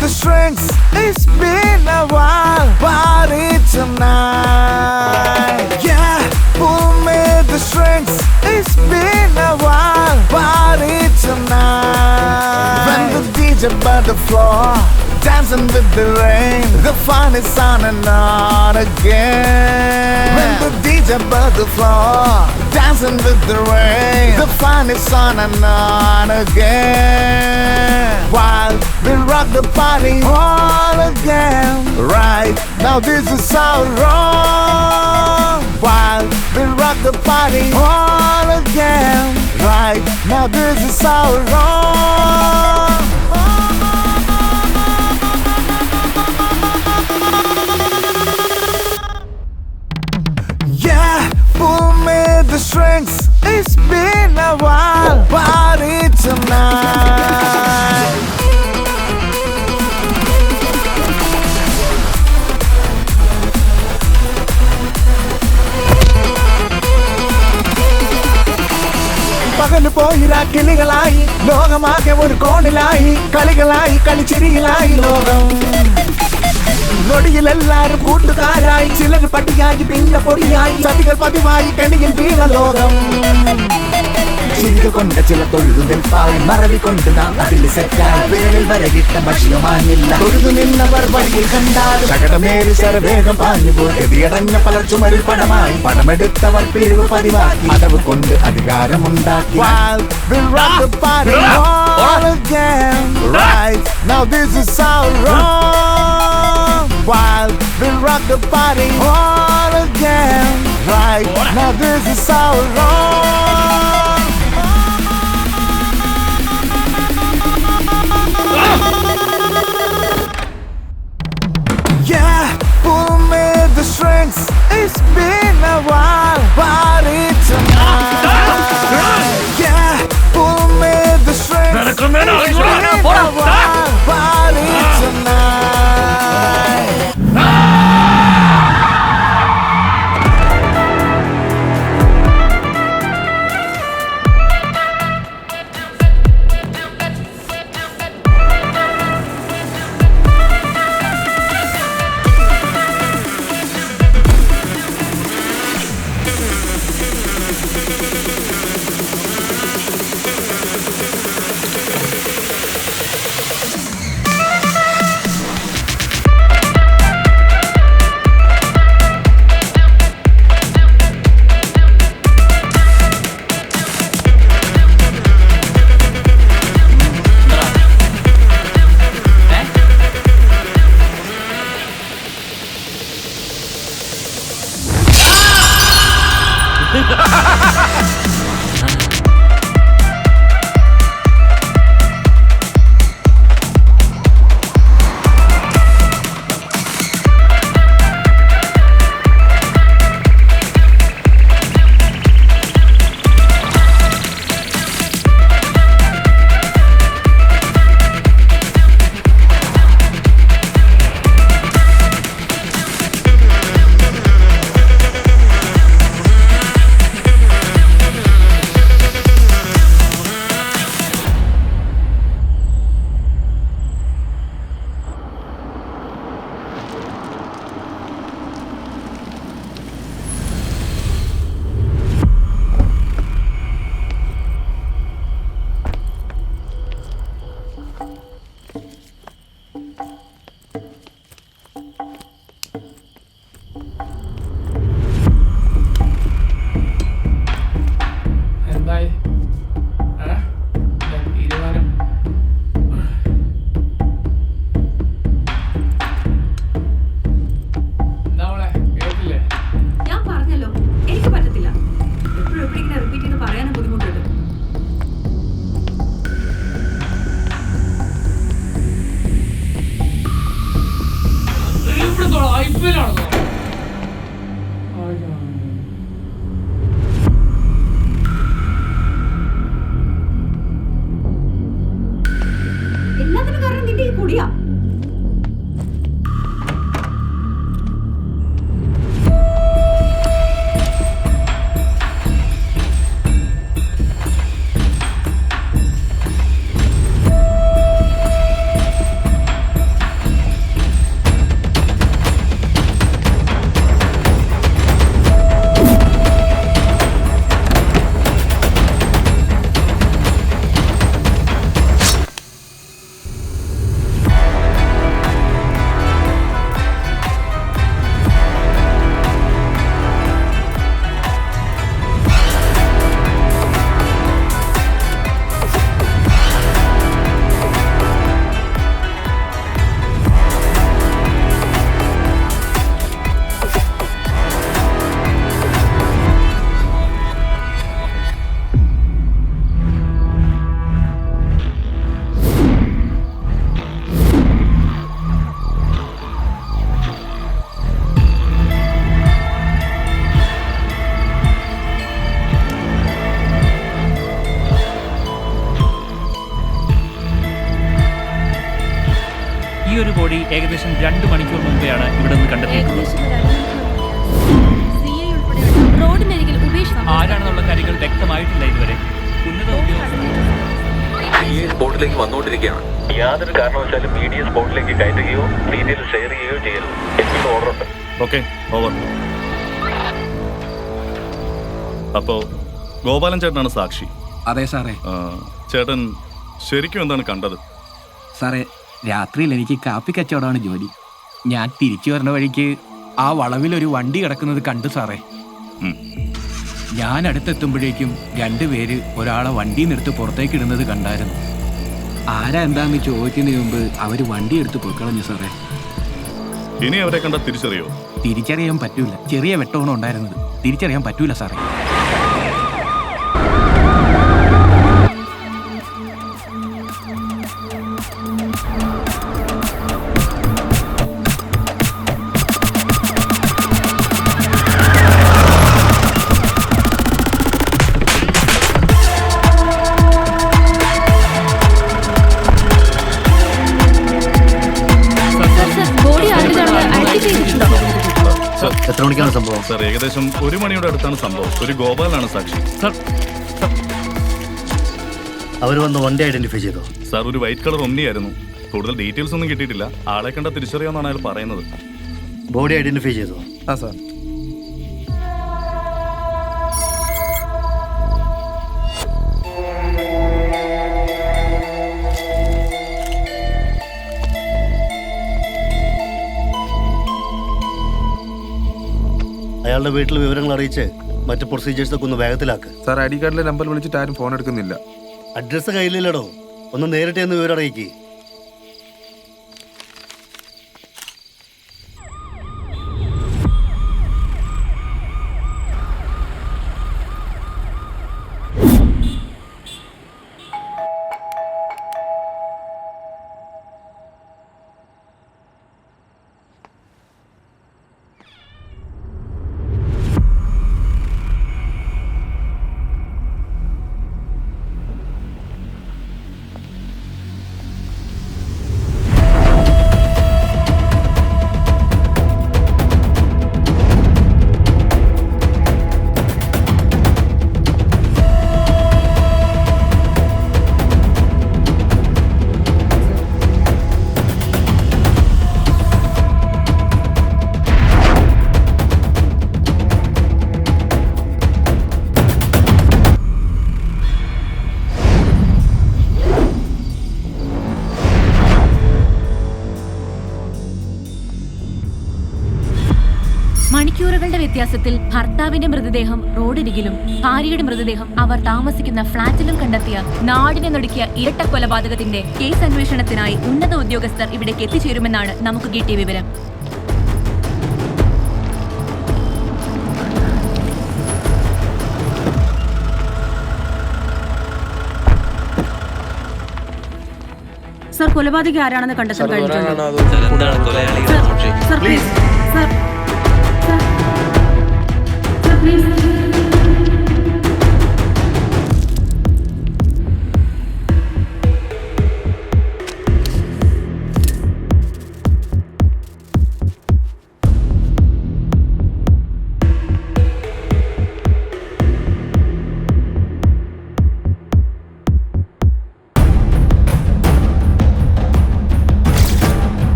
the strings. It's been a while, party tonight. Yeah, pull me the strings. It's been a while, party tonight. When the DJ brought the floor, dancing with the rain, the fun is on and on again. When the DJ brought the floor, dancing with the rain, the fun is on and on again. While we rock the party all again. Right now this is our wrong. While we rock the party all again. Right now this is our wrong. Yeah, pull me the strings. It's been a while, party tonight. പകല് പോയിരാ കിളികളായി ലോകമാകെ ഒരു കോണിലായി കളികളായി കളിച്ചിരികളായി ലോകം നൊടിയിലെല്ലാരും കൂട്ടുകാരായി ചിലർ പട്ടിയായി പിന്നെ പൊടിയായി ചതികൾ പതിവായി കണിയിൽ വീണ ലോകം ചിരികൾ കൊണ്ട് ചില തൊഴുതു നിൽപ്പായി മറവി കൊണ്ട് നാം അതിൽ സെറ്റായി വേളിൽ വരകിട്ട ഭക്ഷ്യമാനില്ല തൊഴുതു നിന്നവർ വഴിയിൽ കണ്ടാൽ ശകടമേറി ശരവേഗം പാഞ്ഞുപോയി എതിയടഞ്ഞ പലർ ചുമരിൽ പണമായി പണമെടുത്തവർ പിരിവ് പതിവാക്കി അടവ് കൊണ്ട് അധികാരമുണ്ടാക്കി. While we rock the party all again. Right now this is our wrong. Yeah, pull me the strings. It's been a while, party tonight. Yeah, pull me the strings. It's been a while, party tonight. ഈ ഒരു body ഏകദേശം 2 മണിക്കൂർ മുമ്പെയാണ് ഇവിടെ നിന്ന് കണ്ടെത്തിയിട്ടുള്ളത്. ആരാണെന്നുള്ള കാര്യങ്ങൾ വ്യക്തമായിട്ടില്ല ഇതുവരെ. ഉന്നത ഉദ്യോഗസ്ഥർ സ്പോട്ടിലേക്ക് വന്നുകൊണ്ടിരിക്കുകയാണ്. യാതൊരു കാരണവശാലും മീഡിയ സ്പോട്ടിലേക്ക് കയറ്റുകയോ ഡീറ്റെയിൽ ഷെയർ ചെയ്യുകയോ ചെയ്യരുത്. എനിക്ക് ഓർഡറുണ്ട്. Okay, over. അപ്പോ ഗോപാലൻ ചേട്ടനാണ് സാക്ഷി? അതെ സാറേ. ചേട്ടൻ ശരിക്കും എന്താണ് കണ്ടത്? സാറേ, രാത്രിയിൽ എനിക്ക് കാപ്പി കച്ചവടമാണ് ജോലി. ഞാൻ തിരിച്ചു വരുന്ന വഴിക്ക് ആ വളവിലൊരു വണ്ടി കിടക്കുന്നത് കണ്ടു സാറേ. ഞാൻ അടുത്തെത്തുമ്പോഴേക്കും 2 പേര് ഒരാളെ വണ്ടി നിർത്ത് പുറത്തേക്ക് ഇടുന്നത് കണ്ടായിരുന്നു. ആരാ എന്താന്ന് ചോദിക്കുന്നതിന് മുമ്പ് അവര് വണ്ടി എടുത്ത് പൊയ്ക്കളഞ്ഞു സാറേ. ഇനി അവരെ കണ്ട തിരിച്ചറിയോ? തിരിച്ചറിയാൻ പറ്റൂല. ചെറിയ വെട്ടമാണ് ഉണ്ടായിരുന്നത്. തിരിച്ചറിയാൻ പറ്റൂല സാറേ. എത്ര മണിക്കാണ് സംഭവം? സാർ, ഏകദേശം 1 മണിയുടെ അടുത്താണ് സംഭവം. ഒരു ഗോപാലനാണ് സാക്ഷി. അവർ വന്ന് വണ്ടി ഐഡന്റിഫൈ ചെയ്തോ? സാർ, ഒരു വൈറ്റ് കളർ ഒന്നിയായിരുന്നു. കൂടുതൽ ഡീറ്റെയിൽസ് ഒന്നും കിട്ടിയിട്ടില്ല. ആളെ കണ്ട തിരിച്ചറിയാമെന്നാണ് അയാൾ പറയുന്നത്. ബോഡി ഐഡന്റിഫൈ ചെയ്തോ? ആ സാർ. അയാളുടെ വീട്ടിൽ വിവരങ്ങൾ അറിയിച്ച് മറ്റു പ്രൊസീജിയേഴ്സ് ഒക്കെ ഒന്ന് വേഗത്തിലാക്ക്. സാർ, ഐ ഡി കാർഡിലെ നമ്പർ വിളിച്ചിട്ട് ആരും ഫോൺ എടുക്കുന്നില്ല. അഡ്രസ്സ് കയ്യിലില്ലടോ, ഒന്ന് നേരിട്ട് എന്ന് വിവരം അറിയിക്ക്. മണിക്കൂറുകളുടെ വ്യത്യാസത്തിൽ ഭർത്താവിന്റെ മൃതദേഹം റോഡരികിലും ഭാര്യയുടെ മൃതദേഹം അവർ താമസിക്കുന്ന ഫ്ളാറ്റിലും കണ്ടെത്തിയ നാടിനെ നടുക്കിയ ഇരട്ട കൊലപാതകത്തിന്റെ കേസ് അന്വേഷണത്തിനായി ഉന്നത ഉദ്യോഗസ്ഥർ ഇവിടേക്ക് എത്തിച്ചേരുമെന്നാണ് നമുക്ക് കിട്ടിയ വിവരം. സർ, കൊലപാതകി ആരാണെന്ന് കണ്ടെത്താൻ കഴിഞ്ഞിട്ടുണ്ടോ? Sir, please. Sir, please.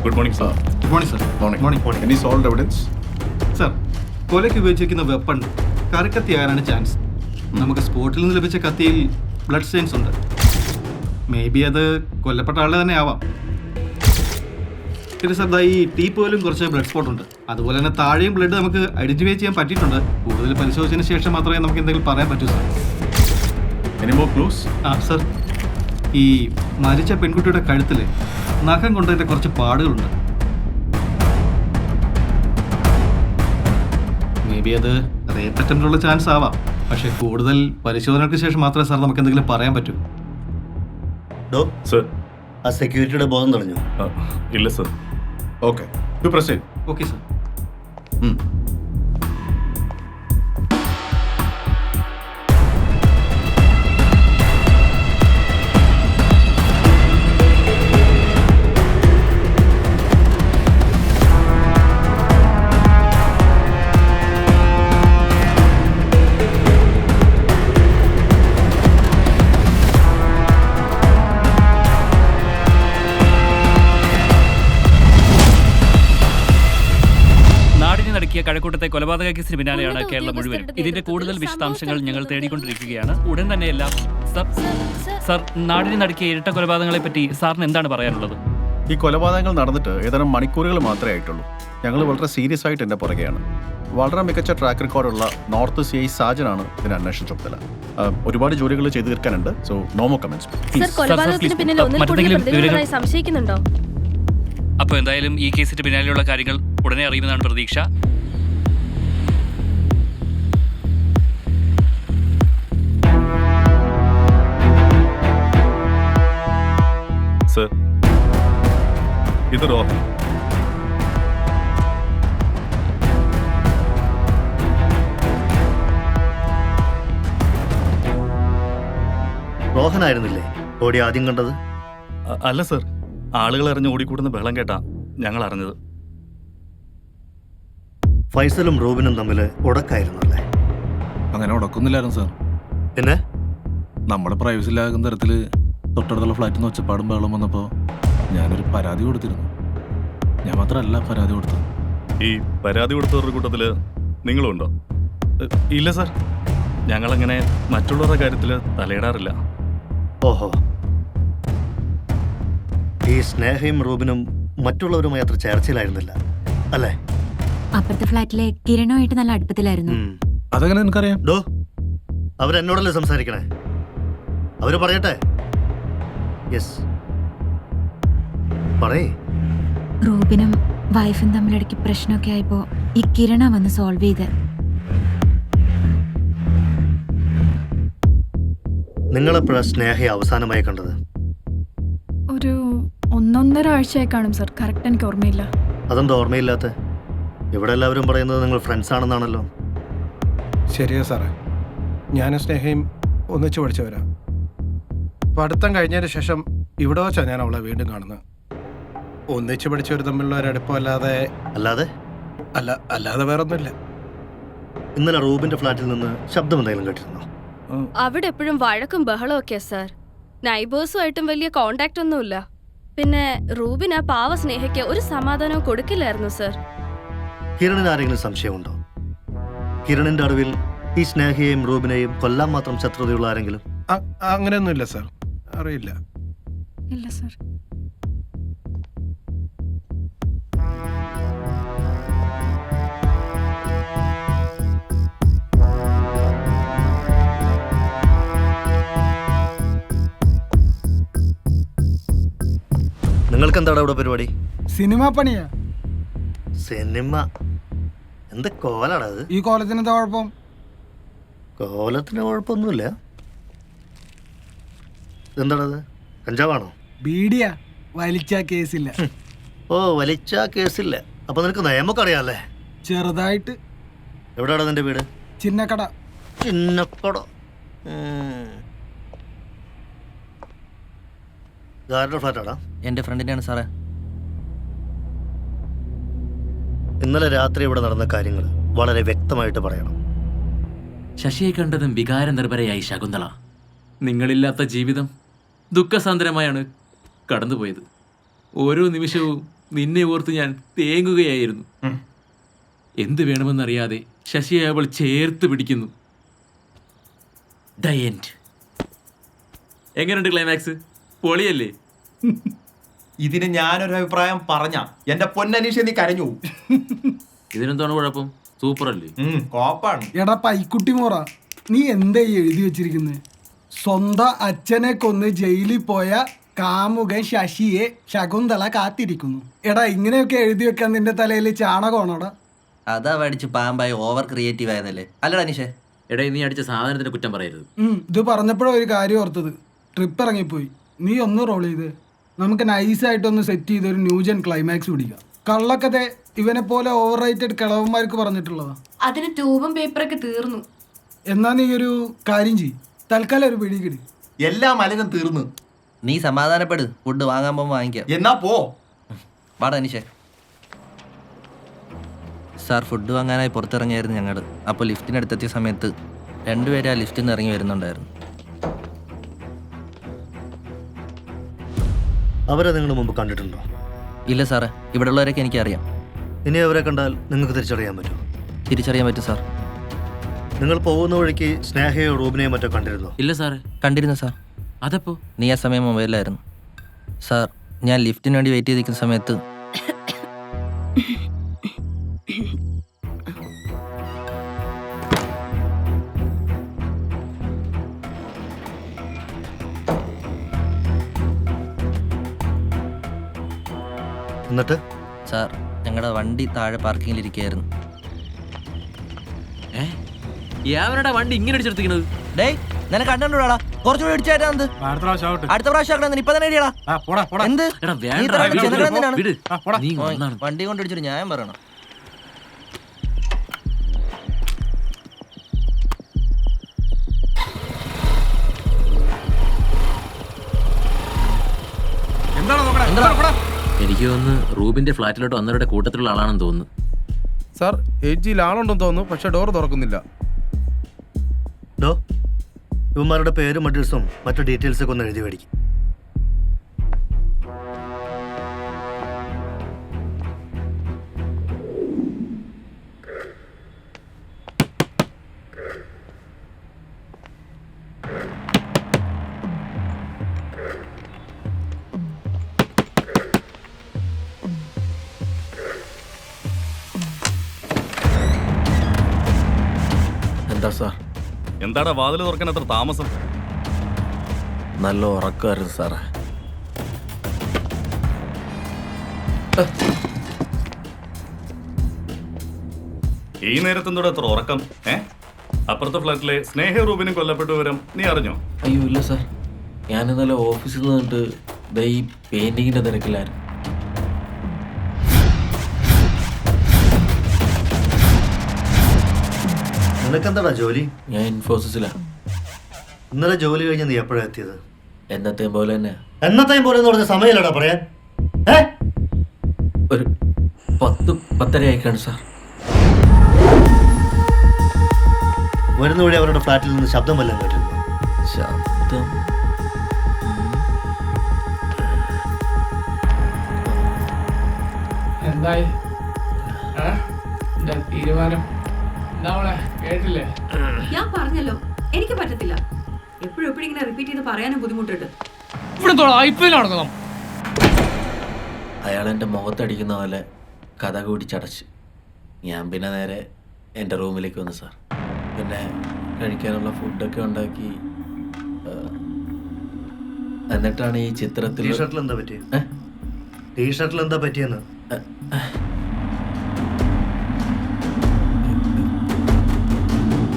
Good morning sir. Good morning sir. Morning. Any solid evidence? Sir, കൊലയ്ക്ക് ഉപയോഗിച്ചിരിക്കുന്ന വെപ്പൺ കറിക്കത്തി ആകാനാണ് ചാൻസ്. നമുക്ക് സ്പോട്ടിൽ നിന്ന് ലഭിച്ച കത്തിയിൽ ബ്ലഡ് സ്റ്റെയിൻസ് ഉണ്ട്. മേ ബി അത് കൊല്ലപ്പെട്ട ആളുടെ തന്നെ ആവാം. പിന്നെ സർ, ഈ ടീപ്പോയിലും കുറച്ച് ബ്ലഡ് സ്പോട്ട് ഉണ്ട്. അതുപോലെ തന്നെ താഴെയും ബ്ലഡ് നമുക്ക് ഐഡന്റിഫൈ ചെയ്യാൻ പറ്റിയിട്ടുണ്ട്. കൂടുതൽ പരിശോധിച്ചതിന് ശേഷം മാത്രമേ നമുക്ക് എന്തെങ്കിലും പറയാൻ പറ്റൂ sir. Any more clues? Sir, ഈ മരിച്ച പെൺകുട്ടിയുടെ കഴുത്തിൽ നഖം കൊണ്ടതിൻ്റെ കുറച്ച് പാടുകളുണ്ട്. മേ ബി അത് റേപ്പ് അറ്റംപ്റ്റിലുള്ള ചാൻസ് ആവാം. പക്ഷേ കൂടുതൽ പരിശോധനയ്ക്ക് ശേഷം മാത്രമേ സാർ നമുക്ക് എന്തെങ്കിലും പറയാൻ പറ്റൂ. ഡോ സർ. ആ സെക്യൂരിറ്റിയുടെ ബോധം തെളിഞ്ഞു? ഇല്ല sir. Okay, to proceed. Okay sir. നടക്കിയ കഴക്കൂട്ടത്തെ കൊലപാതക കേസിന് പിന്നാലെയാണ് കേരളം മുഴുവൻ. ഇതിന്റെ കൂടുതൽ വിശദാംശങ്ങൾ ഞങ്ങൾ തേടിക്കൊണ്ടിരിക്കുകയാണ്. ഉടൻ തന്നെ എല്ലാം. സർ, നാടിനെ നടക്കിയ ഇരട്ട കൊലപാതകങ്ങളെ പറ്റി സാറിന് എന്താണ് പറയാനുള്ളത്? ഈ കൊലപാതകങ്ങൾ നടന്നിട്ട് ഏതാനും മണിക്കൂറുകൾ മാത്രമേ ആയിട്ടുള്ളൂ. ഞങ്ങൾ വളരെ സീരിയസ് ആയിട്ട് എൻ്റെ പുറകെയാണ്. വളരെ മികച്ച ട്രാക്ക് റെക്കോർഡുള്ള നോർത്ത് CI സാജനാണ് ഇതിന് അന്വേഷണ ചുമതല. ഒരുപാട് ജോലികൾ ചെയ്തു തീർക്കാനുണ്ട്. So no more comments. സംശയിക്കുന്നുണ്ടോ? അപ്പോൾ എന്തായാലും ഈ കേസിന്റെ പിന്നാലെയുള്ള കാര്യങ്ങൾ ഉടനെ അറിയുമെന്നാണ് പ്രതീക്ഷ. സർ, ഇത് റോഹൻ. റോഹനായിരുന്നില്ലേ ഓടി ആദ്യം കണ്ടത്? അല്ല സർ, ആളുകൾ അറിഞ്ഞ് ഓടിക്കൂടുന്ന ബഹളം കേട്ടാ ഞങ്ങൾ അറിഞ്ഞത്. ഫൈസലും റൂബിനും തമ്മിൽ ഉടക്കായിരുന്നു അല്ലേ? അങ്ങനെ ഉടക്കൊന്നുമില്ലായിരുന്നു സാർ. പിന്നെ നമ്മുടെ പ്രൈവസിലാകുന്ന തരത്തിൽ തൊട്ടടുത്തുള്ള ഫ്ലാറ്റിൽ നിന്ന് ഒച്ചപ്പാടും ബഹളം വന്നപ്പോൾ ഞാനൊരു പരാതി കൊടുത്തിരുന്നു. ഞാൻ മാത്രമല്ല പരാതി കൊടുത്തത്. ഈ പരാതി കൊടുത്തവരുടെ കൂട്ടത്തിൽ നിങ്ങളും ഉണ്ടോ? ഇല്ല സർ, ഞങ്ങളങ്ങനെ മറ്റുള്ളവരുടെ കാര്യത്തിൽ തലയിടാറില്ല. ഓഹോ, ഈ സ്നേഹയും റൂബിനും മറ്റുള്ളവരുമായി അത്ര ചേർച്ചയിലായിരുന്നില്ല അല്ലേ? അപ്പുറത്തെ ഫ്ലാറ്റിലെ കിരണുമായിട്ട് നല്ല അടുപ്പത്തിലായിരുന്നു. അതെങ്ങനെ നിനക്കറിയാം? ഡോ, അവരെന്നോടല്ലേ സംസാരിക്കണേ? അവര് പറയട്ടെ. യെസ്, പറയേ. റൂബിനും വൈഫും തമ്മിലിടയ്ക്ക് പ്രശ്നമൊക്കെ ആയപ്പോ ഈ കിരണ വന്ന് സോൾവ് ചെയ്ത്. നിങ്ങളെപ്പോഴാ സ്നേഹയെ അവസാനമായി കണ്ടത്? ഒരു 1.5 ആഴ്ചയായി കാണും സർ. കറക്റ്റ് എനിക്ക് ഓർമ്മയില്ല. അതെന്താ ഓർമ്മയില്ലാത്ത? ഇവിടെ എല്ലാവരും പറയുന്നത് നിങ്ങൾ ഫ്രണ്ട്സ് ആണെന്നാണല്ലോ. ശരിയാ സാറേ, ഞാനും സ്നേഹയും ഒന്നിച്ച് പഠിച്ചവരാ. പഠിത്തം കഴിഞ്ഞതിന് ശേഷം ഇവിടെ വെച്ചാ ഞാൻ അവളെ വീണ്ടും കാണുന്നത്. ഒന്നിച്ച് പഠിച്ചവർ തമ്മിലുള്ള ഒരടുപ്പം അല്ലാതെ വേറൊന്നുമില്ല. ഇന്നലെ റൂബിന്റെ ഫ്ലാറ്റിൽ നിന്ന് ശബ്ദം എന്തെങ്കിലും കേട്ടിരുന്നോ? അവിടെ എപ്പോഴും വഴക്കും ബഹളവും ഒക്കെയാ സാർ. നൈബേഴ്സുമായിട്ടും വലിയ കോണ്ടാക്ട് ഒന്നുമില്ല. പിന്നെ റൂബിൻ ആ പാവ സ്നേഹയ്ക്ക് ഒരു സമാധാനവും കൊടുക്കില്ലായിരുന്നു സാർ. കിരണിന് ആരെങ്കിലും സംശയമുണ്ടോ? കിരണിന്റെ അറിവിൽ ഈ സ്നേഹയെയും റൂബിനെയും കൊല്ലാൻ മാത്രം ശത്രുതയുള്ള ആരെങ്കിലും? അങ്ങനെയൊന്നുമില്ല സാർ, അറിയില്ല. ഇല്ല സർ. നിങ്ങൾക്ക് എന്താണ് അവിടെ പരിപാടി? സിനിമ പണിയാ. സിനിമ? എന്ത് കോലാടാ അത്? ഈ കോലത്തിന് എന്താ കുഴപ്പം? കോലത്തിന് കുഴപ്പമൊന്നുമില്ല. എന്താണത്, കഞ്ചാവാണോ? ബീഡിയാ, വലിച്ച കേസില്ല. ഓ, വലിച്ച കേസില്ല. അപ്പൊ നിനക്ക് നിയമമൊക്കെ അറിയാല്ലേ? ചെറുതായിട്ട്. എവിടെയാണ് നിന്റെ വീട്? ചിന്നക്കട. ചിന്നക്കട. ആരുടെ ഫ്ലാറ്റാടാ? എൻ്റെ ഫ്രണ്ടിൻ്റെയാണ് സാറേ. ഇന്നലെ രാത്രി ഇവിടെ നടന്ന കാര്യങ്ങൾ വളരെ വ്യക്തമായിട്ട് പറയണം. ശശിയെ കണ്ടതും വികാരനിർഭരയായി ശകുന്തള. നിങ്ങളില്ലാത്ത ജീവിതം ദുഃഖസാന്ദ്രമായാണ് കടന്നുപോയത്. ഓരോ നിമിഷവും നിന്നെ ഓർത്ത് ഞാൻ തേങ്ങുകയായിരുന്നു. എന്ത് വേണമെന്നറിയാതെ ശശിയെ അവൾ ചേർത്ത് പിടിക്കുന്നു. The end. എങ്ങനെയുണ്ട് ക്ലൈമാക്സ്? പൊളിയല്ലേ? ഇതിന് ഞാനൊരു അഭിപ്രായം പറഞ്ഞ എന്റെ പൊന്നനീഷ് നീ കരഞ്ഞു. ഇതിനെന്താണ് കുഴപ്പം? സൂപ്പർ അല്ലേ? കോപ്പാണ്. എടാ പൈക്കുട്ടി മോറ, നീ എന്താ എഴുതി വെച്ചിരിക്കുന്നത്? സ്വന്തം അച്ഛനെ കൊന്ന് ജയിലിൽ പോയ കാമുകൻ ശശിയെ ശകുന്തള കാത്തിരിക്കുന്നു. എടാ ഇങ്ങനെയൊക്കെ എഴുതി വെക്കാൻ നിന്റെ തലയിൽ ചാണകമാണോടാ? അതാ പഠിച്ച് പാമ്പായി ഓവർ ക്രിയേറ്റീവ് ആയതല്ലേ? അല്ലടാ നിഷേ. എടാ നീ അടിച്ച സാധനത്തിന്റെ കുറ്റം പറയരുത്. ഇത് പറഞ്ഞപ്പോഴാണ് ഒരു കാര്യം ഓർത്തത്. ട്രിപ്പ് ഇറങ്ങിപ്പോയി. നീ ഒന്ന് റോൾ ചെയ്ത് നമുക്ക് നൈസായിട്ടൊന്ന് സെറ്റ് ചെയ്ത് ഒരു ന്യൂജൻ ക്ലൈമാക്സ് പിടിക്കാം. കള്ളക്കഥ ഇവനെ പോലെ ഓവർ റേറ്റഡ് കിളവന്മാർക്ക് പറഞ്ഞിട്ടുള്ളതാ. അതിന് ട്യൂബും പേപ്പറൊക്കെ തീർന്നു. എന്നാ നീ ഒരു കാര്യം ചെയ്യ്, തൽക്കാലം ഒരു പിടികിട്. എല്ലാ മലനും തീർന്നു. നീ സമാധാനപ്പെട്, ഫുഡ് വാങ്ങാൻ പോകുമ്പോൾ വാങ്ങിക്കാം. എന്നാ പോ. വാടാ അനീഷേ. സാർ, ഫുഡ് വാങ്ങാനായി പുറത്തിറങ്ങിയായിരുന്നു ഞങ്ങൾ. അപ്പോൾ ലിഫ്റ്റിനടുത്തെത്തിയ സമയത്ത് രണ്ടുപേരും ആ ലിഫ്റ്റിൽ നിന്ന് ഇറങ്ങി വരുന്നുണ്ടായിരുന്നു. അവരെ നിങ്ങൾ മുമ്പ് കണ്ടിട്ടുണ്ടോ? ഇല്ല സാറേ, ഇവിടെ ഉള്ളവരൊക്കെ എനിക്കറിയാം. ഇനി അവരെ കണ്ടാൽ നിങ്ങൾക്ക് തിരിച്ചറിയാൻ പറ്റുമോ? തിരിച്ചറിയാൻ പറ്റും സാർ. നിങ്ങൾ പോകുന്ന വഴിക്ക് സ്നേഹയോ റൂബിനെയോ മറ്റോ കണ്ടിരുന്നോ? ഇല്ല സാറേ. കണ്ടിരുന്നു സാർ. അതപ്പോ? നീ ആ സമയം മൊബൈലിലായിരുന്നു സാർ. ഞാൻ ലിഫ്റ്റിന് വേണ്ടി വെയിറ്റ് ചെയ്തിരിക്കുന്ന സമയത്ത് എന്നിട്ട് സാർ, ഞങ്ങളുടെ വണ്ടി താഴെ പാർക്കിങ്ങിലിരിക്കുകയായിരുന്നു. അവരുടെ വണ്ടി ഇങ്ങനെ അടിച്ചെടുത്തിരിക്കുന്നത്? ഡേയ്, നിനക്ക് കണ്ടോടാ, കുറച്ചുകൂടി അടിച്ചായിരുന്നു. അടുത്ത പ്രാവശ്യം ആക്കണം. ഇപ്പൊ തന്നെ അടിയടാ. എന്ത് വണ്ടി കൊണ്ട് അടിച്ചൊരു ന്യായം പറയണം. എനിക്ക് തോന്നുന്നു റൂബിന്റെ ഫ്ലാറ്റിലോട്ട് വന്നവരുടെ കൂട്ടത്തിലുള്ള ആളാണെന്ന് തോന്നുന്നു. സാർ, 8G ആളുണ്ടെന്ന് തോന്നുന്നു, പക്ഷെ ഡോർ തുറക്കുന്നില്ല. ഇവന്മാരുടെ പേരും അഡ്രസ്സും മറ്റു ഡീറ്റെയിൽസൊക്കെ ഒന്ന് എഴുതി മേടിക്കും. എന്താ സാർ? എന്താടാ വാതിൽ തുറക്കാൻ അത്ര താമസം? നല്ല ഉറക്കമായിരുന്നു സാറേ. ഈ നേരത്തെന്തോടെ അത്ര ഉറക്കം? അപ്പുറത്തെ ഫ്ലാറ്റിലെ സ്നേഹ റൂബിനും കൊല്ലപ്പെട്ട വിവരം നീ അറിഞ്ഞോ? അയ്യോ ഇല്ല സാർ, ഞാൻ ഇന്നലെ ഓഫീസിൽ നിന്നിട്ട് ഈ പെയിന്റിങ്ങിന്റെ തിരക്കിലായിരുന്നു. നിനക്കെന്താടാ ജോലി? ഞാൻ ഇൻഫോസിസിലാ. ഇന്നലെ ജോലി കഴിഞ്ഞ് നീ എപ്പോഴാണ് എത്തിയത്? എന്നത്തെയും പോലെ തന്നെ. എന്നത്തെയും പോലെ എന്ന് പറഞ്ഞ സമയമില്ലടാ പറയാൻ. ഒരു 10-10:30 ആയിക്കാണ് സാർ. വരുന്ന വഴി അവരുടെ ഫ്ലാറ്റിൽ നിന്ന് ശബ്ദം വല്ലതും കേട്ടിരുന്നു? ശബ്ദം എന്തായി തീരുമാനം? കേട്ടില്ലേ? ഞാൻ പറഞ്ഞല്ലോ, എനിക്ക് പറ്റത്തില്ല. എപ്പോഴും ഇങ്ങനെ റിപ്പീറ്റ് ചെയ്ത് പറയാനും ബുദ്ധിമുട്ടുണ്ട്. അയാൾ എൻ്റെ മുഖത്തടിക്കുന്ന പോലെ കഥ കൂടി ചടച്ച്. ഞാൻ പിന്നെ നേരെ എൻ്റെ റൂമിലേക്ക് വന്നു സാർ. പിന്നെ കഴിക്കാനുള്ള ഫുഡൊക്കെ ഉണ്ടാക്കി. എന്നിട്ടാണ് ഈ ചിത്രത്തിൽ ടീഷർട്ടിൽ എന്താ പറ്റിയത്? ടീഷർട്ടിൽ എന്താ പറ്റിയെന്ന്?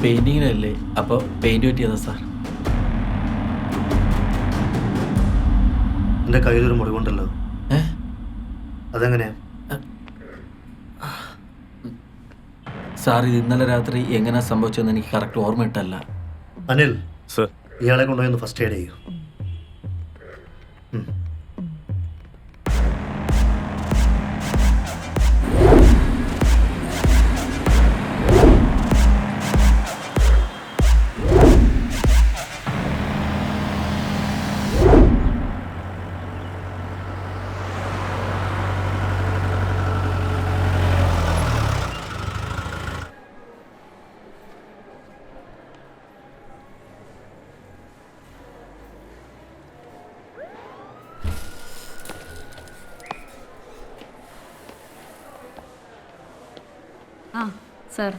പെയിന്റിങ്ങിനല്ലേ, അപ്പോൾ പെയിന്റ് പറ്റിയതാ സാർ. എൻ്റെ കയ്യിലൊരു മുറിവുണ്ടല്ലോ, അതെങ്ങനെയാ? സാർ, ഇത് ഇന്നലെ രാത്രി എങ്ങനെ സംഭവിച്ചതെന്ന് എനിക്ക് കറക്റ്റ് ഓർമ്മയിട്ടല്ല. അനിൽ സർ, ഇയാളെ കൊണ്ടുപോയി ഒന്ന് ഫസ്റ്റ് എയ്ഡ് ചെയ്യൂ. സർ,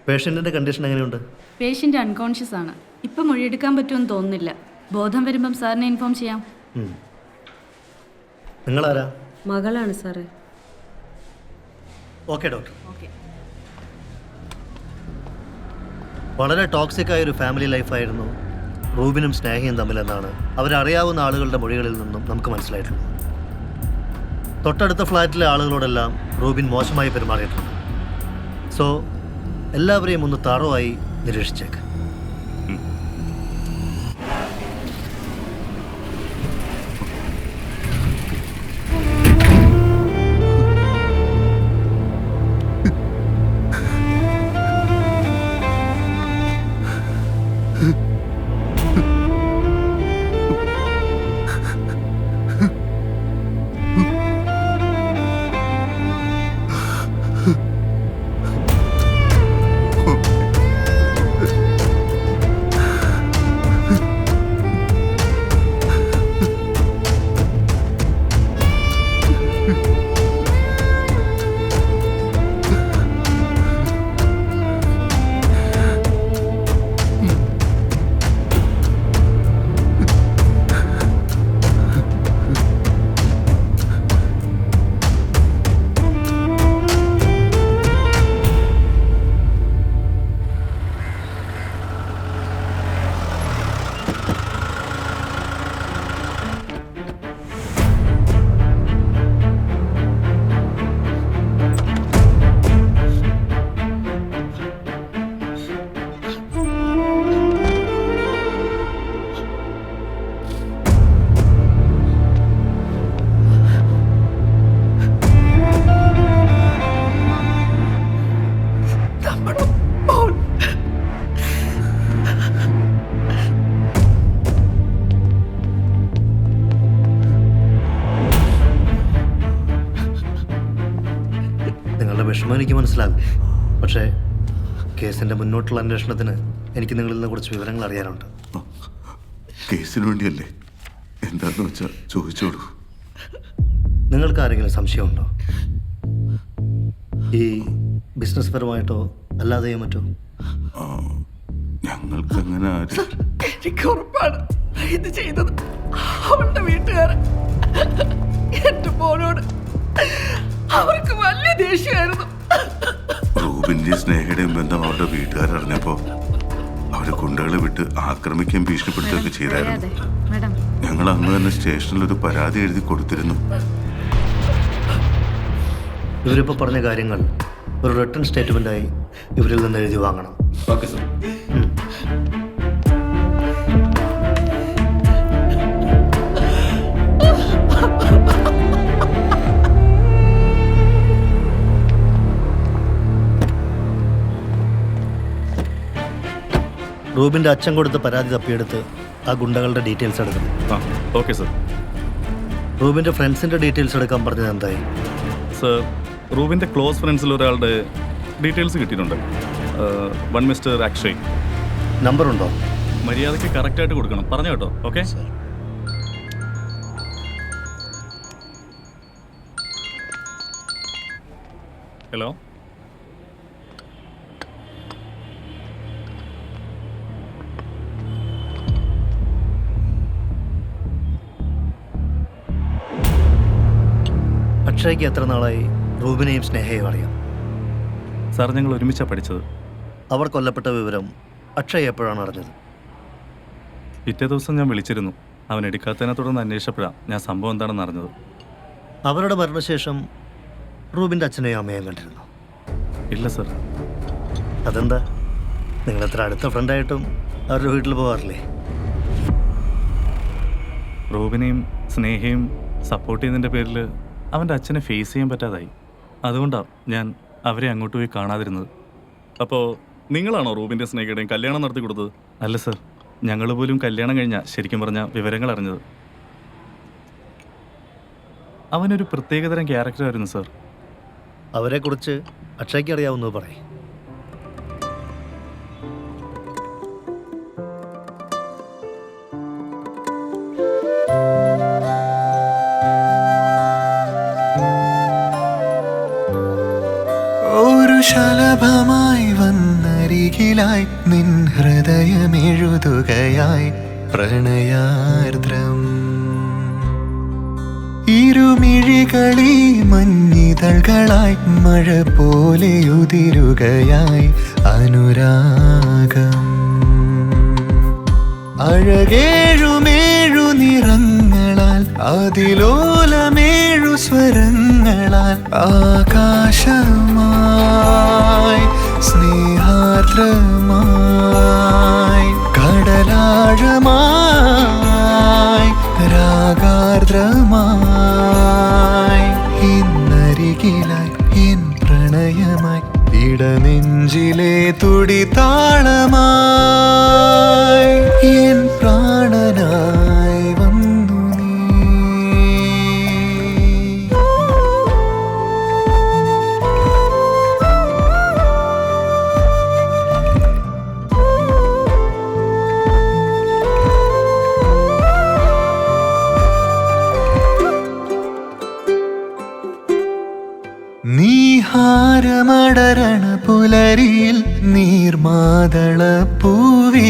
പേഷ്യന്റിന്റെ കണ്ടീഷൻ എങ്ങനെയുണ്ട്? പേഷ്യന്റ് അൺകോൺഷ്യസ് ആണ്. ഇപ്പം മൊഴിയെടുക്കാൻ പറ്റുമെന്ന് തോന്നുന്നില്ല. ബോധം വരുമ്പം സാറിനെ ഇൻഫോം ചെയ്യാം. നിങ്ങളാരാ? മകളാണ് സാറേ. Okay doctor. വളരെ ടോക്സിക് ആയ ഒരു ഫാമിലി ലൈഫായിരുന്നു റൂബിനും സ്നേഹയും തമ്മിലെന്നാണ് അവരറിയാവുന്ന ആളുകളുടെ മൊഴികളിൽ നിന്നും നമുക്ക് മനസ്സിലായിട്ടുള്ളത്. തൊട്ടടുത്ത ഫ്ലാറ്റിലെ ആളുകളോടെല്ലാം റൂബിൻ മോശമായി പെരുമാറിയിട്ടുണ്ട്. സോ എല്ലാവരെയും ഒന്ന് താറോവായി നിരീക്ഷിച്ചേക്ക്. വിഷമം എനിക്ക് മനസ്സിലാകും. പക്ഷേ കേസിൻ്റെ മുന്നോട്ടുള്ള അന്വേഷണത്തിന് എനിക്ക് നിങ്ങളിൽ നിന്ന് കുറച്ച് വിവരങ്ങൾ അറിയാനുണ്ട്. കേസിന് വേണ്ടിയല്ലേ? എന്താണെന്ന് വെച്ചാൽ ചോദിച്ചോളൂ. നിങ്ങൾക്ക് ആരെങ്കിലും സംശയമുണ്ടോ? ഈ ബിസിനസ് പരമായിട്ടോ അല്ലാതെയോ മറ്റോ? ഞങ്ങൾക്ക് അങ്ങനെ എനിക്ക് ഉറപ്പാണ് ഇത് ചെയ്തത് അവളുടെ വീട്ടുകാരൻ. എന്റെ മോനോട് അവർക്ക് വലിയ ദേഷ്യമായിരുന്നു. റൂബിന്റെയും സ്നേഹയുടെയും ബന്ധം അവരുടെ വീട്ടുകാരറിഞ്ഞപ്പോ അവര് ഗുണ്ടകളെ വിട്ട് ആക്രമിക്കുകയും ഭീഷണിപ്പെടുത്തുകയൊക്കെ ചെയ്തായിരുന്നു. ഞങ്ങൾ അന്ന് തന്നെ സ്റ്റേഷനിൽ ഒരു പരാതി എഴുതി കൊടുത്തിരുന്നു. ഇവരിപ്പോൾ പറഞ്ഞ കാര്യങ്ങൾ ഒരു റിട്ടൺ സ്റ്റേറ്റ്മെന്റായി ഇവരിൽ നിന്ന് എഴുതി വാങ്ങണം. Okay sir. റൂബിൻ്റെ അച്ഛൻ കൊടുത്ത പരാതി തപ്പിയെടുത്ത് ആ ഗുണ്ടകളുടെ ഡീറ്റെയിൽസ് എടുക്കണം. Okay sir. റൂബിൻ്റെ ഫ്രണ്ട്സിൻ്റെ ഡീറ്റെയിൽസ് എടുക്കാൻ പറഞ്ഞത് എന്തായി? സർ, റൂബിൻ്റെ ക്ലോസ് ഫ്രണ്ട്സിൽ ഒരാളുടെ ഡീറ്റെയിൽസ് കിട്ടിയിട്ടുണ്ട്. One mister Akshay. നമ്പർ ഉണ്ടോ? മര്യാദയ്ക്ക് കറക്റ്റായിട്ട് കൊടുക്കണം. പറഞ്ഞു കേട്ടോ. ഓക്കെ. ഹലോ. അക്ഷയ്ക്ക് എത്ര നാളായി റൂബിനെയും സ്നേഹയും അറിയാം? സാർ, ഞങ്ങൾ ഒരുമിച്ചാണ് പഠിച്ചത്. അവർ കൊല്ലപ്പെട്ട വിവരം അക്ഷയ് എപ്പോഴാണ് അറിഞ്ഞത്? പിറ്റേ ദിവസം ഞാൻ വിളിച്ചിരുന്നു. അവൻ എടുക്കാത്തതിനെ തുടർന്ന് അന്വേഷിച്ചപ്പോഴാണ് ഞാൻ സംഭവം എന്താണെന്ന് അറിഞ്ഞത്. അവരുടെ മരണശേഷം റൂബിൻ്റെ അച്ഛനെയും അമ്മയും കണ്ടിരുന്നു? ഇല്ല സർ. അതെന്താ? നിങ്ങൾ എത്ര അടുത്ത ഫ്രണ്ടായിട്ടും അവരുടെ വീട്ടിൽ പോകാറില്ലേ? റൂബിനെയും സ്നേഹയും സപ്പോർട്ട് ചെയ്യുന്നതിൻ്റെ പേരിൽ അവൻ്റെ അച്ഛനെ ഫേസ് ചെയ്യാൻ പറ്റാതായി. അതുകൊണ്ടാണ് ഞാൻ അവരെ അങ്ങോട്ട് പോയി കാണാതിരുന്നത്. അപ്പോൾ നിങ്ങളാണോ റൂബിൻ്റെ സ്നേഹയുടെയും കല്യാണം നടത്തി കൊടുത്തത്? അല്ല സർ, ഞങ്ങൾ പോലും കല്യാണം കഴിഞ്ഞാൽ ശരിക്കും പറഞ്ഞാൽ വിവരങ്ങൾ അറിഞ്ഞത്. അവനൊരു പ്രത്യേകതരം ക്യാരക്ടറായിരുന്നു സർ. അവരെക്കുറിച്ച് അക്ഷയ്ക്ക് അറിയാവുന്നത് പറയും. ഒരു ശലഭമായി വന്നരികിലായി നിൻ ഹൃദയമെഴുതുകയായി പ്രണയാർദ്രം. ഇരുമിഴികളീ മഞ്ഞിതൾകളായി മഴ പോലെ ഉതിരുകയായി അനുരാഗം. അഴകേഴുമേഴു നിറങ്ങളാൽ അതിലോലമേഴു സ്വരങ്ങളാൽ ആകാശമായി സ്നേഹാർദ്രമായി കടലാഴമായി രാഗാർദ്രമായി ഇന്നരികിലായി എൻ പ്രണയമായി ഇടനെഞ്ചിലെ തുടിതാളമായി എൻ പ്രാണനായി വന്നു നീ. നീഹാരമടരണ പുലരിയിൽ നീർമാതള പൂവിതൾകളായി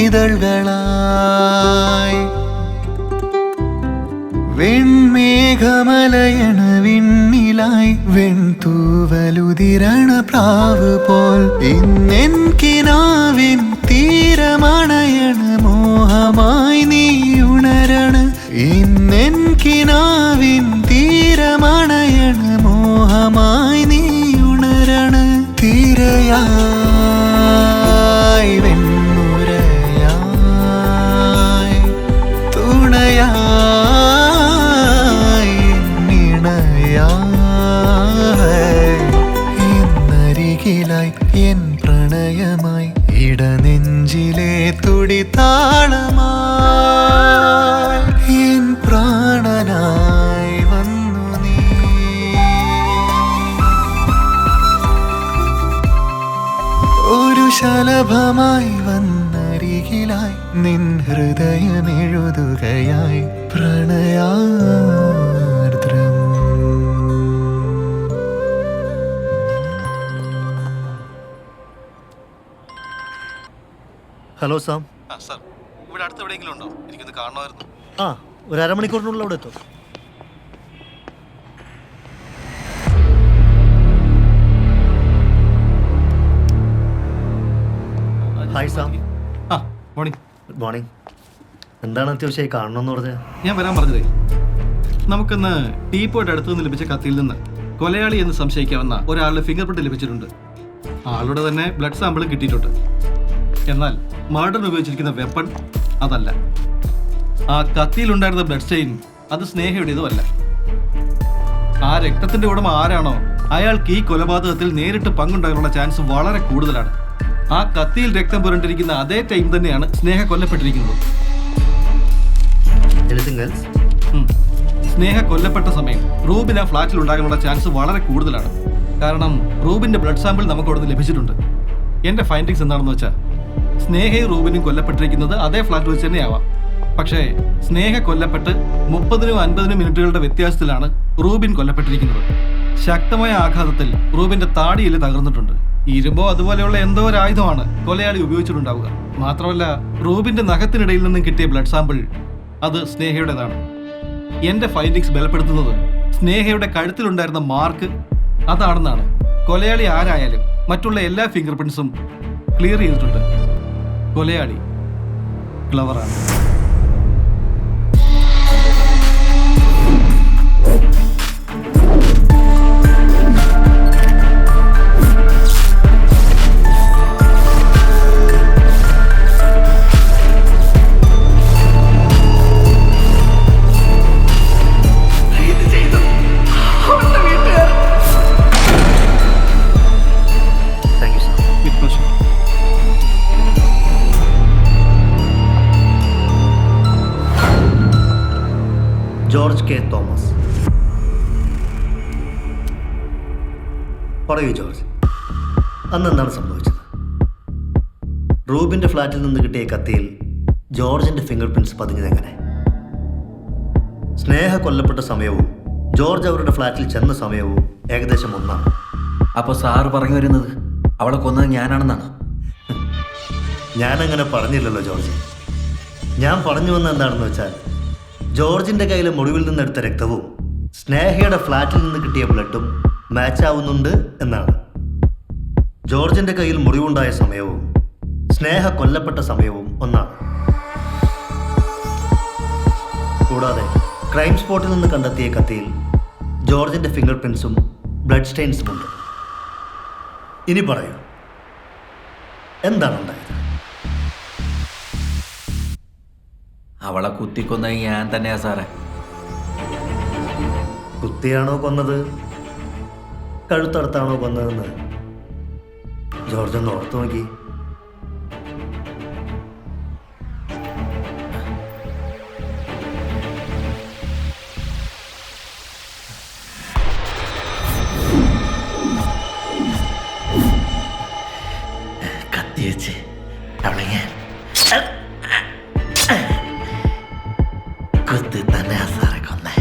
വെൺമേഘമലയണ വിണ്ണിലായി വെൺതൂവലുതിരണ പ്രാവ് പോൽ ഇന്നെൻ കിനാവിൻ തീരമണയണ മോഹമായി നീ ഉണരണ ഇന്നെൻ കിനാവിൻ തീരമണയണ മോഹമായി നീ ഉണരണ തീരയായി വെണ്ണുരയായി തുണയായി നിണയായി ഇന്നരികിലായി എൻ പ്രണയമായി ഇടനെഞ്ചിലെ തുടിതാളമായി എൻ പ്രാണനായി വന്നു നീ. ഒരു ശലഭമായി വന്നരികിലായി നിൻ ഹൃദയമെഴുതുകയായി പ്രണയാർദ്രം. Hello Sam. സാർ ഇവിടെ അടുത്ത് എവിടെയെങ്കിലും ഉണ്ടോ? എനിക്കൊന്ന് കാണണമായിരുന്നു. ആ, ഒരു അരമണിക്കൂറിനുള്ളിൽ അവിടെ എത്തും. Hi Sam. ആ, മോർണിംഗ്. Good morning. എന്താണ് അത്യാവശ്യമായി കാണണമെന്ന് പറഞ്ഞത്? ഞാൻ വരാൻ പറഞ്ഞതേ, നമുക്കിന്ന് ടീപ്പോയുടെ അടുത്തു നിന്ന് ലഭിച്ച കത്തിയിൽ നിന്ന് കൊലയാളി എന്ന് സംശയിക്കാവുന്ന ഒരാളുടെ ഫിംഗർ പ്രിന്റ് ലഭിച്ചിട്ടുണ്ട്. ആളുടെ തന്നെ ബ്ലഡ് സാമ്പിളും കിട്ടിയിട്ടുണ്ട്. എന്നാൽ മർഡറിന് ഉപയോഗിച്ചിരിക്കുന്ന വെപ്പൺ അതല്ല. ആ കത്തിയിലുണ്ടായിരുന്ന ബ്ലഡ് സ്റ്റെയിൻ അത് സ്നേഹയുടേതുമല്ല. ആ രക്തത്തിന്റെ ഉടമ ആരാണോ അയാൾക്ക് ഈ കൊലപാതകത്തിൽ നേരിട്ട് പങ്കുണ്ടാകാനുള്ള ചാൻസ് വളരെ കൂടുതലാണ്. ആ കത്തിയിൽ രക്തം പുരണ്ടിരിക്കുന്ന അതേ ടൈം തന്നെയാണ് സ്നേഹ കൊല്ലപ്പെട്ടിരിക്കുന്നത്. സ്നേഹ കൊല്ലപ്പെട്ട സമയം റൂബിൻ ആ ഫ്ലാറ്റിൽ ഉണ്ടാകാനുള്ള ചാൻസ് വളരെ കൂടുതലാണ്. കാരണം റൂബിന്റെ ബ്ലഡ് സാമ്പിൾ നമുക്ക് അവിടെ നിന്ന് ലഭിച്ചിട്ടുണ്ട്. എന്റെ ഫൈൻഡിങ്സ് എന്താണെന്ന് വെച്ചാൽ സ്നേഹയും റൂബിനും കൊല്ലപ്പെട്ടിരിക്കുന്നത് അതേ ഫ്ലാറ്റ് വെച്ച് തന്നെ ആവാം. പക്ഷേ സ്നേഹ കൊല്ലപ്പെട്ട് 30-50 മിനിറ്റുകളുടെ വ്യത്യാസത്തിലാണ് റൂബിൻ കൊല്ലപ്പെട്ടിരിക്കുന്നത്. ശക്തമായ ആഘാതത്തിൽ റൂബിന്റെ താടിയിൽ തകർന്നിട്ടുണ്ട്. ഇരുമ്പോ അതുപോലെയുള്ള എന്തോ ഒരു ആയുധമാണ് കൊലയാളി ഉപയോഗിച്ചിട്ടുണ്ടാവുക. മാത്രമല്ല റൂബിന്റെ നഖത്തിനിടയിൽ നിന്നും കിട്ടിയ ബ്ലഡ് സാമ്പിൾ അത് സ്നേഹയുടേതാണ്. എന്റെ ഫൈൻഡിങ്സ് ബലപ്പെടുത്തുന്നത് സ്നേഹയുടെ കഴുത്തിലുണ്ടായിരുന്ന മാർക്ക് അതാണെന്നാണ്. കൊലയാളി ആരായാലും മറ്റുള്ള എല്ലാ ഫിംഗർ പ്രിന്റ്സും ക്ലിയർ ചെയ്തിട്ടുണ്ട്. കൊലയാളി ക്ലവറാണ്. George K Thomas. പറയൂ ജോർജ്, അന്ന് എന്താണ് സംഭവിച്ചത്? റൂബിന്റെ ഫ്ലാറ്റിൽ നിന്ന് കിട്ടിയ കത്തിയിൽ ജോർജിന്റെ ഫിംഗർ പ്രിന്റ്സ് പതിഞ്ഞതെങ്ങനെ? സ്നേഹ കൊല്ലപ്പെട്ട സമയവും ജോർജ് അവരുടെ ഫ്ലാറ്റിൽ ചെന്ന സമയവും ഏകദേശം ഒന്നാണ്. അപ്പോൾ സാറ് പറഞ്ഞു വരുന്നത് അവളെ കൊന്നത് ഞാനാണെന്നാണ്? ഞാനങ്ങനെ പറഞ്ഞില്ലല്ലോ ജോർജ്. ഞാൻ പറഞ്ഞു വന്ന എന്താണെന്ന് വെച്ചാൽ ജോർജിന്റെ കയ്യിലെ മുറിവിൽ നിന്നെടുത്ത രക്തവും സ്നേഹയുടെ ഫ്ലാറ്റിൽ നിന്ന് കിട്ടിയ ബ്ലഡും മാച്ച് ആവുന്നുണ്ട് എന്നാണ്. ജോർജിന്റെ കയ്യിൽ മുറിവുണ്ടായ സമയവും സ്നേഹ കൊല്ലപ്പെട്ട സമയവും ഒന്നാണ്. കൂടാതെ ക്രൈം സ്പോട്ടിൽ നിന്ന് കണ്ടെത്തിയ കത്തിയിൽ ജോർജിന്റെ ഫിംഗർ പ്രിൻസും ബ്ലഡ് സ്റ്റെയിൻസും ഉണ്ട്. ഇനി പറയൂ, എന്താണ് ഉണ്ടായത്? അവളെ കുത്തിക്കൊന്നത് ഞാൻ തന്നെയാ സാറേ. കുത്തിയാണോ കൊന്നത്, കഴുത്തടുത്താണോ കൊന്നതെന്ന് ജോർജ് ഒന്ന് ഓർത്തു നോക്കി. കത്തി വെച്ച് അവളെ ഞാൻ കുത്തി തന്നെയാ സാറേ കൊന്നേ.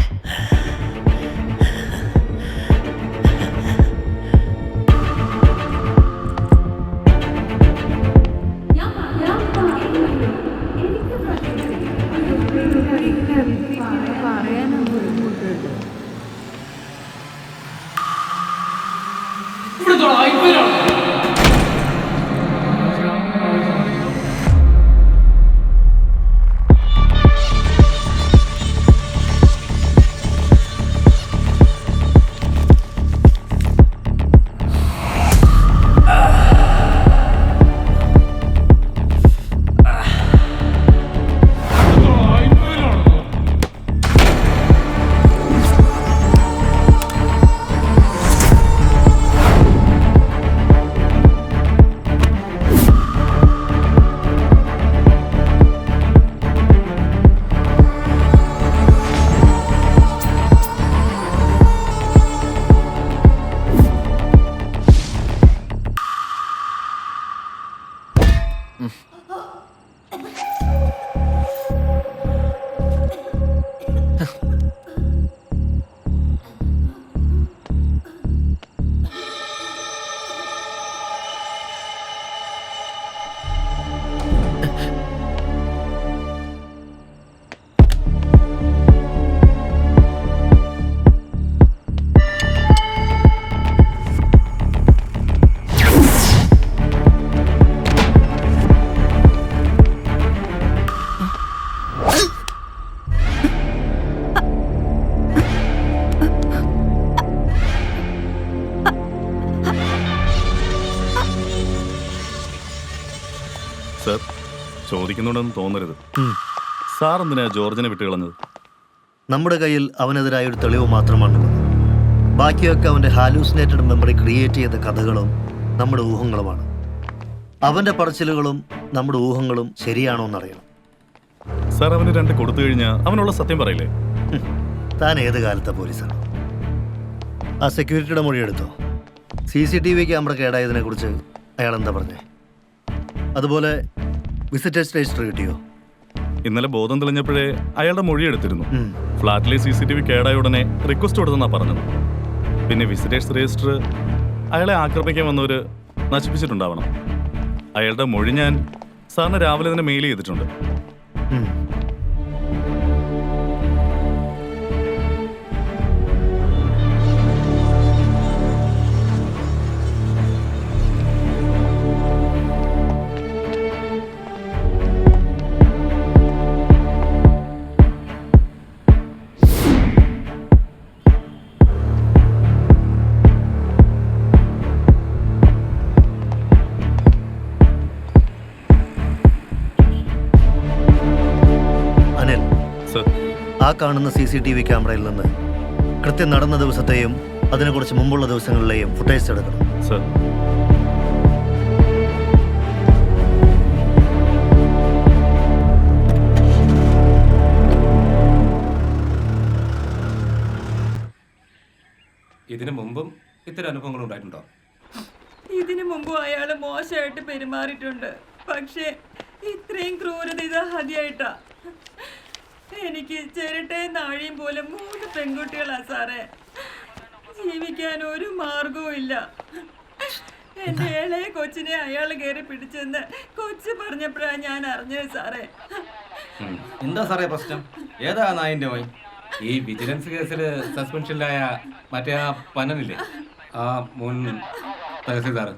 സർ, ചോദിക്കുന്നുണ്ടെന്ന് തോന്നരുത്. സാർ എന്തിനാ ജോർജിനെ വിട്ടുകളഞ്ഞത്? നമ്മുടെ കയ്യിൽ അവനെതിരായ ഒരു തെളിവ് മാത്രമാണുള്ളത്. ബാക്കിയൊക്കെ അവൻ്റെ ഹാലൂസിനേറ്റഡ് മെമ്മറി ക്രിയേറ്റ് ചെയ്ത കഥകളും നമ്മുടെ ഊഹങ്ങളുമാണ്. അവൻ്റെ പറച്ചിലുകളും നമ്മുടെ ഊഹങ്ങളും ശരിയാണോ എന്നറിയണം. സാർ, അവന് 2 കൊടുത്തു കഴിഞ്ഞാൽ അവനുള്ള സത്യം പറയില്ലേ? താൻ ഏത് കാലത്തെ പോലീസാണ്? ആ സെക്യൂരിറ്റിയുടെ മൊഴി എടുത്തോ? CCTV ക്യാമറ കേടായതിനെ കുറിച്ച് അയാൾ എന്താ പറഞ്ഞേ? അതുപോലെ വിസിറ്റേഴ്സ് രജിസ്റ്റർ കിട്ടിയോ? ഇന്നലെ ബോധം തെളിഞ്ഞപ്പോഴേ അയാളുടെ മൊഴി എടുത്തിരുന്നു. ഫ്ലാറ്റിലെ CCTV കേടായ ഉടനെ റിക്വസ്റ്റ് കൊടുത്തെന്നാ പറഞ്ഞത്. പിന്നെ വിസിറ്റേഴ്സ് രജിസ്റ്റർ അയാളെ ആക്രമിക്കാൻ വന്നവർ നശിപ്പിച്ചിട്ടുണ്ടാവണം. അയാളുടെ മൊഴി ഞാൻ സാറിന് രാവിലെ തന്നെ മെയിൽ ചെയ്തിട്ടുണ്ട്. ആ കാണുന്ന CCTV ക്യാമറയിൽ നിന്ന് കൃത്യം നടന്ന ദിവസത്തെയും അതിനെക്കുറിച്ച് മുമ്പുള്ള ദിവസങ്ങളിലെയും ഫുട്ടേജ് എടുക്കണം. സർ, ഇതിനു മുമ്പും ഇത്തരം അനുഭവങ്ങൾ ഉണ്ടായിട്ടുണ്ടോ? ഇതിനു മുമ്പും അയാൾ മോശമായിട്ട് പെരുമാറിയിട്ടുണ്ട്. പക്ഷേ ഇത്രയും ക്രൂരത ഇത് ആദ്യമായിട്ടാ. എനിക്ക് ചിരട്ടയും നാഴിയും പോലെ 3 പെൺകുട്ടികളാ സാറേ. ജീവിക്കാൻ ഒരു മാർഗവും ഇല്ല. എന്റെ ഇളയ കൊച്ചിനെ അയാൾ കയറി പിടിച്ചെന്ന് കൊച്ചു പറഞ്ഞപ്പോഴാണ് ഞാൻ അറിഞ്ഞത് സാറേ. എന്താ സാറേ പ്രശ്നം? ഏതാ നായിന്റെ മോൻ? ഈ വിജിലൻസ് കേസിൽ സസ്പെൻഷനിലായ മറ്റേ ആ പനനില്ലേ, ആ മുൻ തഹസീൽദാർ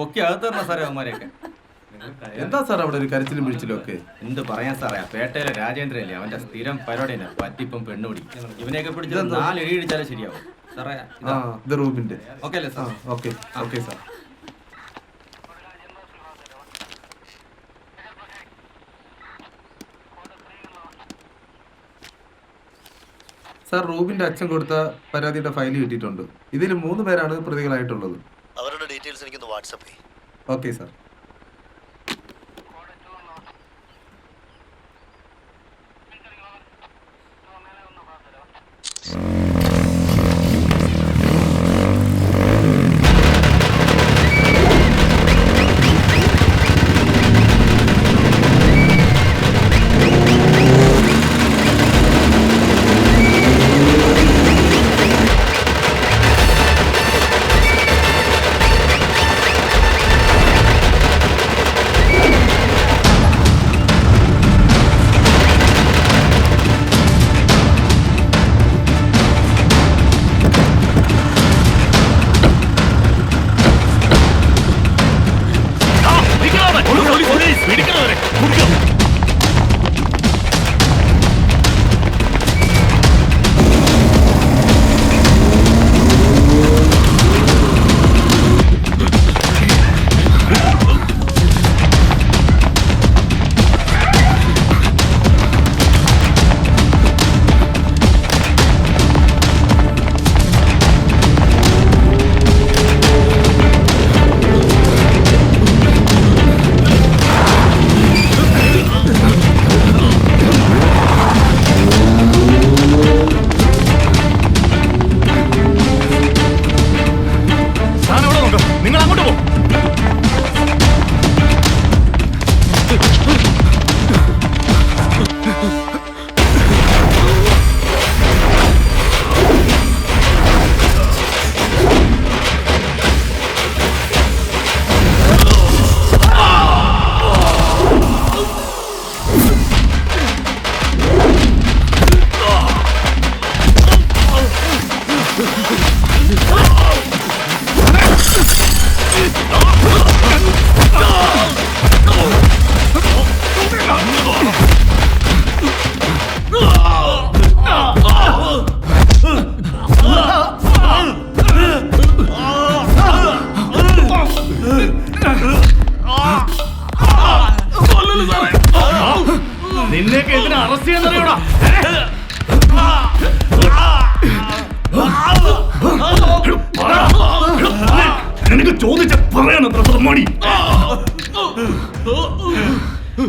ഒക്കെ അകത്ത് തരണ സാറേ അവന്മാരെയൊക്കെ. എന്താ സാർ അവിടെ ഒരു കരച്ചിലും പിടിച്ചിലും ഒക്കെ? എന്ത് പറയാൻ സാറേ, പേട്ടയിലെ രാജേന്ദ്രല്ലേ അവന്റെ സ്ഥിരം പരിപാടി തന്നെ, പറ്റിപ്പം പെണ്ണുപിടി. ഇവനെയൊക്കെ പിടിച്ചത് 4 ഇഴി ഇടിച്ചാലേ ശരിയാവും സാറേ. ഇത് റൂബിന്റെ. ഓക്കെ അല്ലേ sir? Okay okay sir. Sir, റൂബിന്റെ അച്ഛൻ കൊടുത്ത പരാതിയുടെ ഫയൽ കിട്ടിയിട്ടുണ്ട്. ഇതിൽ 3 പേരാണ് പ്രതികളായിട്ടുള്ളത്. അവരുടെ ഡീറ്റെയിൽസ് എനിക്കൊന്ന് വാട്സപ്പ് ചെയ്യും. Okay sir.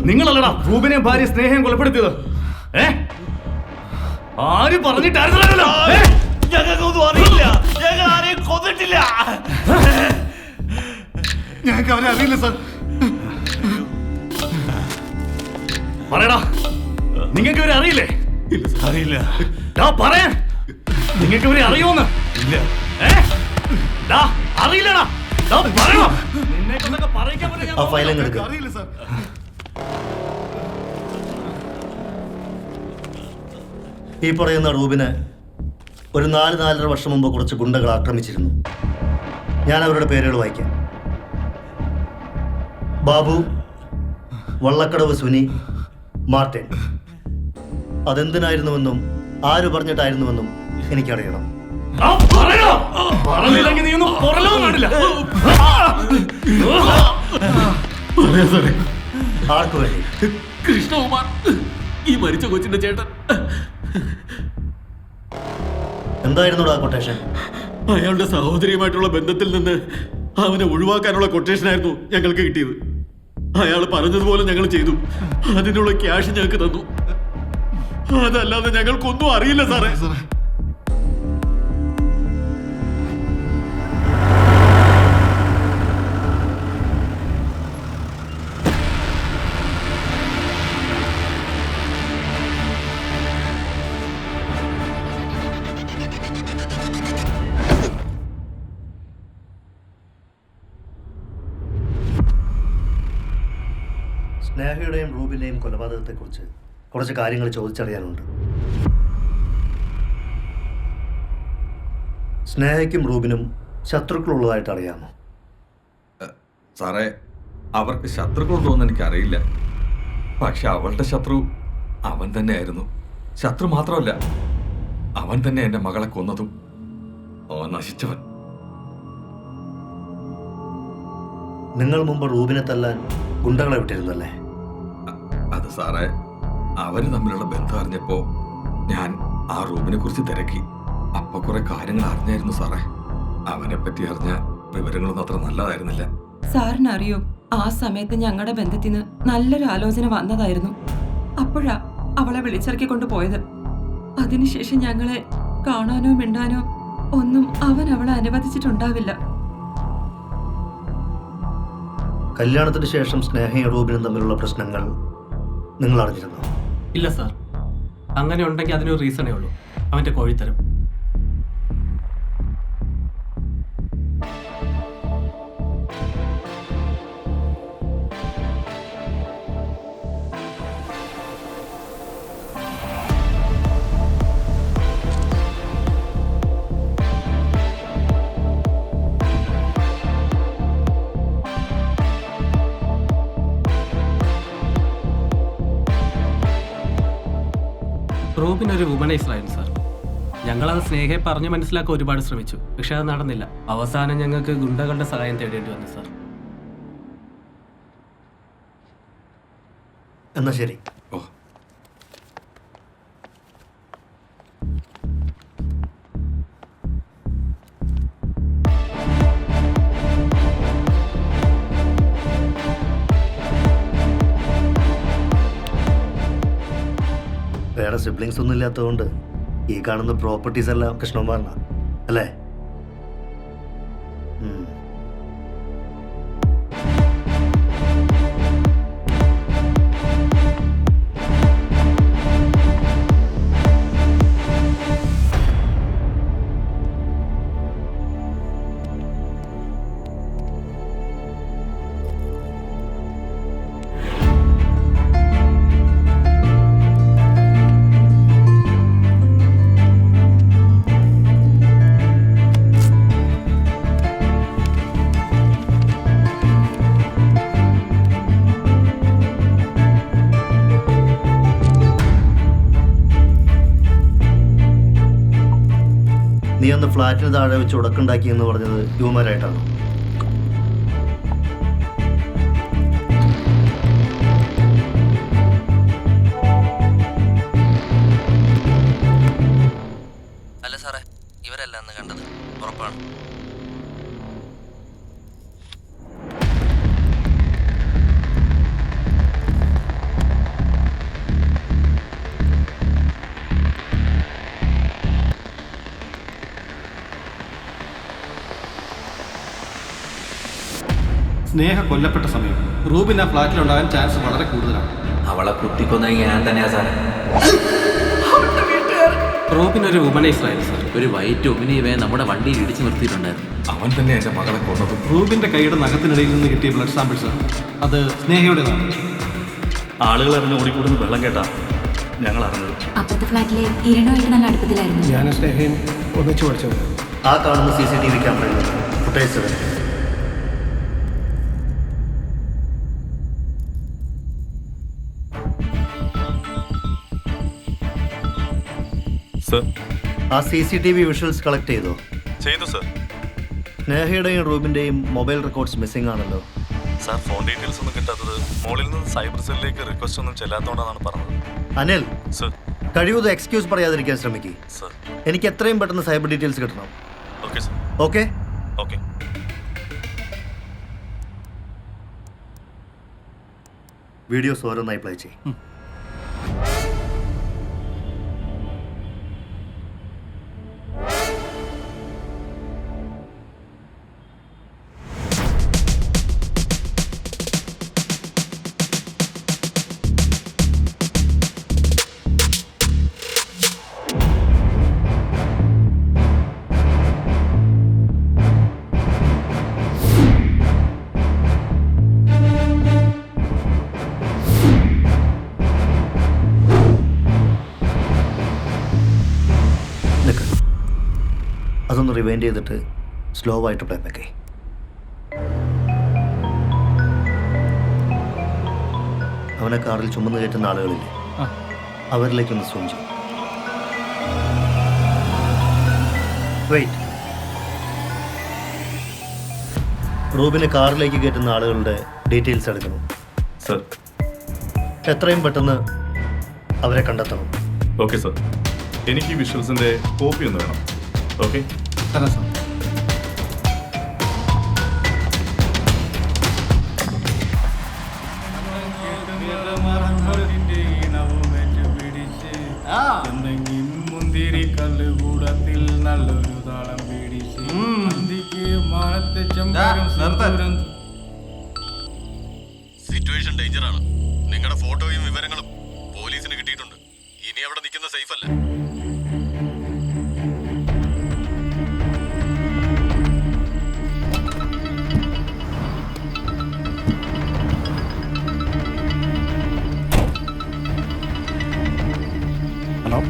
നിങ്ങളല്ലടാ റൂബിനെ ഭാര്യ സ്നേഹം കൊലപ്പെടുത്തിയത്? ആര് പറഞ്ഞിട്ടായിരുന്നല്ലോ? ഞങ്ങൾക്കൊന്നും അറിയില്ല, ഞങ്ങൾ ആരെയും കൊന്നിട്ടില്ല. ഞങ്ങൾക്ക് അവരെ അറിയില്ല സാർ. പറയടാ, നിങ്ങൾക്ക് ഇവരെ അറിയില്ലേ? അറിയില്ല. പറയാ, നിങ്ങൾക്ക് ഇവരെ അറിയോന്ന്? ഇല്ല. അറിയില്ലടാ. ആ ഫയൽ എടുക്കുക. അറിയില്ല സാർ. ഈ പറയുന്ന റൂബിനെ ഒരു 4-4.5 വർഷം മുമ്പ് കുറച്ച് ഗുണ്ടകൾ ആക്രമിച്ചിരുന്നു. ഞാൻ അവരുടെ പേരുകൾ വായിക്കാം. ബാബു, വള്ളക്കടവ് സുനി, മാർട്ടിൻ. അതെന്തിനായിരുന്നുവെന്നും ആര് പറഞ്ഞിട്ടായിരുന്നുവെന്നും എനിക്കറിയണം. ആർക്കു വേണ്ടി? കൃഷ്ണകുമാർ, ഈ മരിച്ച കൊച്ചിന്റെ ചേട്ടൻ. എന്തായിരുന്നു ആ കൊട്ടേഷൻ? അയാളുടെ സഹോദരിയുമായിട്ടുള്ള ബന്ധത്തിൽ നിന്ന് അവനെ ഒഴിവാക്കാനുള്ള കൊട്ടേഷനായിരുന്നു ഞങ്ങൾക്ക് കിട്ടിയത്. അയാൾ പറഞ്ഞതുപോലെ ഞങ്ങൾ ചെയ്തു. അതിനുള്ള ക്യാഷ് ഞങ്ങൾക്ക് തന്നു. അതല്ലാതെ ഞങ്ങൾക്കൊന്നും അറിയില്ല സാറേ. സ്നേഹയുടെയും റൂബിന്റെയും കൊലപാതകത്തെക്കുറിച്ച് കുറച്ച് കാര്യങ്ങൾ ചോദിച്ചറിയാനുണ്ട്. സ്നേഹയ്ക്കും റൂബിനും ശത്രുക്കളുള്ളതായിട്ട് അറിയാമോ? സാറേ, അവർക്ക് ശത്രുക്കളുണ്ടോ എന്ന് എനിക്കറിയില്ല. പക്ഷെ അവളുടെ ശത്രു അവൻ തന്നെയായിരുന്നു. ശത്രു മാത്രമല്ല, അവൻ തന്നെ എൻ്റെ മകളെ കൊന്നതും. അവൻ നശിച്ചവൻ. നിങ്ങൾ മുമ്പ് റൂബിനെ തല്ലാൻ ഗുണ്ടകളെ വിട്ടിരുന്നല്ലേ? അത് സാറേ, അവര് തമ്മിലുള്ള ബന്ധം അറിഞ്ഞപ്പോ ഞാൻ ആ റൂമിനെ കുറിച്ച് തിരക്കി. അപ്പൊ കുറെ കാര്യങ്ങൾ അറിഞ്ഞായിരുന്നു സാറേ. അവനെ പറ്റി അറിഞ്ഞ വിവരങ്ങളൊന്നും അത്ര നല്ലതായിരുന്നില്ല. സാറിനറിയോ, ആ സമയത്ത് ഞങ്ങളുടെ ബന്ധത്തിന് നല്ലൊരു ആലോചന വന്നതായിരുന്നു. അപ്പോഴാ അവളെ വിളിച്ചിറക്കി കൊണ്ടുപോയത്. അതിനുശേഷം ഞങ്ങളെ കാണാനോ മിണ്ടാനോ ഒന്നും അവൻ അവളെ അനുവദിച്ചിട്ടുണ്ടാവില്ല. കല്യാണത്തിന് ശേഷം സ്നേഹയും റൂബിനും തമ്മിലുള്ള പ്രശ്നങ്ങൾ നിങ്ങൾ അറിഞ്ഞിരുന്നോ? ഇല്ല സാർ, അങ്ങനെ ഉണ്ടെങ്കിൽ അതിനൊരു റീസണേ ഉള്ളൂ, അവൻ്റെ കോഴിത്തരം. റൂബിൻ ഒരു വുമനൈസർ ആയിരുന്നു സാർ. ഞങ്ങളത് സ്നേഹയെ പറഞ്ഞ് മനസ്സിലാക്കാൻ ഒരുപാട് ശ്രമിച്ചു, പക്ഷെ അത് നടന്നില്ല. അവസാനം ഞങ്ങൾക്ക് ഗുണ്ടകളുടെ സഹായം തേടേണ്ടി വന്നു സാർ. എന്നാ ശരി. വേറെ സിബ്ലിങ്സ് ഒന്നും ഇല്ലാത്തതുകൊണ്ട് ഈ കാണുന്ന പ്രോപ്പർട്ടീസ് എല്ലാം കൃഷ്ണകുമാറിനാണ് അല്ലേ? നീ അന്ന് ഫ്ലാറ്റിന് താഴെ വെച്ച് ഉടക്കുണ്ടാക്കി എന്ന് പറഞ്ഞത് ഹ്യൂമറായിട്ടാണോ? അല്ല സാറേ, ഇവരല്ല അന്ന് കണ്ടത്, ഉറപ്പാണ്. സ്നേഹ കൊല്ലപ്പെട്ട സമയം റൂബിൻ ആ ഫ്ലാറ്റിലുണ്ടാകാൻ ചാൻസ് വളരെ കൂടുതലാണ്. അവളെ കുത്തിക്കൊന്ന ഞാൻ തന്നെയാ സാറേ. റൂബിൻ ഒരു വുമനൈസർ ആയിരുന്നു സാർ. ഒരു വൈറ്റ് ഒമിനിയെ നമ്മുടെ വണ്ടിയിൽ ഇടിച്ചു നിർത്തിയിട്ടുണ്ടായിരുന്നു. അവൻ തന്നെ എൻ്റെ മകളെ കൊന്നതും. റൂബിന്റെ കൈയുടെ നഖത്തിനിടയിൽ നിന്ന് കിട്ടിയ ബ്ലഡ് സാമ്പിൾസ് അത് സ്നേഹയുടേതാണ്. ആളുകൾ അറിഞ്ഞ് ഓടിക്കൂടുന്ന വെള്ളം കേട്ടാ ഞങ്ങൾ അറിഞ്ഞത്. അപ്പുറത്തെ ഫ്ലാറ്റിലെ ഇരണമായിട്ട് നല്ല അടുപ്പത്തിലായിരുന്നു. ഞാൻ സ്നേഹയും ഒന്നിച്ചു പഠിച്ചത്. ആ കാണുന്ന CCTV ക്യാമറയിൽ ഫുട്ടേജ് തന്നെ. ആ CCTV വിഷ്വൽസ് കളക്ട് ചെയ്തോ? ചെയ്തു സർ. സ്നേഹയുടെയും റൂബിന്റെയും മൊബൈൽ റെക്കോർഡ്സ് മിസ്സിംഗ് ആണല്ലോ. സാർ, ഫോൺ ഡീറ്റെയിൽസ് ഒന്നും കിട്ടാത്തത് മുകളിൽ നിന്ന് സൈബർ സെല്ലിലേക്ക് റിക്വസ്റ്റ് ഒന്നും ചെല്ലാത്തതുകൊണ്ടാണ് പറഞ്ഞത്. അനിൽ സർ, കഴിവതും എക്സ്ക്യൂസ് പറയാതിരിക്കാൻ ശ്രമിക്കുക. സർ, എനിക്ക് എത്രയും പെട്ടെന്ന് സൈബർ ഡീറ്റെയിൽസ് കിട്ടണം. Okay sir. Okay okay. Videos ഓരോന്നായി പ്ലേ ചെയ്യും. അതൊന്ന് റിവൈൻഡ് ചെയ്തിട്ട് സ്ലോ ആയിട്ട് പ്ലേ ബാക്ക്. അവനെ കാറിൽ ചുമന്ന് കയറ്റുന്ന ആളുകളില്ലേ, അവരിലേക്കൊന്ന് സൂം ചെയ്യും. വെയിറ്റ്. റൂബിനെ കാറിലേക്ക് കയറ്റുന്ന ആളുകളുടെ ഡീറ്റെയിൽസ് എടുക്കണം സർ. എത്രയും പെട്ടെന്ന് അവരെ കണ്ടെത്തണം. Okay sir. എനിക്ക് ഈ വിഷ്വൽസിൻ്റെ കോപ്പി ഒന്ന് വേണം. ഓക്കെ തരാം സാർ. മുന്തിരി കല്ലുകൂടത്തിൽ നല്ലൊരു താളം പിടിച്ച് മാനത്തെ സിറ്റുവേഷൻ ഡേഞ്ചറാണ്. നിങ്ങളുടെ ഫോട്ടോയും വിവരങ്ങളും പോലീസിന് കിട്ടിയിട്ടുണ്ട്. ഇനി അവിടെ നിൽക്കുന്ന സേഫ് അല്ല. ഹലോ.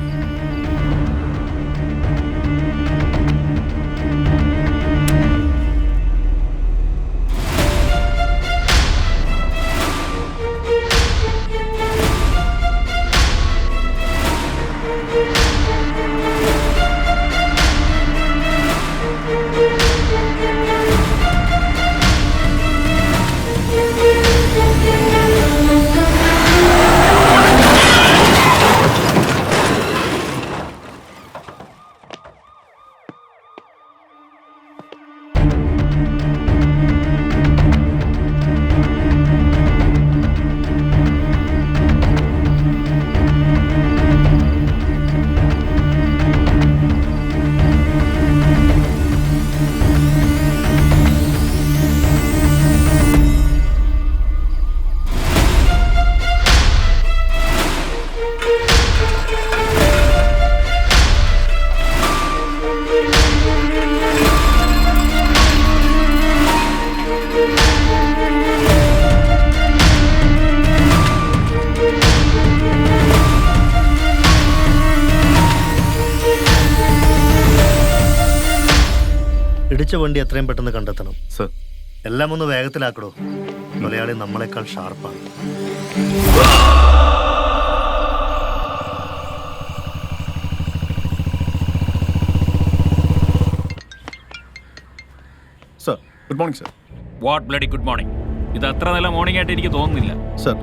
ഇടിച്ച വണ്ടി എത്രയും പെട്ടെന്ന് കണ്ടെത്തണം സർ. എല്ലാം ഒന്ന് വേഗത്തിലാക്കടോ. മലയാളി നമ്മളെക്കാൾ ഷാർപ്പാണ്. Sir, good morning sir. What bloody good morning. ഇത് അത്ര നല്ല മോർണിംഗ് ആയിട്ട് എനിക്ക് തോന്നുന്നില്ല. സർ,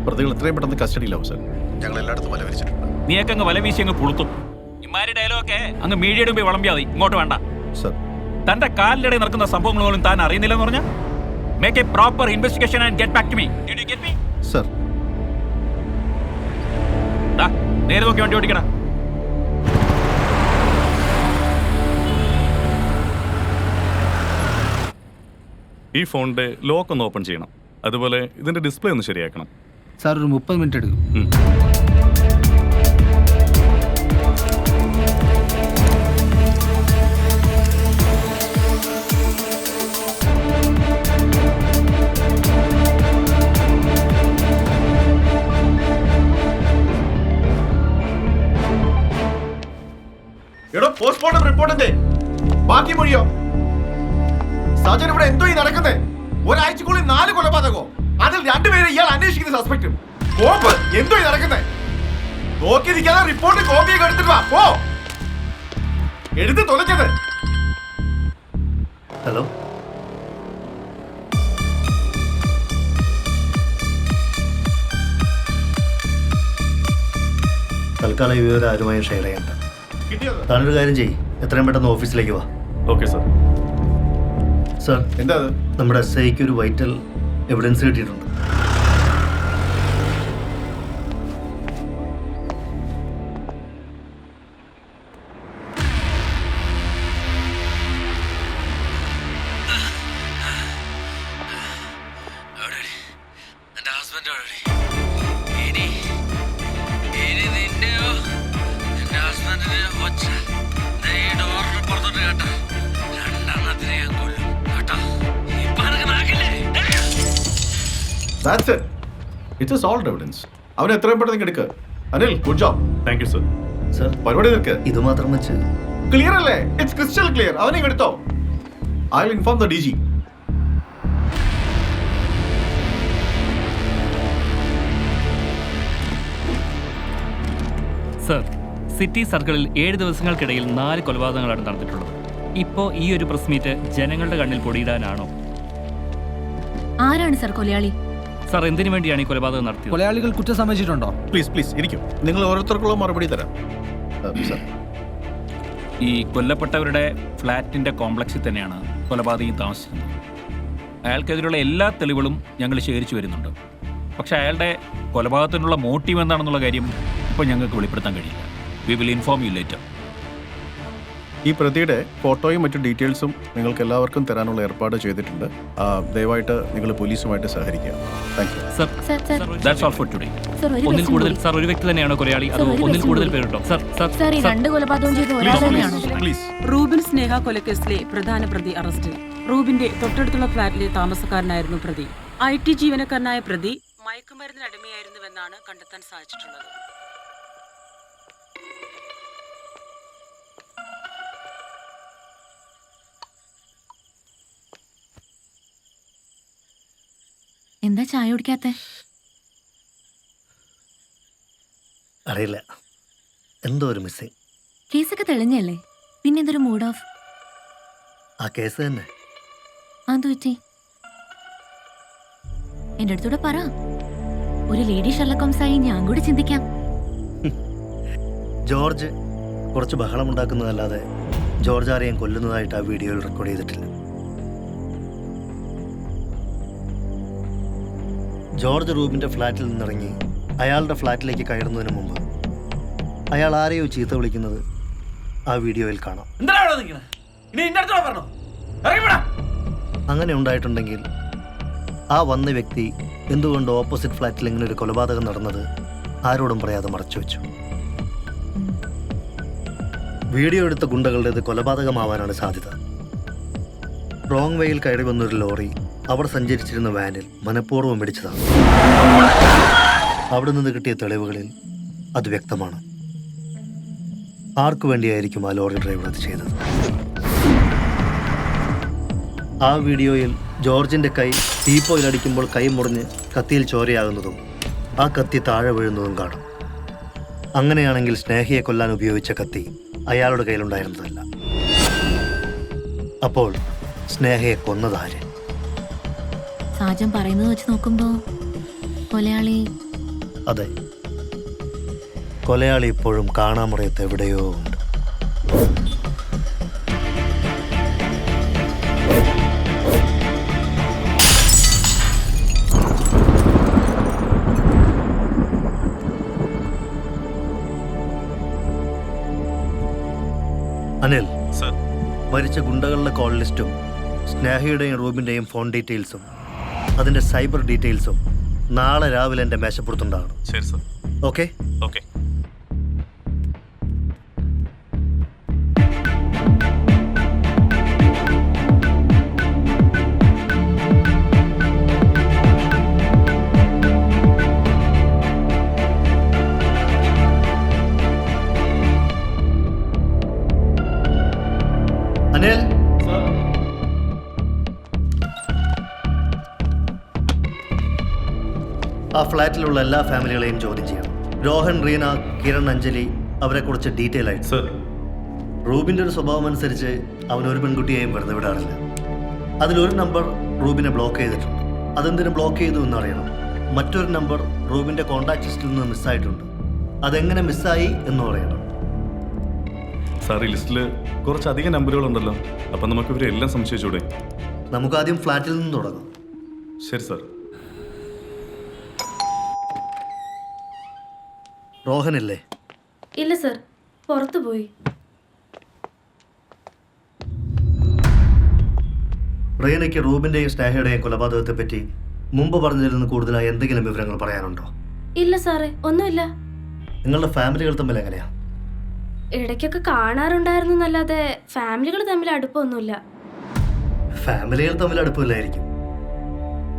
പ്രതികൾ എത്രയും പെട്ടെന്ന് കസ്റ്റഡിയിലാവും സർ. ഞങ്ങൾ എല്ലായിടത്തും വല വിരിച്ചിട്ടുണ്ട്. നീയൊക്കെ അങ്ങ് വല വീശി അങ്ങ് പുളുത്തും. ഇമാരി ഡയലോഗൊക്കെ അങ്ങ് മീഡിയയുടെ മുമ്പിൽ വിളമ്പിയാൽ മതി. ഇങ്ങോട്ട് വേണ്ട. സർ, തന്റെ കാലിലിടെ നടക്കുന്ന സംഭവങ്ങൾ പോലും താൻ അറിയുന്നില്ലെന്ന് പറഞ്ഞാൽ make a proper investigation and get back to me. Did you get me? Sir. നേരെ നോക്കി വണ്ടി ഓടിക്കണം. ഈ ഫോണിൻ്റെ ലോക്ക് ഒന്ന് ഓപ്പൺ ചെയ്യണം. അതുപോലെ ഇതിൻ്റെ ഡിസ്പ്ലേ ഒന്ന് ശരിയാക്കണം. സാർ ഒരു 30 മിനിറ്റ് എടുക്കും. എടോ, പോസ്റ്റ്മോർട്ടം റിപ്പോർട്ടിന്റെ ബാക്കി മൊഴിയോ? സാജൻ ഇവിടെ എന്തോ ഈ നടക്കുന്നേ? ഒരാഴ്ചക്കുള്ളിൽ 4 കൊലപാതകോ? അതിൽ 2 പേരെ ഇയാൾ അന്വേഷിക്കുന്ന സസ്പെക്റ്റും. കോപ്പ് എന്തോ ഈ നടക്കുന്നേ? നോക്കി നിൽക്കാതെ റിപ്പോർട്ട് കോപ്പിയൊക്കെ എടുത്തിട്ട് വാ. പോ, എടുത്ത് തുലച്ചത്. ഹലോ. തൽക്കാലം ഈ വിവരം ആരുമായും ഷെയർ ചെയ്യണ്ട. താനൊരു കാര്യം ചെയ്യ്, എത്രയും പെട്ടെന്ന് ഓഫീസിലേക്ക് വാ. Okay sir. സർ, എന്താ നമ്മുടെ SIക്ക് ഒരു വൈറ്റൽ എവിഡൻസ് കിട്ടിയിട്ടുണ്ട്. That's it. It's a solid evidence. അവനെ എത്രയും പെട്ടെന്ന് എടുക്കുക. Anil, good job. Thank you sir. Sir, പരിപാടി നിൽക്ക്. ഇത് മാത്രം വെച്ച് ക്ലിയർ അല്ലേ? It's crystal clear. അവനെ എടുത്തോ. I will inform the DG. Sir, city സർക്കിളിൽ 7 ദിവസങ്ങൾക്കിടയിൽ 4 കൊലപാതകങ്ങളാണ് നടന്നിട്ടുള്ളത്. ഇപ്പോൾ ഈ ഒരു പ്രസ് മീറ്റ് ജനങ്ങളുടെ കണ്ണിൽ പൊടിയിടാനാണോ? ആരാണ് സർ കൊലയാളി? സർ, എന്തിനു വേണ്ടിയാണ് ഈ കൊലപാതകം നടത്തിയത്? കൊലയാളികൾ കുറ്റം സമ്മതിച്ചിട്ടുണ്ടോ? പ്ലീസ് ഇരിക്കും. നിങ്ങൾ ഓരോരുത്തർക്കുള്ള മറുപടി തരാം. ഈ കൊല്ലപ്പെട്ടവരുടെ ഫ്ലാറ്റിന്റെ കോംപ്ലക്സിൽ തന്നെയാണ് കൊലപാതകം താമസിക്കുന്നത്. അയാൾക്കെതിരെയുള്ള എല്ലാ തെളിവുകളും ഞങ്ങൾ ശേഖരിച്ചു വരുന്നുണ്ട്. പക്ഷെ അയാളുടെ കൊലപാതകത്തിനുള്ള മോട്ടീവ് എന്താണെന്നുള്ള കാര്യം ഇപ്പോൾ ഞങ്ങൾക്ക് വെളിപ്പെടുത്താൻ കഴിയില്ല. We will inform you later. ഈ പ്രതിയുടെ ഫോട്ടോയും മറ്റു ഡീറ്റെയിൽസും നിങ്ങൾക്ക് എല്ലാവർക്കും തരാനുള്ള ഏർപ്പാട് ചെയ്തിട്ടുണ്ട്. ദയവായിട്ട് നിങ്ങൾ പോലീസുമായിട്ട് സഹകരിക്കുക. Thank you. That's all for today. ഒന്നിൽ കൂടുതൽ സർ, ഒരു വ്യക്തി തന്നെയാണോ കൊലയാളി? അതോ ഒന്നിൽ കൂടുതൽ പേരുണ്ടോ? സർ, ഈ 2 കൊലപാതകം ചെയ്ത ഒരാൾ തന്നെയാണോ? റൂബിൻ സ്നേഹ കൊലക്കേസിലെ പ്രധാന പ്രതി അറസ്റ്റിൽ. റൂബിന്റെ തൊട്ടടുത്തുള്ള ഫ്ളാറ്റിലെ താമസക്കാരനായിരുന്നു പ്രതി. IT ജീവനക്കാരനായ പ്രതി മയക്കുമരുന്നിന് അടിമയായിരുന്നുവെന്നാണ് കണ്ടെത്താൻ സാധിച്ചിട്ടുള്ളത്. എന്താ ചായ കുടിക്കാത്ത? അറിയില്ല, എന്തോ ഒരു മിസ്സിങ്. കേസൊക്കെ തെളിഞ്ഞല്ലേ, പിന്നെ എന്തൊരു മൂഡ് ഓഫ്? ആ കേസ് തന്നെ. അത് പറ്റി എന്റെ അടുത്തൂടെ പറ. ഒരു ലേഡി ഷെർലക് ഹോംസായി ഞാൻ കൂടി ചിന്തിക്കാം. ജോർജ് കുറച്ച് ബഹളം ഉണ്ടാക്കുന്നതല്ലാതെ ജോർജ് ആരെയും കൊല്ലുന്നതായിട്ട് ആ വീഡിയോയിൽ റെക്കോർഡ് ചെയ്തിട്ടില്ല. ജോർജ് റൂബിൻ്റെ ഫ്ലാറ്റിൽ നിന്നിറങ്ങി അയാളുടെ ഫ്ലാറ്റിലേക്ക് കയറുന്നതിന് മുമ്പ് അയാൾ ആരെയോ ചീത്ത വിളിക്കുന്നത് ആ വീഡിയോയിൽ കാണാം. അങ്ങനെ ഉണ്ടായിട്ടുണ്ടെങ്കിൽ ആ വന്ന വ്യക്തി എന്തുകൊണ്ട് ഓപ്പോസിറ്റ് ഫ്ലാറ്റിൽ ഇങ്ങനെ ഒരു കൊലപാതകം നടന്നത് ആരോടും പറയാതെ മറച്ചു വെച്ചു? വീഡിയോ എടുത്ത ഗുണ്ടകളുടേത് കൊലപാതകമാവാനാണ് സാധ്യത. റോങ് വേയിൽ കയറി വന്നൊരു ലോറി അവർ സഞ്ചരിച്ചിരുന്ന വാനിൽ മനഃപൂർവ്വം പിടിച്ചതാണ്. അവിടെ നിന്ന് കിട്ടിയ തെളിവുകളിൽ അത് വ്യക്തമാണ്. ആർക്കു വേണ്ടിയായിരിക്കും ആ ലോറി ഡ്രൈവർ അത് ചെയ്തത്? ആ വീഡിയോയിൽ ജോർജിൻ്റെ കൈ ടീപ്പോയിലടിക്കുമ്പോൾ കൈ മുറിഞ്ഞ് കത്തിയിൽ ചോരയാകുന്നതും ആ കത്തി താഴെ വീഴുന്നതും കാണും. അങ്ങനെയാണെങ്കിൽ സ്നേഹയെ കൊല്ലാൻ ഉപയോഗിച്ച കത്തി അയാളുടെ കയ്യിലുണ്ടായിരുന്നതല്ല. അപ്പോൾ സ്നേഹയെ കൊന്നതാര്? സാജൻ പറയുന്നത് വെച്ച് നോക്കുമ്പോ കൊലയാളി. അതെ, കൊലയാളി ഇപ്പോഴും കാണാമുറയത്ത് എവിടെയോ ഉണ്ട്. അനിൽ, മരിച്ച ഗുണ്ടകളുടെ കോൾ ലിസ്റ്റും സ്നേഹയുടെയും റൂബിൻ്റെയും ഫോൺ ഡീറ്റെയിൽസും അതിൻ്റെ സൈബർ ഡീറ്റെയിൽസും നാളെ രാവിലെ എൻ്റെ മേശപ്പുറത്തുണ്ടാകണം. ശരി സർ. Okay okay. അനിൽ, ആ ഫ്ലാറ്റിലുള്ള എല്ലാ ഫാമിലികളെയും ചോദ്യം ചെയ്യണം. രോഹൻ, റീന, കിരൺ, അഞ്ജലി, അവരെക്കുറിച്ച് ഡീറ്റെയിൽ ആയിട്ട്. സർ, റൂബിൻ്റെ ഒരു സ്വഭാവം അനുസരിച്ച് അവൻ ഒരു പെൺകുട്ടിയെയും വെറുതെ വിടാറില്ല. അതിലൊരു നമ്പർ റൂബിനെ ബ്ലോക്ക് ചെയ്തിട്ടുണ്ട്. അതെന്തിനു ബ്ലോക്ക് ചെയ്തു എന്നറിയണം. മറ്റൊരു നമ്പർ റൂബിൻ്റെ കോൺടാക്ട് ലിസ്റ്റിൽ നിന്ന് മിസ്സായിട്ടുണ്ട്. അതെങ്ങനെ മിസ്സായി എന്ന് പറയണം. സാർ, ഈ ലിസ്റ്റിൽ കുറച്ചധികം നമ്പറുകളുണ്ടല്ലോ. അപ്പം നമുക്ക് ഇവരെല്ലാം സംശയിച്ചൂടെ? നമുക്കാദ്യം ഫ്ലാറ്റിൽ നിന്ന് തുടങ്ങാം. ശരി സാർ. റോഹനില്ലേ? ഇല്ല സർ, പുറത്തു പോയി. റീനയ്ക്ക് റൂബിൻ്റെയും സ്നേഹയുടെയും കൊലപാതകത്തെ പറ്റി മുമ്പ് പറഞ്ഞതിൽ നിന്ന് കൂടുതലായി എന്തെങ്കിലും വിവരങ്ങൾ പറയാനുണ്ടോ? ഇല്ല സാറേ, ഒന്നുമില്ല. നിങ്ങളുടെ ഫാമിലികൾ തമ്മിൽ എങ്ങനെയാ? ഇടയ്ക്കൊക്കെ കാണാറുണ്ടായിരുന്നു എന്നല്ലാതെ ഫാമിലികൾ തമ്മിൽ അടുപ്പമൊന്നുമില്ല. ഫാമിലികൾ തമ്മിൽ അടുപ്പമില്ലായിരിക്കും,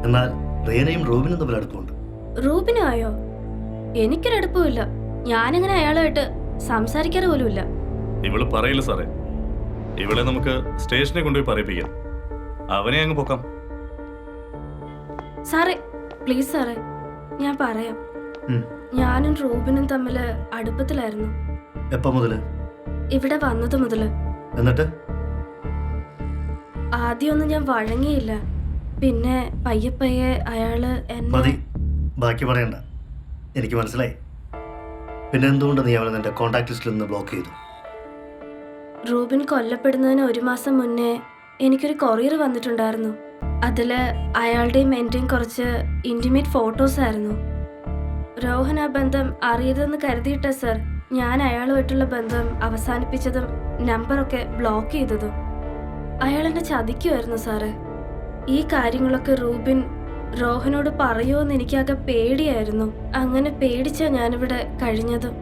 എന്നാൽ റീനയും റൂബിനും തമ്മിൽ അടുപ്പമുണ്ട്. റൂബിനോ ആയോ? എനിക്കൊരടുപ്പമില്ല. ഞാനിങ്ങനെ അയാളുമായിട്ട് സംസാരിക്കാറ് പോലുമില്ല. ഇവള് പറയില്ല സാറേ. ഇവളെ നമുക്ക് സ്റ്റേഷനിൽ കൊണ്ടുപോയി പറയിപ്പിക്കാം. അവനെ അങ്ങ് പൊക്കാം. സാറേ, പ്ലീസ് സാറേ, ഞാൻ പറയാം. ഞാനും റൂബിനും തമ്മിൽ അടുപ്പത്തിലായിരുന്നു. എപ്പം മുതൽ? ഇവിടെ വന്നത് മുതൽ. എന്നിട്ട് ആദ്യമൊന്നും ഞാൻ വഴങ്ങിയില്ല. പിന്നെ പയ്യെ പയ്യെ അയാള് മതി, ബാക്കി പറയണ്ട, എനിക്ക് മനസ്സിലായി. പിന്നെ എന്തുകൊണ്ട് നീ അവനെ നിന്റെ കോൺടാക്ട് ലിസ്റ്റിൽ നിന്ന് ബ്ലോക്ക് ചെയ്തു? റൂബിൻ കൊല്ലപ്പെടുന്നതിന് 1 മാസം മുന്നേ എനിക്കൊരു കൊറിയർ വന്നിട്ടുണ്ടായിരുന്നു. അതിൽ അയാളുടെയും എൻ്റെയും കുറച്ച് ഇൻറ്റിമേറ്റ് ഫോട്ടോസ് ആയിരുന്നു. രോഹൻ ആ ബന്ധം അറിയതെന്ന് കരുതിയിട്ട സർ ഞാൻ അയാളുമായിട്ടുള്ള ബന്ധം അവസാനിപ്പിച്ചതും നമ്പറൊക്കെ ബ്ലോക്ക് ചെയ്തതും. അയാളെന്നെ ചതിക്കുമായിരുന്നു സാറേ. ഈ കാര്യങ്ങളൊക്കെ റൂബിൻ രോഹനോട് പറയുമോ എന്ന് എനിക്കാകെ പേടിയായിരുന്നു. അങ്ങനെ പേടിച്ചാ ഞാനിവിടെ കഴിഞ്ഞതും.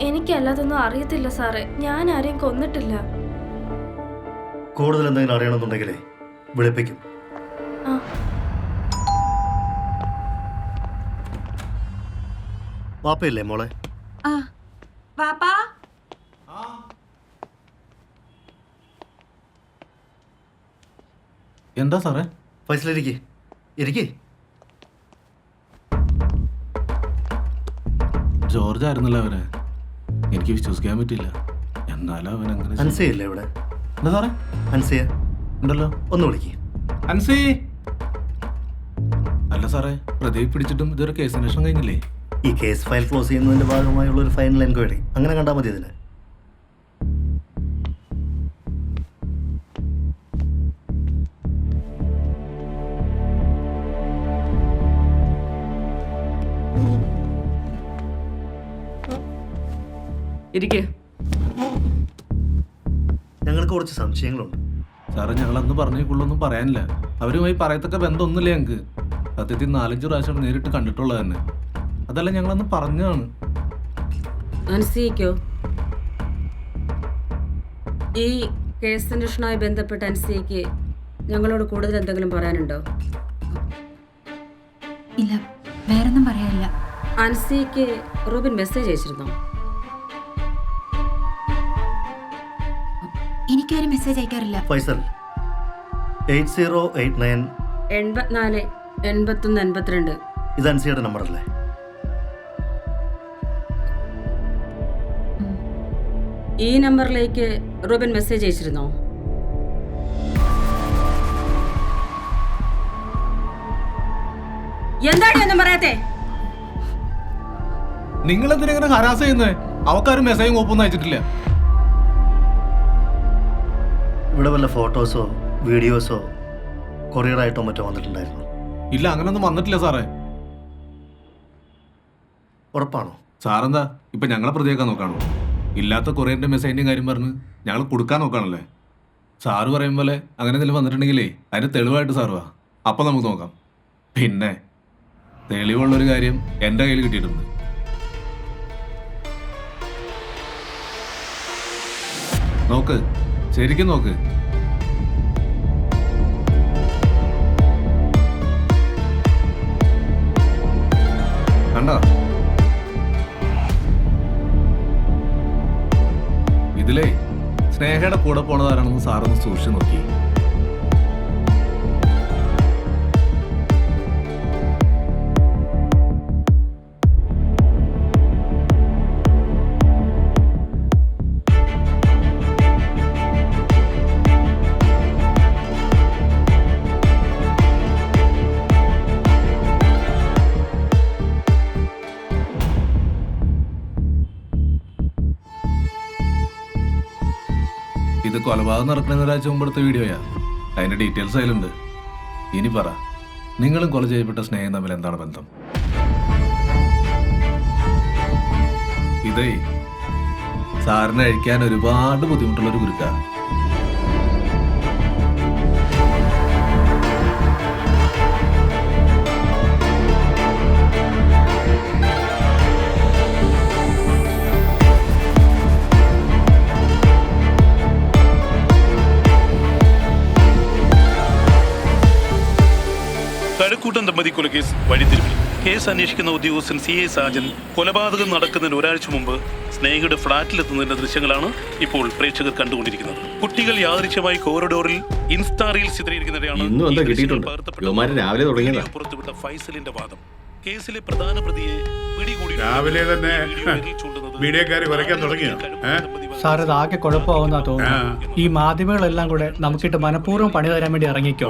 എനിക്കല്ലാതൊന്നും അറിയത്തില്ല സാറേ, ഞാൻ ആരെയും കൊന്നിട്ടില്ല. കൂടുതൽ എന്തെങ്കിലും അറിയണമെന്നുണ്ടെങ്കിലേ വിളിപ്പിക്കും. വാപ്പയില്ലേ മോളെ? എന്താ സാറേ? ഫൈസലിരിക്കേ, ഇരിക്കേ. ജോർജ് ആയിരുന്നല്ലോ അവരെ, എനിക്ക് വിശ്വസിക്കാൻ പറ്റില്ല. എന്നാലും അവൻ അങ്ങനെ. അൻസിയല്ലേ ഇവിടെ? എന്താ സാറേ? അൻസിയ ഉണ്ടല്ലോ, ഒന്ന് വിളിക്കേ. അൻസി. അല്ല സാറേ, പ്രതിയെ പിടിച്ചിട്ടും ഇതൊരു കേസ് അന്വേഷണം കഴിഞ്ഞില്ലേ? ഈ കേസ് ഫയൽ ക്ലോസ് ചെയ്യുന്നതിന്റെ ഭാഗമായുള്ള ഒരു ഫൈനൽ എൻക്വയറി അങ്ങനെ കണ്ടാൽ മതി. ഇതിന് ഞങ്ങൾക്ക് കുറച്ച് സംശയങ്ങളുണ്ട് സാറേ. ഞങ്ങൾ അന്ന് പറഞ്ഞേക്കുള്ളൊന്നും പറയാനില്ല. അവരുമായി പറയത്തക്ക ബന്ധമൊന്നുമില്ല ഞങ്ങൾക്ക്. സത്യത്തിൽ 4-5 പ്രാവശ്യം നേരിട്ട് കണ്ടിട്ടുള്ളത് തന്നെ. അതല്ല, ഞങ്ങളന്ന് പറഞ്ഞാണ്. അൻസിക്കോ ഈ കേസ് അന്വേഷണവുമായി ബന്ധപ്പെട്ട് അൻസിക്ക് ഞങ്ങളോട് കൂടുതൽ എന്തെങ്കിലും പറയാനുണ്ടോ? ഇല്ല, വേറൊന്നും പറയാനില്ല. അൻസിക്ക് റൂബിൻ മെസ്സേജ് അയച്ചിരുന്നോ? എനിക്കൊരു മെസ്സേജ് അയക്കാറില്ല. ഫൈസൽ 8089 84 81 82 ഇത് അൻസിയുടെ നമ്പറല്ലേ? ഈ നമ്പറിലേക്ക് റൂബിൻ മെസ്സേജ് അയച്ചിരുന്നോ? എന്താണ് ഒന്നും പറയാത്തെ? നിങ്ങൾ എന്തിനാ ഹരാസ് ചെയ്യുന്നത്? അവക്കാരും മെസ്സേജും കോപ്പൊന്നും അയച്ചിട്ടില്ല. ഇവിടെ വല്ല ഫോട്ടോസോ വീഡിയോസോ കൊറിയറായിട്ടോ മറ്റോ വന്നിട്ടുണ്ടായിരുന്നു? ഇല്ല, അങ്ങനൊന്നും വന്നിട്ടില്ല സാറേ. ഉറപ്പാണോ? സാറെന്താ ഇപ്പൊ ഞങ്ങളെ പ്രതിയേക്കാൻ നോക്കാണോ? ഇല്ലാത്ത കൊറിയറിന്റെ മെസ്സേജിന്റെ കാര്യം പറഞ്ഞ് ഞങ്ങൾ കൊടുക്കാൻ നോക്കാണല്ലേ? സാറ് പറയും പോലെ അങ്ങനെ എന്തെങ്കിലും വന്നിട്ടുണ്ടെങ്കിലേ അതിന് തെളിവായിട്ട് സാറ് വാ, അപ്പം നമുക്ക് നോക്കാം. പിന്നെ തെളിവുള്ളൊരു കാര്യം എൻ്റെ കയ്യിൽ കിട്ടിയിട്ടുണ്ട്. നോക്ക്, ശരിക്കും നോക്ക്. കണ്ടോ? ഇതിലേ സ്നേഹയുടെ കൂടെ പോണതാരാണെന്ന് സാറൊന്ന് സൂക്ഷിച്ചു നോക്കി. ഇത് കൊലപാതകം നടക്കുന്ന ഒരാഴ്ച മുമ്പെടുത്ത വീഡിയോയാ. അതിന്റെ ഡീറ്റെയിൽസ് അതിലുണ്ട്. ഇനി പറ, നിങ്ങളും കൊല ചെയ്യപ്പെട്ട സ്നേഹം തമ്മിൽ എന്താണ് ബന്ധം? ഇതേ സാറിനെ അഴിക്കാൻ ഒരുപാട് ബുദ്ധിമുട്ടുള്ളൊരു കുരുക്ക. കഴക്കൂട്ടം ദമ്പതി കൊലക്കേസ് വഴിത്തിരിവിൽ. കേസ് അന്വേഷിക്കുന്ന ഉദ്യോഗസ്ഥൻ CI സാജൻ കൊലപാതകം നടക്കുന്നതിന് ഒരാഴ്ച മുമ്പ് സ്നേഹയുടെ ഫ്ളാറ്റിലെത്തുന്നതിന്റെ ദൃശ്യങ്ങളാണ് ഇപ്പോൾ പ്രേക്ഷകർ കണ്ടുകൊണ്ടിരിക്കുന്നത്. കുട്ടികൾ യാദൃശ്യമായി കോറിഡോറിൽ ഇൻസ്റ്റാ റീൽസ് ചിത്രീകരിക്കുന്നവരെയാണ് പുറത്തുവിട്ട ഫൈസലിന്റെ വാദം. കേസിലെ പ്രധാന പ്രതിയെ പിടികൂടി. രാവിലെ തന്നെ മീഡിയക്കാർ കുറയ്ക്കാൻ തുടങ്ങിയോ? സാർ ഇത് ആകെ കുഴപ്പമാവുന്നാ തോന്നുന്നു. ഈ മാധ്യമങ്ങളെല്ലാം കൂടെ നമുക്കിട്ട് മനഃപൂർവ്വം പണി തരാൻ വേണ്ടി ഇറങ്ങിക്കോ.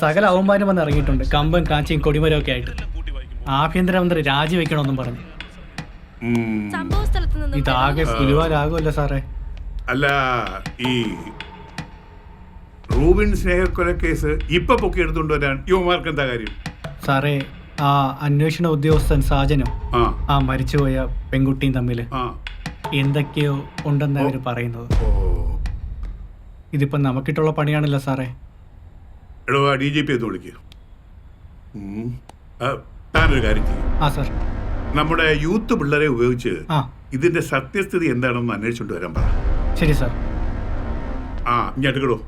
സകല അവന്മാരും വന്ന് ഇറങ്ങിയിട്ടുണ്ട്, കമ്പും കാച്ചിയും കൊടിമരവും ഒക്കെ ആയിട്ട്. ആഭ്യന്തരമന്ത്രി രാജിവെക്കണമെന്നും പറഞ്ഞു. ഇതാകെ ഗുരുവാരാകുമല്ലോ സാറേ. അല്ല, ഈ റൂബിൻ സ്നേഹക്കൊലക്കേസ് ഇപ്പൊ പൊക്കി എടുത്തുകൊണ്ട് വരാൻ യുവമാർക്ക് എന്താ കാര്യം? സാറേ, ആ അന്വേഷണ ഉദ്യോഗസ്ഥൻ സാജനും ആ മരിച്ചുപോയ പെൺകുട്ടിയും തമ്മിൽ എന്തൊക്കെയോ ഉണ്ടെന്ന് അവർ പറയുന്നത്. ഇതിപ്പോ നമുക്കിട്ടുള്ള പണിയാണല്ലോ സാറേ. എടോ, DGP ഒന്ന് വിളിക്കൂ. താനൊരു കാര്യം ചെയ്യും. ആ സാർ. നമ്മുടെ യൂത്ത് പിള്ളേരെ ഉപയോഗിച്ച് ഇതിന്റെ സത്യസ്ഥിതി എന്താണെന്ന് അന്വേഷിച്ചുകൊണ്ട് വരാൻ പറ. ശരി സാർ. ഇനി എടുക്കടോ.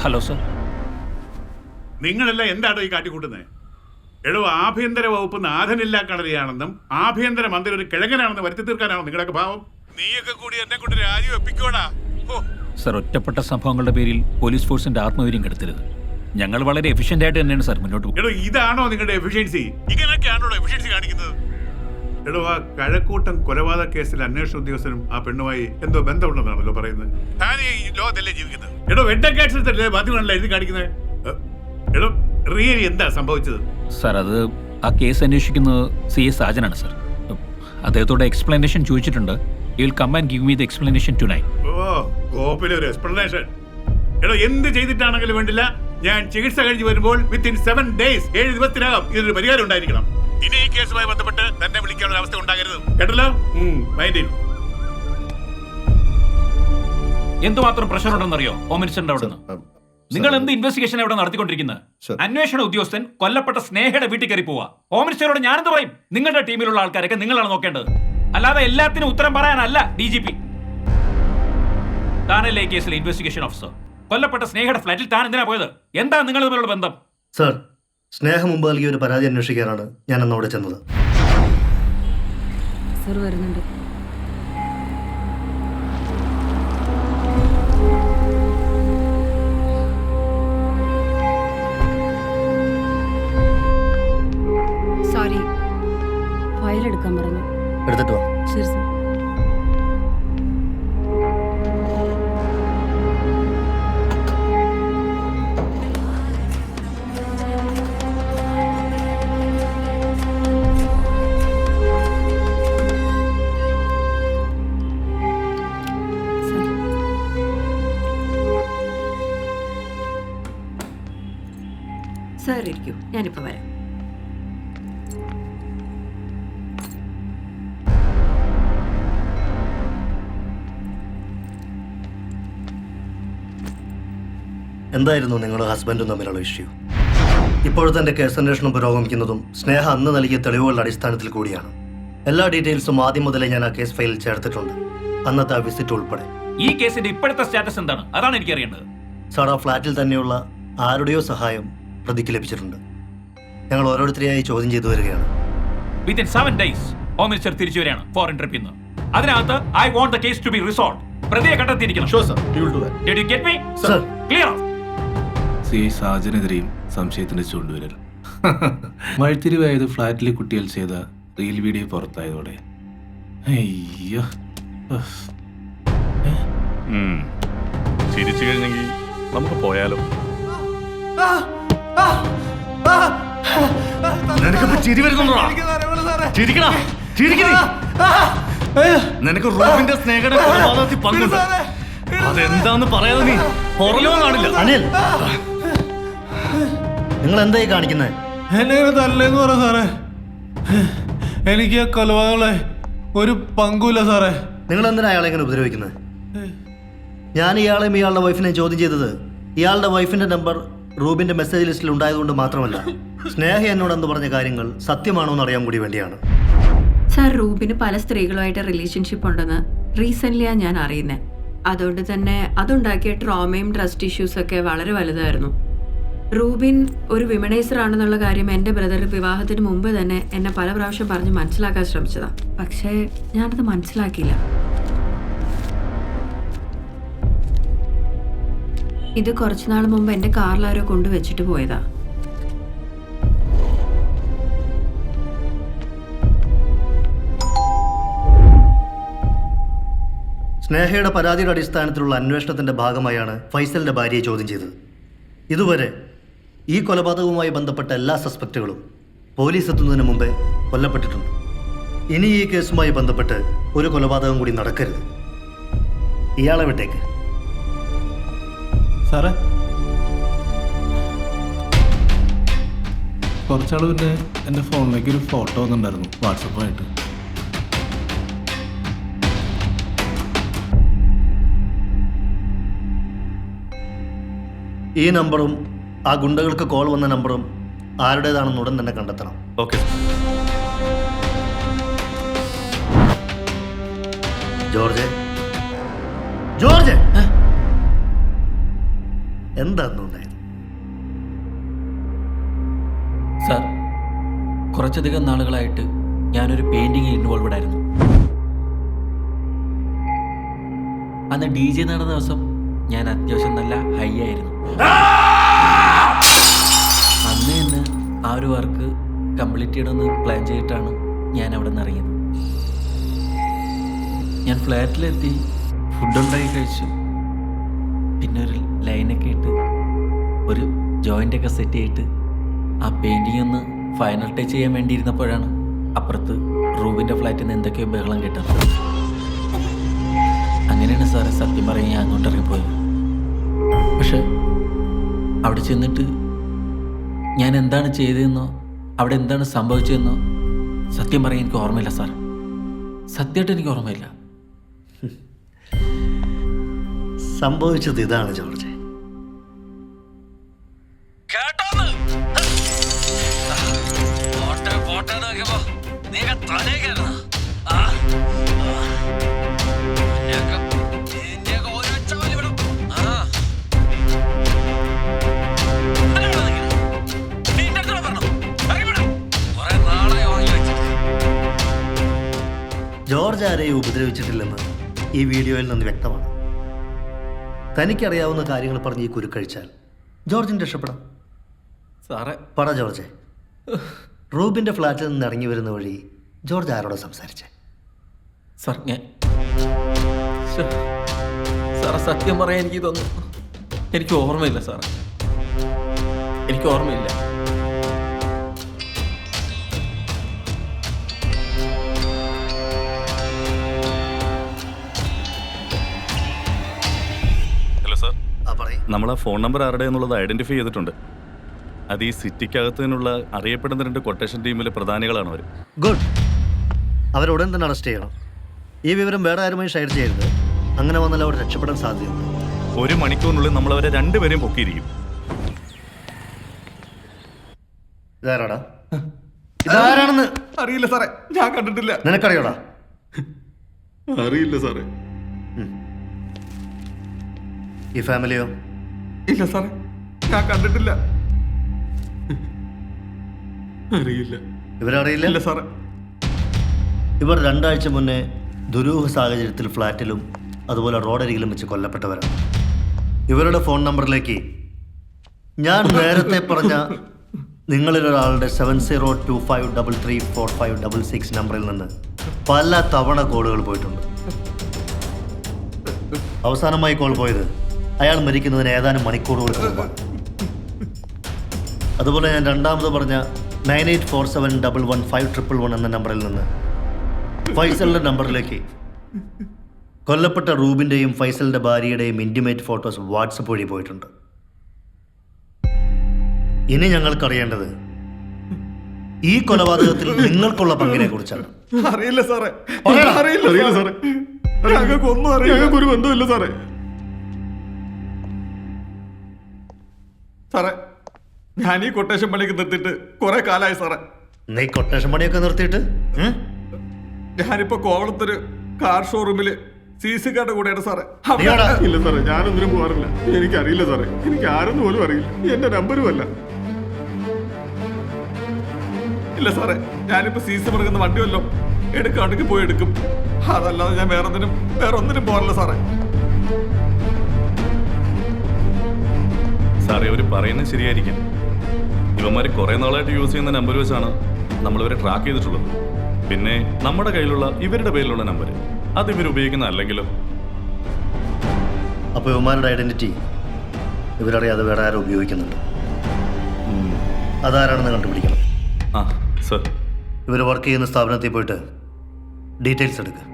Hello sir. നിങ്ങളെല്ലാം എന്താണോ ഈ കാട്ടിക്കൂട്ടുന്നത്? എടോ, ആഭ്യന്തര വകുപ്പ് നാഥനില്ലാ കളരിയാണെന്നും ആഭ്യന്തര മന്ത്രി ഒരു കിഴങ്ങനാണെന്ന് വരുത്തി തീർക്കാനാണോ നിങ്ങളൊക്കെ ഭാവം? നീയൊക്കെ കൂടി എന്നെ കൊണ്ട് രാജി വെപ്പിക്കോടാ. സർ, ഒറ്റപ്പെട്ട സംഭവങ്ങളുടെ പേരിൽ പോലീസ് ഫോഴ്സിന്റെ ആത്മവീര്യം കെടുത്തരുത്. ഞങ്ങൾ വളരെ എഫിഷ്യന്റ് ആയിട്ട് തന്നെയാണ് സാർ മുന്നോട്ട് പോകുന്നത്. എടോ, ഇതാണോ നിങ്ങളുടെ എഫിഷ്യൻസി? ഇങ്ങനെയൊക്കെയാണോ എഫിഷ്യൻസി കാണിക്കുന്നത്? എടോ, ആ കഴക്കൂട്ടം കൊലപാതക കേസിൽ അന്വേഷണ ഉദ്യോഗസ്ഥനും ആ പെണ്ണുമായി എന്തോ ബന്ധമുണ്ടെന്നാണല്ലോ പറയുന്നത്. താൻ ഈ ലോകത്തല്ലേ ജീവിക്കുന്നത്? എടോ, വെട്ടക്കേസല്ലേ മാധ്യമങ്ങളല്ലേ എഴുതി കാണിക്കുന്നത്? എടോ, റിയലി എന്താ സംഭവിച്ചത്? സാർ, അത് ആ കേസ് അന്വേഷിക്കുന്നത് CS സാജനാണ് സാർ. അദ്ദേഹത്തോട് എക്സ്പ്ലനേഷൻ ചോദിച്ചിട്ടുണ്ട്. He will come and give me the explanation tonight. കോപ്പിലൊരു എക്സ്പ്ലനേഷൻ. എടോ, എന്ത് ചെയ്തിട്ടാണെങ്കിലും വേണ്ടില്ല, ഞാൻ ചികിത്സ കഴിഞ്ഞ് വരുമ്പോൾ വിത്തിൻ 7 days 7 ദിവസത്തിനകം ഇതിനൊരു പരിഹാരം ഉണ്ടായിരിക്കണം. ഇനി ഈ കേസുമായി ബന്ധപ്പെട്ട് തന്നെ വിളിക്കാനുള്ള അവസ്ഥ ഉണ്ടാകരുത്. കേട്ടല്ലോ? മൈൻഡിൽ എന്തുമാത്രം പ്രഷർ ഉണ്ടെന്നറിയോ ഹോം മിനിസ്റ്ററിന്റെ അവിടെ നിന്ന്? നിങ്ങൾ എന്ത് ഇൻവെസ്റ്റിഗേഷൻ അവിടെ നടത്തിക്കൊണ്ടിരിക്കുന്നത്? അന്വേഷണ ഉദ്യോഗസ്ഥൻ കൊല്ലപ്പെട്ട സ്നേഹയുടെ വീട്ടിൽ കയറി പോവാ. ഹോം മിനിസ്റ്ററോട് ഞാനെന്ത് പറയും? നിങ്ങളുടെ ടീമിലുള്ള ആൾക്കാരൊക്കെ നിങ്ങളാണ് നോക്കേണ്ടത്, അല്ലാതെ എല്ലാത്തിനും ഉത്തരം പറയാനല്ല DGP. താനല്ലേ ഈ കേസിലെ ഇൻവെസ്റ്റിഗേഷൻ ഓഫീസർ. കൊല്ലപ്പെട്ട സ്നേഹയുടെ ഫ്ലാറ്റിൽ താൻ എന്തിനാ പോയത്? എന്താ നിങ്ങൾ തമ്മിലുള്ള ബന്ധം? സർ, സ്നേഹം മുമ്പ് നൽകിയ ഒരു പരാതി അന്വേഷിക്കാനാണ് ഞാൻ അന്ന് അവിടെ ചെന്നത്. സർ വരുന്നുണ്ട്. സോറി, ഫയൽ എടുക്കാൻ പറഞ്ഞു. എടുത്തിട്ടോ? ശരി സർ. സാർ ഇരിക്കൂ, ഞാനിപ്പോൾ വരാം. എന്തായിരുന്നു നിങ്ങളുടെ ഹസ്ബൻഡും തമ്മിലുള്ള ഇഷ്യൂ? ഇപ്പോഴത്തെ എൻ്റെ കേസ് അന്വേഷണം പുരോഗമിക്കുന്നതും സ്നേഹ അന്ന് നൽകിയ തെളിവുകളുടെ അടിസ്ഥാനത്തിൽ കൂടിയാണ്. എല്ലാ ഡീറ്റെയിൽസും ആദ്യം മുതലേ ഞാൻ ആ കേസ് ഫയലിൽ ചേർത്തിട്ടുണ്ട്, അന്നത്തെ ആ വിസിറ്റ് ഉൾപ്പെടെ. ഈ കേസിന്റെ ഇപ്പോഴത്തെ സ്റ്റാറ്റസ് എന്താണ്? അതാണ് എനിക്ക് അറിയേണ്ടത്. സാർ, ആ ഫ്ലാറ്റിൽ തന്നെയുള്ള ആരുടെയോ സഹായം പ്രതിക്ക് ലഭിച്ചിട്ടുണ്ട്. ഞങ്ങൾ ഓരോരുത്തരെയായി ചോദ്യം ചെയ്തു വരികയാണ്. വിത്തിൻ 7 days ഹോം മിനിസ്റ്റർ തിരിച്ചു വരികയാണ് ഫോറിൻ ട്രിപ്പിൽ നിന്ന്. അതിനകത്ത് I want the case to be resolve. പ്രതിയെ കണ്ടെത്തിയിരിക്കണം. Sure, sir. We will do that. Did you get me? Sir. Clear? CI സാജനെതിരെയും സംശയത്തിന്റെ ചൂണ്ടുവിരൽ. വഴിത്തിരിവായത് ഫ്ലാറ്റിലെ കുട്ടികൾ ചെയ്ത റീൽ വീഡിയോ പുറത്തായതോടെ. അയ്യോ, ചിരിച്ചു കഴിഞ്ഞെങ്കിൽ നമുക്ക് പോയാലോ? ചിരി വരുന്നുണ്ടോ? ചിരിക്കണ, നിനക്ക് റൂബിന്റെ സ്നേഹയുടെ കൊലപാതകത്തിൽ പങ്കുണ്ട്. അതെന്താന്ന് പറയാതെ നീ പുറലോ കാണില്ല. അനിൽ, നിങ്ങൾ എന്തായി കാണിക്കുന്നത്? എന്നെ തല്ലേന്ന് പറ സാറേ. എനിക്ക് ആ കൊലപാതകളെ ഒരു പങ്കുമില്ല സാറേ. നിങ്ങൾ എന്തിനാ അയാളെ ഇങ്ങനെ ഉപദ്രവിക്കുന്നത്? ഞാൻ ഇയാളെയും ഇയാളുടെ വൈഫിനെയും ചോദ്യം ചെയ്തത് ഇയാളുടെ വൈഫിന്റെ നമ്പർ റൂബിന്റെ മെസ്സേജ് ലിസ്റ്റിൽ ഉണ്ടായതുകൊണ്ട് മാത്രമല്ല, സ്നേഹ എന്നോട് എന്ന് പറഞ്ഞ കാര്യങ്ങൾ സത്യമാണോ എന്ന് അറിയാൻ കൂടി വേണ്ടിയാണ്. സാർ, റൂബിന് പല സ്ത്രീകളുമായിട്ട് റിലേഷൻഷിപ്പ് ഉണ്ടെന്ന് റീസെൻ്റ്ലിയാണ് ഞാൻ അറിയുന്നത്. അതുകൊണ്ട് തന്നെ അതുണ്ടാക്കിയ ട്രോമയും ട്രസ്റ്റ് ഇഷ്യൂസൊക്കെ വളരെ വലുതായിരുന്നു. റൂബിൻ ഒരു വിമനൈസർ ആണെന്നുള്ള കാര്യം എൻ്റെ ബ്രദർ വിവാഹത്തിന് മുമ്പ് തന്നെ എന്നെ പല പ്രാവശ്യം പറഞ്ഞ് മനസ്സിലാക്കാൻ ശ്രമിച്ചതാണ്. പക്ഷേ ഞാനത് മനസ്സിലാക്കിയില്ല. ഇത് കുറച്ചുനാൾ മുമ്പ് എൻ്റെ കാറിലാരോ കൊണ്ടുവച്ചിട്ട് പോയതാ. സ്നേഹയുടെ പരാതിയുടെ അടിസ്ഥാനത്തിലുള്ള അന്വേഷണത്തിൻ്റെ ഭാഗമായാണ് ഫൈസലിൻ്റെ ഭാര്യയെ ചോദ്യം ചെയ്തത്. ഇതുവരെ ഈ കൊലപാതകവുമായി ബന്ധപ്പെട്ട എല്ലാ സസ്പെക്റ്റുകളും പോലീസ് എത്തുന്നതിന് മുമ്പേ കൊല്ലപ്പെട്ടിട്ടുണ്ട്. ഇനി ഈ കേസുമായി ബന്ധപ്പെട്ട് ഒരു കൊലപാതകം കൂടി നടക്കരുത്. ഇയാളെ വിട്ടേക്ക്. സാറേ, കുറച്ചാൾ പിന്നെ എൻ്റെ ഫോണിലേക്ക് ഒരു ഫോട്ടോ വന്നിട്ടുണ്ടായിരുന്നു വാട്സപ്പായിട്ട്. ഈ നമ്പറും ആ ഗുണ്ടകൾക്ക് കോൾ വന്ന നമ്പറും ആരുടേതാണെന്ന് ഉടൻ തന്നെ കണ്ടെത്തണം. ഓക്കെ. ജോർജ്, ജോർജ്, എന്താന്നുണ്ടായത്? സാർ, കുറച്ചധികം നാളുകളായിട്ട് ഞാനൊരു പെയിന്റിങ്ങിൽ ഇൻവോൾവഡ് ആയിരുന്നു. അന്ന് DJ നടന്ന ദിവസം ഞാൻ അത്യാവശ്യം നല്ല ഹൈ ആയിരുന്നു. അന്ന് തന്നെ ആ ഒരു വർക്ക് കംപ്ലീറ്റ് ചെയ്യണമെന്ന് പ്ലാൻ ചെയ്തിട്ടാണ് ഞാൻ അവിടെ നിന്ന് ഇറങ്ങിയത്. ഞാൻ ഫ്ലാറ്റിലെത്തി, ഫുഡുണ്ടാക്കി കഴിച്ചു. പിന്നെ ഒരു ലൈനൊക്കെ ഇട്ട് ഒരു ജോയിൻ്റൊക്കെ സെറ്റ് ചെയ്തിട്ട് ആ പെയിൻറ്റിങ് ഒന്ന് ഫൈനൽ ടച്ച് ചെയ്യാൻ വേണ്ടിയിരുന്നപ്പോഴാണ് അപ്പുറത്ത് റൂബിൻ്റെ ഫ്ലാറ്റിൽ നിന്ന് എന്തൊക്കെയോ ബഹളം കേട്ടത്. അങ്ങനെയാണ് സാറേ സത്യം പറയാൻ ഞാൻ അങ്ങോട്ട് ഇറങ്ങിപ്പോയത്. പക്ഷെ അവിടെ ചെന്നിട്ട് ഞാൻ എന്താണ് ചെയ്തതെന്നോ അവിടെ എന്താണ് സംഭവിച്ചതെന്നോ സത്യം പറയാൻ എനിക്ക് ഓർമ്മയില്ല സാർ. സത്യമായിട്ട് എനിക്ക് ഓർമ്മയില്ല. സംഭവിച്ചത് ഇതാണ് ജോർജ്. ജോർജ് ആരെയും ഉപദ്രവിച്ചിട്ടില്ലെന്ന് ഈ വീഡിയോയിൽ നിന്ന് വ്യക്തമാണ്. തനിക്കറിയാവുന്ന കാര്യങ്ങൾ പറഞ്ഞ് ഈ കുരുക്കഴിച്ചാൽ ജോർജിന് രക്ഷപ്പെടാം. സാറേ പറ ജോർജ്, റൂബിൻ്റെ ഫ്ലാറ്റിൽ നിന്ന് ഇറങ്ങി വരുന്ന വഴി ജോർജ് ആരോട് സംസാരിച്ചേ? സാർ സാറേ സത്യം പറയാൻ എനിക്ക് തോന്നുന്നു എനിക്ക് ഓർമ്മയില്ല സാറേ, എനിക്ക് ഓർമ്മയില്ല. ഹലോ സാർ, നമ്മൾ ആ ഫോൺ നമ്പർ ആരുടെ എന്നുള്ളത് ഐഡന്റിഫൈ ചെയ്തിട്ടുണ്ട്. അത് ഈ സിറ്റിക്കകത്ത് നിന്നുള്ള അറിയപ്പെടുന്ന 2 കൊട്ടേഷൻ ടീമിലെ പ്രധാനികളാണ് അവർ. ഗുഡ്. അവരുടൻ തന്നെ അറസ്റ്റ് ചെയ്യണം. ഈ വിവരം വേറെ ആരുമായി ഷെയർ ചെയ്യരുത്. അങ്ങനെ വന്നാൽ അവർ രക്ഷപ്പെടാൻ സാധ്യതയുണ്ട്. 1 മണിക്കൂറിനുള്ളിൽ നമ്മൾ അവരെ 2 പേരെയും പൊക്കിയിരിക്കും. ഇതാരാടാ? ഇതാരാണെന്ന് അറിയില്ല സാറേ, ഞാൻ കണ്ടിട്ടില്ല. നിനക്കറിയോടാ? അറിയില്ല സാറേ. ഈ ഫാമിലിയോ? ഇല്ല സാറേ, ഞാൻ കണ്ടിട്ടില്ല. അറിയില്ല. ഇവരറിയില്ല? ഇല്ല സാറേ. ഇവർ 2 ആഴ്ച മുന്നേ ദുരൂഹ സാഹചര്യത്തിൽ ഫ്ലാറ്റിലും അതുപോലെ റോഡരികിലും വെച്ച് കൊല്ലപ്പെട്ടവരാണ്. ഇവരുടെ ഫോൺ നമ്പറിലേക്ക് ഞാൻ നേരത്തെ പറഞ്ഞ നിങ്ങളിലൊരാളുടെ 7025334566 നമ്പറിൽ നിന്ന് പല തവണ കോളുകൾ പോയിട്ടുണ്ട്. അവസാനമായി കോൾ പോയത് അയാൾ മരിക്കുന്നതിന് ഏതാനും മണിക്കൂറുകൾക്ക് മുമ്പാണ്. അതുപോലെ ഞാൻ രണ്ടാമത് പറഞ്ഞ 9847115111 എന്ന നമ്പറിൽ നിന്ന് ഫൈസലിൻ്റെ നമ്പറിലേക്ക് കൊല്ലപ്പെട്ട റൂബിൻ്റെയും ഫൈസലിൻ്റെ ഭാര്യയുടെയും ഇൻറ്റിമേറ്റ് ഫോട്ടോസ് വാട്സപ്പ് വഴി പോയിട്ടുണ്ട്. ഇനി ഞങ്ങൾക്കറിയേണ്ടത് ഈ കൊലപാതകത്തിൽ നിങ്ങൾക്കുള്ള പങ്കിനെ കുറിച്ചാണ്. അറിയില്ല സാറേ, അറിയില്ല സാറേ. ഞങ്ങൾക്ക് ഒന്നും അറിയില്ല. ഞങ്ങൾക്ക് ഒരു ബന്ധമില്ല സാറേ. സാറേ, ഞാൻ ഈ കൊട്ടേഷൻ പണിയൊക്കെ നിർത്തിയിട്ട് കുറെ കാലമായി സാറേ. നീ കൊട്ടേഷൻ പണിയൊക്കെ നിർത്തിയിട്ട്? ഞാനിപ്പോ കോവളത്തൊരു കാർ ഷോറൂമില് CC കാരുടെ കൂടെയാണ് സാറേ. നീയാടാ? ഇല്ല സാറേ, ഞാനൊന്നിനും പോകാറില്ല. എനിക്കറിയില്ല സാറേ, എനിക്ക് ആരെന്ന് പോലും അറിയില്ല. എന്റെ നമ്പരും അല്ല. ഇല്ല സാറേ, ഞാനിപ്പോ CC മടങ്ങുന്ന വണ്ടി വല്ലോ എടുക്കാണ്ടെങ്കിൽ പോയി എടുക്കും. അതല്ലാതെ ഞാൻ വേറെ ഒന്നിനും പോകാറില്ല സാറേ. സാറേ അവർ പറയുന്നത് ശരിയായിരിക്കും. ഇവന്മാർ കുറേ നാളായിട്ട് യൂസ് ചെയ്യുന്ന നമ്പർ വെച്ചാണ് നമ്മളിവരെ ട്രാക്ക് ചെയ്തിട്ടുള്ളത്. പിന്നെ നമ്മുടെ കയ്യിലുള്ള ഇവരുടെ പേരിലുള്ള നമ്പർ അത് ഇവർ ഉപയോഗിക്കുന്ന അല്ലെങ്കിലും. അപ്പോൾ ഇവന്മാരുടെ ഐഡന്റിറ്റി ഇവരറിയാതെ വേറെ ആരും ഉപയോഗിക്കുന്നുണ്ട്. അതാരാണെന്ന് കണ്ടുപിടിക്കണം. ആ സർ. ഇവർ വർക്ക് ചെയ്യുന്ന സ്ഥാപനത്തിൽ പോയിട്ട് ഡീറ്റെയിൽസ് എടുക്കുക.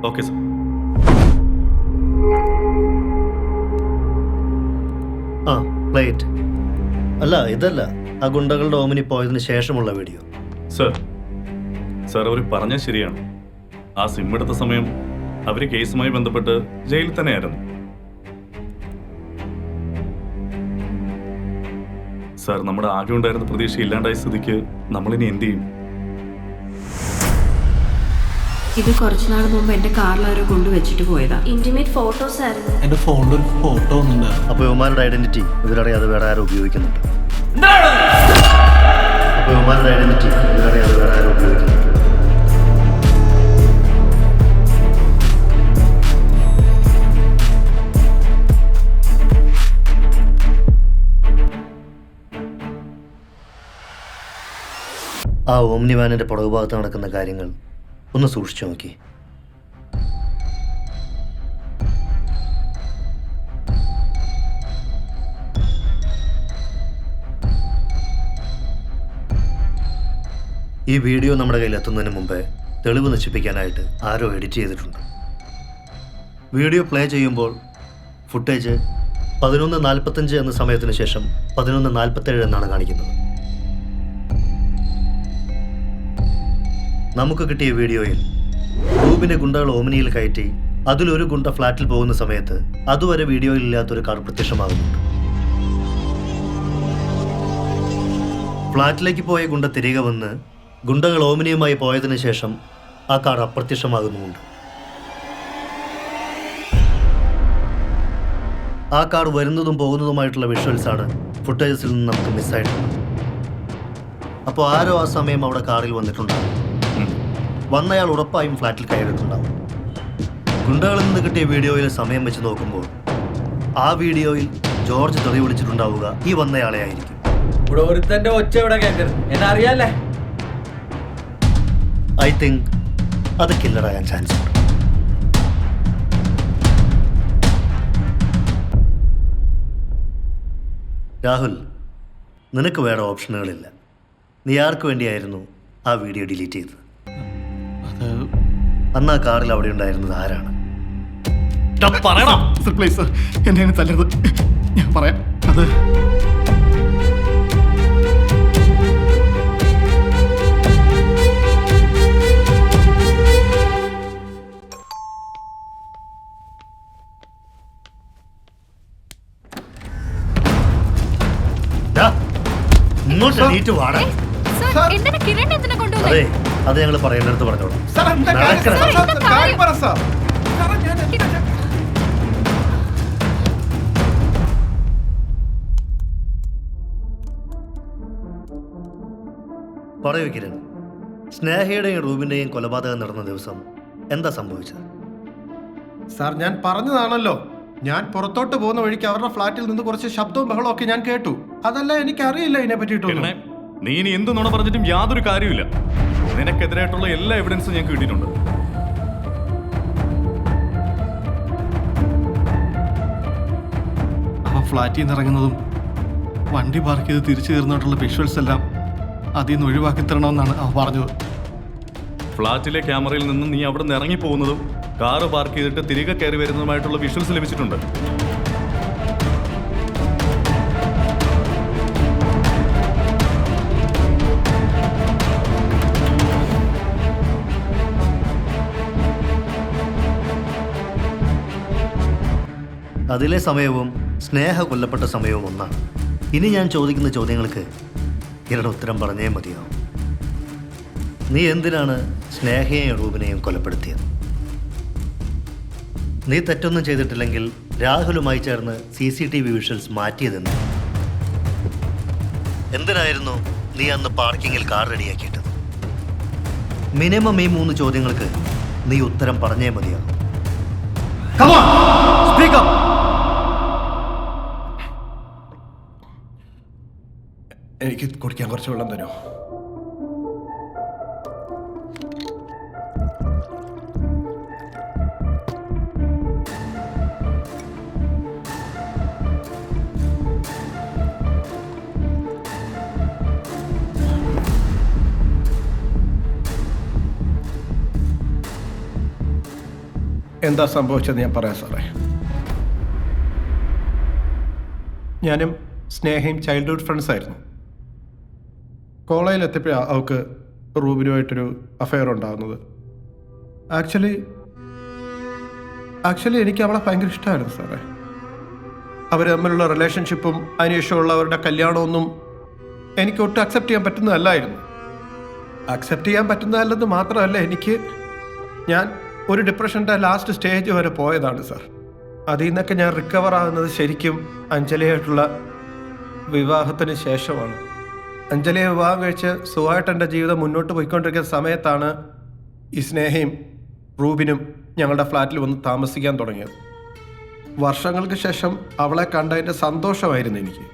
Okay sir. ആ പ്ലേറ്റ് അല്ല, ഇതല്ല. ആ ഗുണ്ടകളുടെ ഓമിനി പോയതിന് ശേഷമുള്ള വീഡിയോ. സർ സർ അവർ പറഞ്ഞാൽ ശരിയാണ്. ആ സിം എടുത്ത സമയം അവർ കേസുമായി ബന്ധപ്പെട്ട് ജയിലിൽ തന്നെയായിരുന്നു. സാർ നമ്മുടെ ആകെ ഉണ്ടായിരുന്ന പ്രതീക്ഷ ഇല്ലാണ്ടായ സ്ഥിതിക്ക് നമ്മളിനി എന്ത് ചെയ്യും? ഇത് കുറച്ചുനാൾ മുമ്പ് എന്റെ കാറിൽ ആരോ കൊണ്ടുവച്ചിട്ട് പോയതാ. ഇന്റിമേറ്റ് ഫോട്ടോസ് ആയിരുന്നു. എന്റെ ഫോണിൽ ഒരു ഫോട്ടോ ഒന്നുണ്ടായിരുന്നു. അപ്പോൾ ഇവന്മാരുടെ ഐഡന്റിറ്റി ഇവരറിയാതെ വേറെ ആരും ഉപയോഗിക്കുന്നുണ്ട്. അപ്പോൾ ഇവന്മാരുടെ ഐഡന്റിറ്റി ഇവരറിയാതെ വേറെ ആരും ഉപയോഗിക്കുന്നുണ്ട്. ആ ഓംനി വാനിന്റെ പുറകുഭാഗത്ത് നടക്കുന്ന കാര്യങ്ങൾ ഒന്ന് സൂക്ഷിച്ചു നോക്കി. ഈ വീഡിയോ നമ്മുടെ കയ്യിൽ എത്തുന്നതിന് മുമ്പേ തെളിവ് നശിപ്പിക്കാനായിട്ട് ആരോ എഡിറ്റ് ചെയ്തിട്ടുണ്ട്. വീഡിയോ പ്ലേ ചെയ്യുമ്പോൾ ഫുട്ടേജ് 11:45 എന്ന സമയത്തിന് ശേഷം 11:47 എന്നാണ് കാണിക്കുന്നത്. നമുക്ക് കിട്ടിയ വീഡിയോയിൽ റൂബിനെ ഗുണ്ടകൾ ഓമിനിയിൽ കയറ്റി അതിലൊരു ഗുണ്ട ഫ്ലാറ്റിൽ പോകുന്ന സമയത്ത് അതുവരെ വീഡിയോയിൽ ഇല്ലാത്തൊരു കാർ പ്രത്യക്ഷമാകുന്നുണ്ട്. ഫ്ലാറ്റിലേക്ക് പോയ ഗുണ്ട തിരികെ വന്ന് ഗുണ്ടകൾ ഓമിനിയുമായി പോയതിനു ശേഷം ആ കാർ അപ്രത്യക്ഷമാകുന്നുമുണ്ട്. ആ കാർ വരുന്നതും പോകുന്നതുമായിട്ടുള്ള വിഷ്വൽസാണ് ഫുട്ടേജസിൽ നിന്ന് നമുക്ക് മിസ്സായിട്ടുള്ളത്. അപ്പോൾ ആരോ ആ സമയം അവിടെ കാറിൽ വന്നിട്ടുണ്ടാകും. വന്നയാൾ ഉറപ്പായും ഫ്ലാറ്റിൽ കയറിയിട്ടുണ്ടാവും. ഗുണ്ടകളിൽ നിന്ന് കിട്ടിയ വീഡിയോയിൽ സമയം വെച്ച് നോക്കുമ്പോൾ ആ വീഡിയോയിൽ ജോർജ് തെറി വിളിച്ചിട്ടുണ്ടാവുക ഈ വന്നയാളെ ആയിരിക്കും. ഐ തിങ്ക് അത് കില്ലറാകാൻ ചാൻസ് ഉണ്ട്. രാഹുൽ, നിനക്ക് വേറെ ഓപ്ഷനുകളില്ല. നീ ആർക്ക് വേണ്ടിയായിരുന്നു ആ വീഡിയോ ഡിലീറ്റ് ചെയ്തത്? അന്ന് ആ കാറിൽ അവിടെ ഉണ്ടായിരുന്നത് ആരാണ്? പ്ലീസ് എന്നെ തല്ലരുത്, ഞാൻ പറയാം. അത് ഇങ്ങോട്ട് എണീറ്റ് വാടാ. അതെ, അത് ഞങ്ങൾ പറയേണ്ടടുത്ത് പറഞ്ഞോളാം. പറയൂ കിരൺ, സ്നേഹയുടെയും റൂബിന്റെയും കൊലപാതകം നടന്ന ദിവസം എന്താ സംഭവിച്ചത്? സാർ, ഞാൻ പറഞ്ഞതാണല്ലോ, ഞാൻ പുറത്തോട്ട് പോകുന്ന വഴിക്ക് അവരുടെ ഫ്ലാറ്റിൽ നിന്ന് കുറച്ച് ശബ്ദവും ബഹളവും ഒക്കെ ഞാൻ കേട്ടു. അതല്ല, എനിക്കറിയില്ല ഇതിനെ പറ്റിയിട്ടൊന്നും. നീ ഇനി എന്ത് നുണ പറഞ്ഞിട്ടും യാതൊരു കാര്യമില്ല. നിനക്കെതിരായിട്ടുള്ള എല്ലാ എവിഡൻസും ഞങ്ങൾക്ക് കിട്ടിയിട്ടുണ്ട്. അവ ഫ്ലാറ്റിൽ നിന്ന് ഇറങ്ങുന്നതും വണ്ടി പാർക്ക് ചെയ്ത് തിരിച്ചു കയറുന്നതായിട്ടുള്ള വിഷ്വൽസ് എല്ലാം അതിൽ നിന്ന് ഒഴിവാക്കി തരണമെന്നാണ് അവ പറഞ്ഞത്. ഫ്ലാറ്റിലെ ക്യാമറയിൽ നിന്ന് നീ അവിടെ നിന്ന് ഇറങ്ങി പോകുന്നതും കാറ് പാർക്ക് ചെയ്തിട്ട് തിരികെ കയറി വരുന്നതുമായിട്ടുള്ള വിഷ്വൽസ് ലഭിച്ചിട്ടുണ്ട്. അതിലെ സമയവും സ്നേഹ കൊല്ലപ്പെട്ട സമയവും ഒന്നാണ്. ഇനി ഞാൻ ചോദിക്കുന്ന ചോദ്യങ്ങൾക്ക് ഇവരുടെ ഉത്തരം പറഞ്ഞേ മതിയാവും. നീ എന്തിനാണ് സ്നേഹയെയും റൂബിനെയും കൊലപ്പെടുത്തിയത്? നീ തെറ്റൊന്നും ചെയ്തിട്ടില്ലെങ്കിൽ രാഹുലുമായി ചേർന്ന് CCTV വിഷ്വൽസ് മാറ്റിയതെന്ന്. എന്തിനായിരുന്നു നീ അന്ന് പാർക്കിങ്ങിൽ കാർ റെഡിയാക്കിയിട്ടത്? മിനിമം ഈ 3 ചോദ്യങ്ങൾക്ക് നീ ഉത്തരം പറഞ്ഞേ മതിയാവും. Come on, speak up. എനിക്ക് കുടിക്കാൻ കുറച്ച് വെള്ളം തരുമോ? എന്താ സംഭവിച്ചത് ഞാൻ പറയാം സാറേ. ഞാനും സ്നേഹയും ചൈൽഡ്ഹുഡ് ഫ്രണ്ട്സ് ആയിരുന്നു. കോളേജിലെത്തിയപ്പോഴാണ് അവൾക്ക് റൂബിനുമായിട്ടൊരു അഫെയർ ഉണ്ടാകുന്നത്. ആക്ച്വലി എനിക്ക് അവളെ ഭയങ്കര ഇഷ്ടമായിരുന്നു സാറേ. അവർ തമ്മിലുള്ള റിലേഷൻഷിപ്പും അതിനുശേഷമുള്ള അവരുടെ കല്യാണമൊന്നും എനിക്ക് ഒട്ടും അക്സെപ്റ്റ് ചെയ്യാൻ പറ്റുന്നതല്ലായിരുന്നു. അക്സെപ്റ്റ് ചെയ്യാൻ പറ്റുന്നതല്ലെന്ന് മാത്രമല്ല, ഞാൻ ഒരു ഡിപ്രഷൻ്റെ ലാസ്റ്റ് സ്റ്റേജ് വരെ പോയതാണ് സാർ. അതിൽ നിന്നൊക്കെ ഞാൻ റിക്കവർ ആകുന്നത് ശരിക്കും അഞ്ജലിയായിട്ടുള്ള വിവാഹത്തിന് ശേഷമാണ്. അഞ്ജലിയെ വിവാഹം കഴിച്ച് സുഖമായിട്ട് എൻ്റെ ജീവിതം മുന്നോട്ട് പോയിക്കൊണ്ടിരിക്കുന്ന സമയത്താണ് ഈ സ്നേഹയും റൂബിനും ഞങ്ങളുടെ ഫ്ലാറ്റിൽ വന്ന് താമസിക്കാൻ തുടങ്ങിയത്. വർഷങ്ങൾക്ക് ശേഷം അവളെ കണ്ടതിൻ്റെ സന്തോഷമായിരുന്നു എനിക്ക്.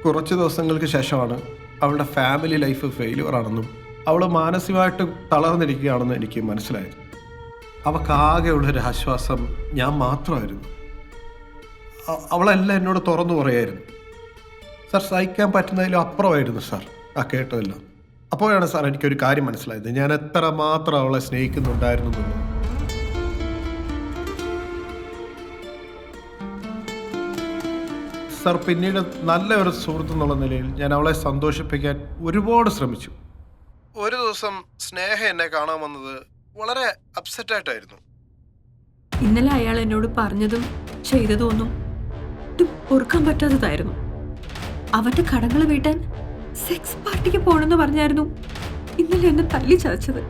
കുറച്ച് ദിവസങ്ങൾക്ക് ശേഷമാണ് അവളുടെ ഫാമിലി ലൈഫ് ഫെയിലിയർ ആണെന്നും അവൾ മാനസികമായിട്ട് തളർന്നിരിക്കുകയാണെന്നും എനിക്ക് മനസ്സിലായത്. അവൾക്കാകെയുള്ളൊരു ആശ്വാസം ഞാൻ മാത്രമായിരുന്നു. അവളെല്ലാം എന്നോട് തുറന്നു പറയായിരുന്നു സാർ. സഹിക്കാൻ പറ്റുന്നതിലും അപ്പുറമായിരുന്നു സാർ ആ കേട്ടതെല്ലാം. അപ്പോഴാണ് സാർ എനിക്കൊരു കാര്യം മനസ്സിലായത്, ഞാൻ എത്ര മാത്രം അവളെ സ്നേഹിക്കുന്നുണ്ടായിരുന്നു എന്നുള്ളത്. സാർ, പിന്നീട് നല്ല ഒരു സുഹൃത്ത് എന്നുള്ള നിലയിൽ ഞാൻ അവളെ സന്തോഷിപ്പിക്കാൻ ഒരുപാട് ശ്രമിച്ചു. ഒരു ദിവസം സ്നേഹ എന്നെ കാണാൻ വന്നത് വളരെ അപ്സെറ്റായിട്ടായിരുന്നു. ഇന്നലെ അയാൾ എന്നോട് പറഞ്ഞതും ചെയ്തതും ഒന്നും ഓർക്കാൻ പറ്റാത്തതായിരുന്നു. അവന്റെ കടങ്ങൾ വീട്ടാൻ സെക്സ് പാർട്ടിക്ക് പോണെന്ന് പറഞ്ഞായിരുന്നു ഇന്നലെ എന്നെ തല്ലി ചതച്ചത്.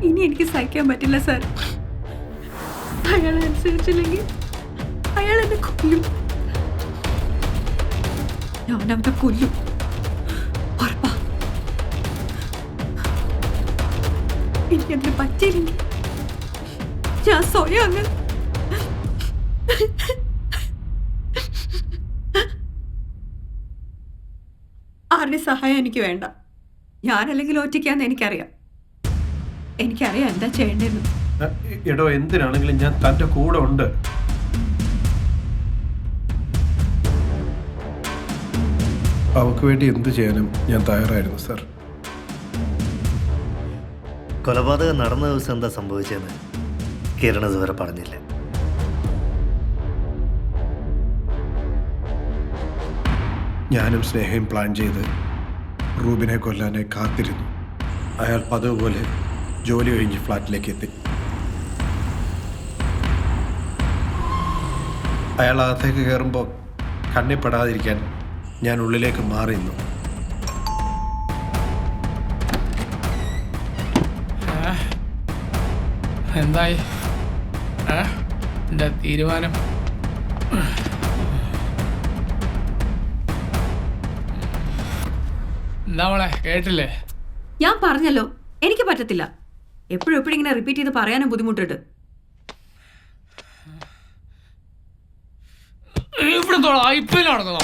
ഇനി എനിക്ക് സഹിക്കാൻ പറ്റില്ല സാർ. അയാളെ അനുസരിച്ചില്ലെങ്കിൽ അയാൾ എന്നെ കൊല്ലും. ഞാൻ അവനെ കൊല്ലും. ഉറപ്പാ. എനിക്കതിന് പറ്റിയില്ലെങ്കിൽ ഞാൻ സ്വയം അങ്ങ് ആരുടെ സഹായം എനിക്ക് വേണ്ട. ഞാനല്ലെങ്കിൽ ഒറ്റയ്ക്കാന്ന് എനിക്കറിയാം എന്താ ചെയ്യേണ്ടതെന്ന്. എടോ, എന്തിനാണെങ്കിലും ഞാൻ തൻ്റെ കൂടെ ഉണ്ട്. അവൾക്ക് വേണ്ടി എന്ത് ചെയ്യാനും ഞാൻ തയ്യാറായിരുന്നു സാർ. കൊലപാതകം നടന്ന ദിവസം എന്താ സംഭവിച്ചതെന്ന് കിരൺ ഇതുവരെ പറഞ്ഞില്ല. ഞാനും സ്നേഹയും പ്ലാൻ ചെയ്ത് റൂബിനെ കൊല്ലാനെ കാത്തിരുന്നു. അയാൾ പതിവ് പോലെ ജോലി കഴിഞ്ഞ് ഫ്ലാറ്റിലേക്ക് എത്തി. അയാൾ അകത്തേക്ക് കയറുമ്പോൾ കണ്ണിപ്പെടാതിരിക്കാൻ ഞാൻ ഉള്ളിലേക്ക് മാറി നിന്നു. എന്തായി എൻ്റെ തീരുമാനം? എന്താ മോളെ, കേട്ടില്ലേ? ഞാൻ പറഞ്ഞല്ലോ, എനിക്ക് പറ്റത്തില്ല. എപ്പോഴും ഇങ്ങനെ റിപ്പീറ്റ് ചെയ്ത് പറയാനും ബുദ്ധിമുട്ടുണ്ട്. ഇവിടെ IPL നടന്നോ?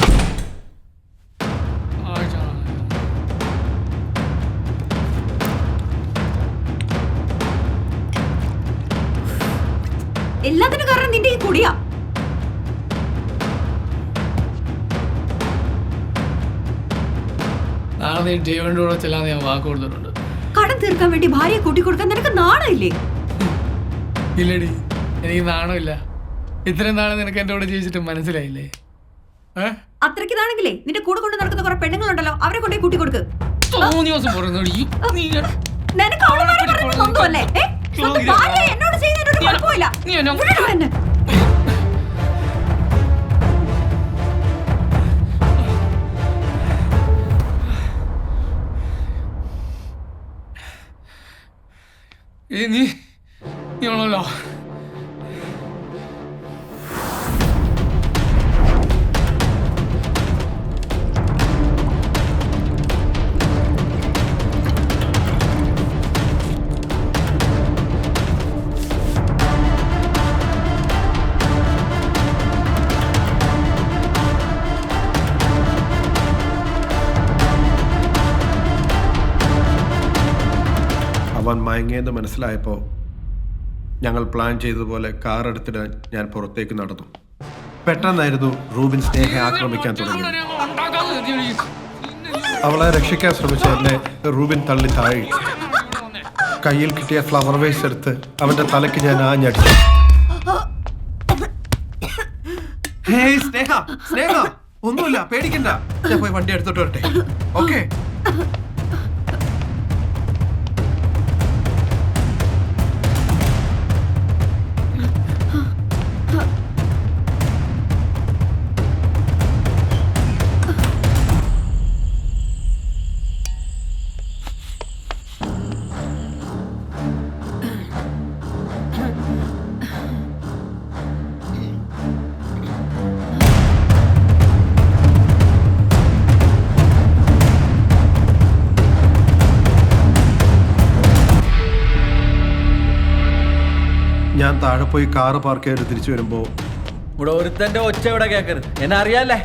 എല്ലാത്തിനും കാരണം നിന്റെ ഈ കുടിയാ. നാളെ നീ ജീവന്റെ കൂടെ ചെല്ലാന്ന് ഞാൻ വാക്ക് കൊടുത്തിട്ടുണ്ട്. കടം തീർക്കാൻ വേണ്ടി ഭാര്യയെ കൂട്ടിക്കൊടുക്കാൻ നിനക്ക് നാണമില്ലേ? ഇല്ലടി, എനിക്ക് നാണമില്ല. ഇത്രയും നാളെ നിനക്ക് എന്റെ കൂടെ ജീവിച്ചിട്ട് മനസ്സിലായില്ലേ? അത്രയ്ക്ക് നാണെങ്കിലേ നിന്റെ കൂടെ കൊണ്ട് നടക്കുന്ന കുറെ പെണ്ണുങ്ങളുണ്ടല്ലോ, അവരെ കൊണ്ടേ കൂട്ടിക്കൊടുക്ക്. നിനക്ക് അവളെ പറയുന്നത് സ്വന്തമല്ലേ? എന്നോട് ചെയ്യുന്നതിനൊരു കുഴപ്പമില്ല. നീ ആണല്ലോ മയങ്ങിയെന്ന് മനസ്സിലായപ്പോൾ ഞങ്ങൾ പ്ലാൻ ചെയ്തതുപോലെ കാർ എടുത്തിട്ട് ഞാൻ പുറത്തേക്ക് നടന്നു. പെട്ടെന്നായിരുന്നു റൂബിൻ സ്നേഹയെ ആക്രമിക്കാൻ തുടങ്ങിയത്. അവളെ രക്ഷിക്കാൻ ശ്രമിച്ച എന്നെ റൂബിൻ തള്ളി താഴെ. കയ്യിൽ കിട്ടിയ ഫ്ലവർ വേസ് എടുത്ത് അവന്റെ തലയ്ക്ക് ഞാൻ ആഞ്ഞടിച്ചു. ഹേയ് സ്നേഹ, സ്നേഹ, ഒന്നുമില്ല, പേടിക്കണ്ട. ഞാൻ പോയി വണ്ടി എടുത്തിട്ട് വരട്ടെ. ഓക്കെ. ഞാൻ താഴെ പോയി കാറ് പാർക്ക് ചെയ്ത് തിരിച്ചു വരുമ്പോൾ ഇവിടെ ഒരുത്തന്റെ ഒച്ച ഇവിടെ കേൾക്കരുത്, എന്നെ അറിയാല്ലേ.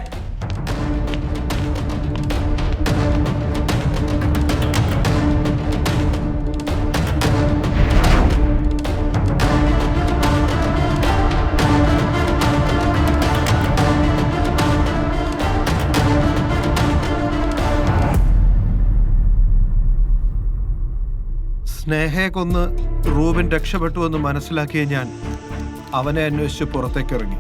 സ്നേഹയെ കൊന്ന് റൂബിൻ രക്ഷപ്പെട്ടു എന്ന് മനസ്സിലാക്കിയ ഞാൻ അവനെ അന്വേഷിച്ച് പുറത്തേക്ക് ഇറങ്ങി.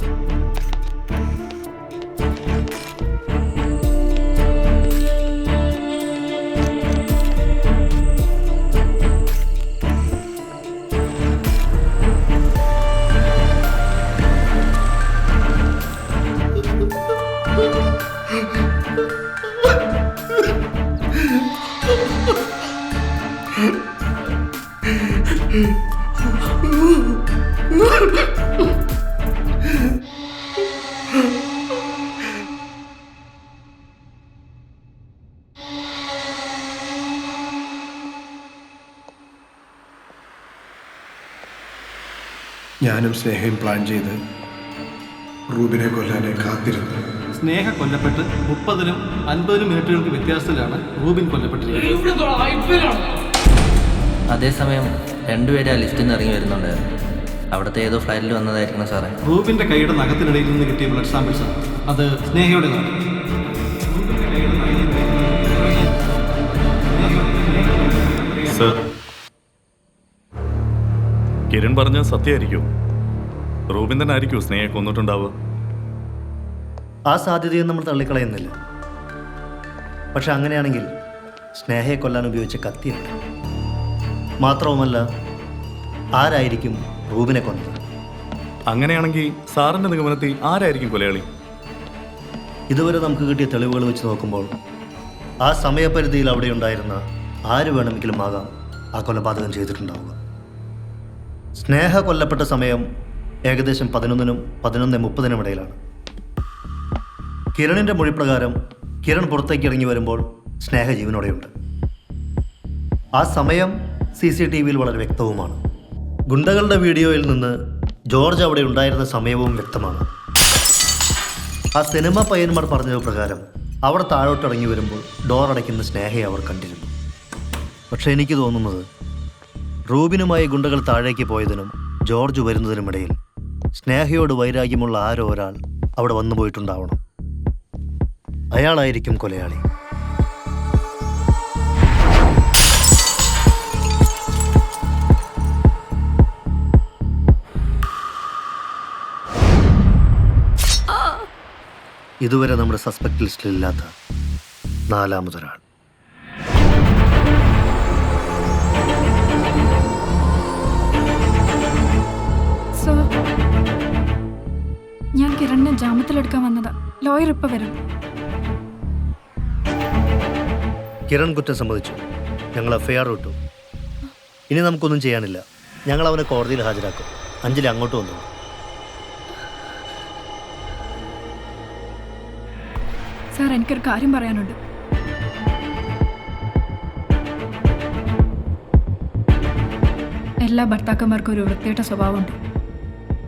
ഞാനും സ്നേഹയും പ്ലാൻ ചെയ്ത് റൂബിനെ കൊല്ലാനെ കാത്തിരുന്നു. സ്നേഹ കൊല്ലപ്പെട്ട് 30-നും 50-നും മിനിറ്റുകൾക്ക് വ്യത്യാസത്തിലാണ് റൂബിൻ കൊല്ലപ്പെട്ടിരിക്കുന്നത്. അതേസമയം രണ്ടുപേരും ആ ലിഫ്റ്റിൽ നിന്ന് ഇറങ്ങി വരുന്നുണ്ടായിരുന്നു. അവിടുത്തെ ഏതോ ഫ്ലൈറ്റിൽ വന്നതായിരിക്കണം സാറേ. റൂബിന്റെ കൈയുടെ നഖത്തിനിടയിൽ നിന്ന് കിട്ടിയ ബ്ലഡ് സാമ്പിൾസ് ആണ്. അത് സ്നേഹയുടെ നാട്. സർ, കിരൺ പറഞ്ഞ സത്യമായിരിക്കും. റൂബിൻ തന്നെ ആയിരിക്കും സ്നേഹയെ കൊന്നിട്ടുണ്ടാവുക. ആ സാധ്യതയും നമ്മൾ തള്ളിക്കളയുന്നില്ല. പക്ഷെ അങ്ങനെയാണെങ്കിൽ സ്നേഹയെ കൊല്ലാൻ ഉപയോഗിച്ച കത്തിയുണ്ട്. മാത്രവുമല്ല, ആരായിരിക്കും റൂബിനെ കൊന്നത്? അങ്ങനെയാണെങ്കിൽ സാറിന്റെ നിഗമനത്തിൽ ആരായിരിക്കും കൊലയാളി? ഇതുവരെ നമുക്ക് കിട്ടിയ തെളിവുകൾ വെച്ച് നോക്കുമ്പോൾ ആ സമയപരിധിയിൽ അവിടെ ഉണ്ടായിരുന്ന ആര് വേണമെങ്കിലും ആകാം ആ കൊലപാതകം ചെയ്തിട്ടുണ്ടാവുക. സ്നേഹ കൊല്ലപ്പെട്ട സമയം ഏകദേശം 11-നും 11:30-നും ഇടയിലാണ്. കിരണിൻ്റെ മൊഴിപ്രകാരം കിരൺ പുറത്തേക്ക് ഇറങ്ങി വരുമ്പോൾ സ്നേഹ ജീവനോടെയുണ്ട്. ആ സമയം CCTVയിൽ വളരെ വ്യക്തവുമാണ്. ഗുണ്ടകളുടെ വീഡിയോയിൽ നിന്ന് ജോർജ് അവിടെ ഉണ്ടായിരുന്ന സമയവും വ്യക്തമാണ്. ആ സിനിമ പയ്യന്മാർ പറഞ്ഞത് പ്രകാരം അവിടെ താഴോട്ടിറങ്ങി വരുമ്പോൾ ഡോർ അടയ്ക്കുന്ന സ്നേഹയെ അവർ കണ്ടിരുന്നു. പക്ഷെ എനിക്ക് തോന്നുന്നത് റൂബിനുമായി ഗുണ്ടകൾ താഴേക്ക് പോയതിനും ജോർജ് വരുന്നതിനുമിടയിൽ സ്നേഹയോട് വൈരാഗ്യമുള്ള ആരോ ഒരാൾ അവിടെ വന്നു പോയിട്ടുണ്ടാവണം. അയാളായിരിക്കും കൊലയാളി. ഇതുവരെ നമ്മുടെ സസ്പെക്ട് ലിസ്റ്റിലില്ലാത്ത 4-മതൊരാൾ. ഞാൻ കിരണിനെ ജാമ്യത്തിലെടുക്കാൻ വന്നതാ. ലോയർ ഇപ്പൊ വരും. കിരൺ കുറ്റം സമ്മതിച്ചു. ഞങ്ങൾ FIR ഇട്ടു. ഇനി നമുക്കൊന്നും ചെയ്യാനില്ല. ഞങ്ങൾ അവനെ കോടതിയിൽ ഹാജരാക്കും. അഞ്ജലി അങ്ങോട്ട് വന്നു. സാർ, എനിക്കൊരു കാര്യം പറയാനുണ്ട്. എല്ലാ ഭർത്താക്കന്മാർക്കും ഒരു വൃത്തികെട്ട സ്വഭാവമുണ്ട്.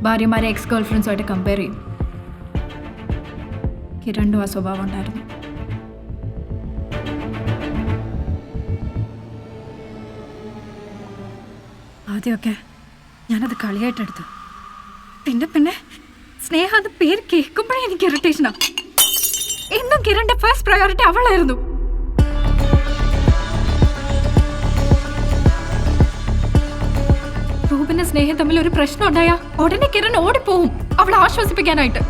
ഭാര്യമാരെ എക്സ് ഗേൾഫ്രണ്ട്സുമായിട്ട് കമ്പയർ ചെയ്യും. കിരണിനും ആ സ്വഭാവം ഉണ്ടായിരുന്നു. ആദ്യമൊക്കെ ഞാനത് കളിയായിട്ടെടുത്തു. പിന്നെ സ്നേഹ അത് പേര് കേൾക്കുമ്പോഴേ എനിക്ക് ഇറിറ്റേഷനാ. എന്നും കിരണിന്റെ ഫസ്റ്റ് പ്രയോറിറ്റി അവളായിരുന്നു. റൂബിന്റെ സ്നേഹം തമ്മിൽ ഒരു പ്രശ്നം ഉണ്ടായാ ഉടനെ കിരൺ ഓടിപ്പോവും അവളെ ആശ്വസിപ്പിക്കാനായിട്ട്.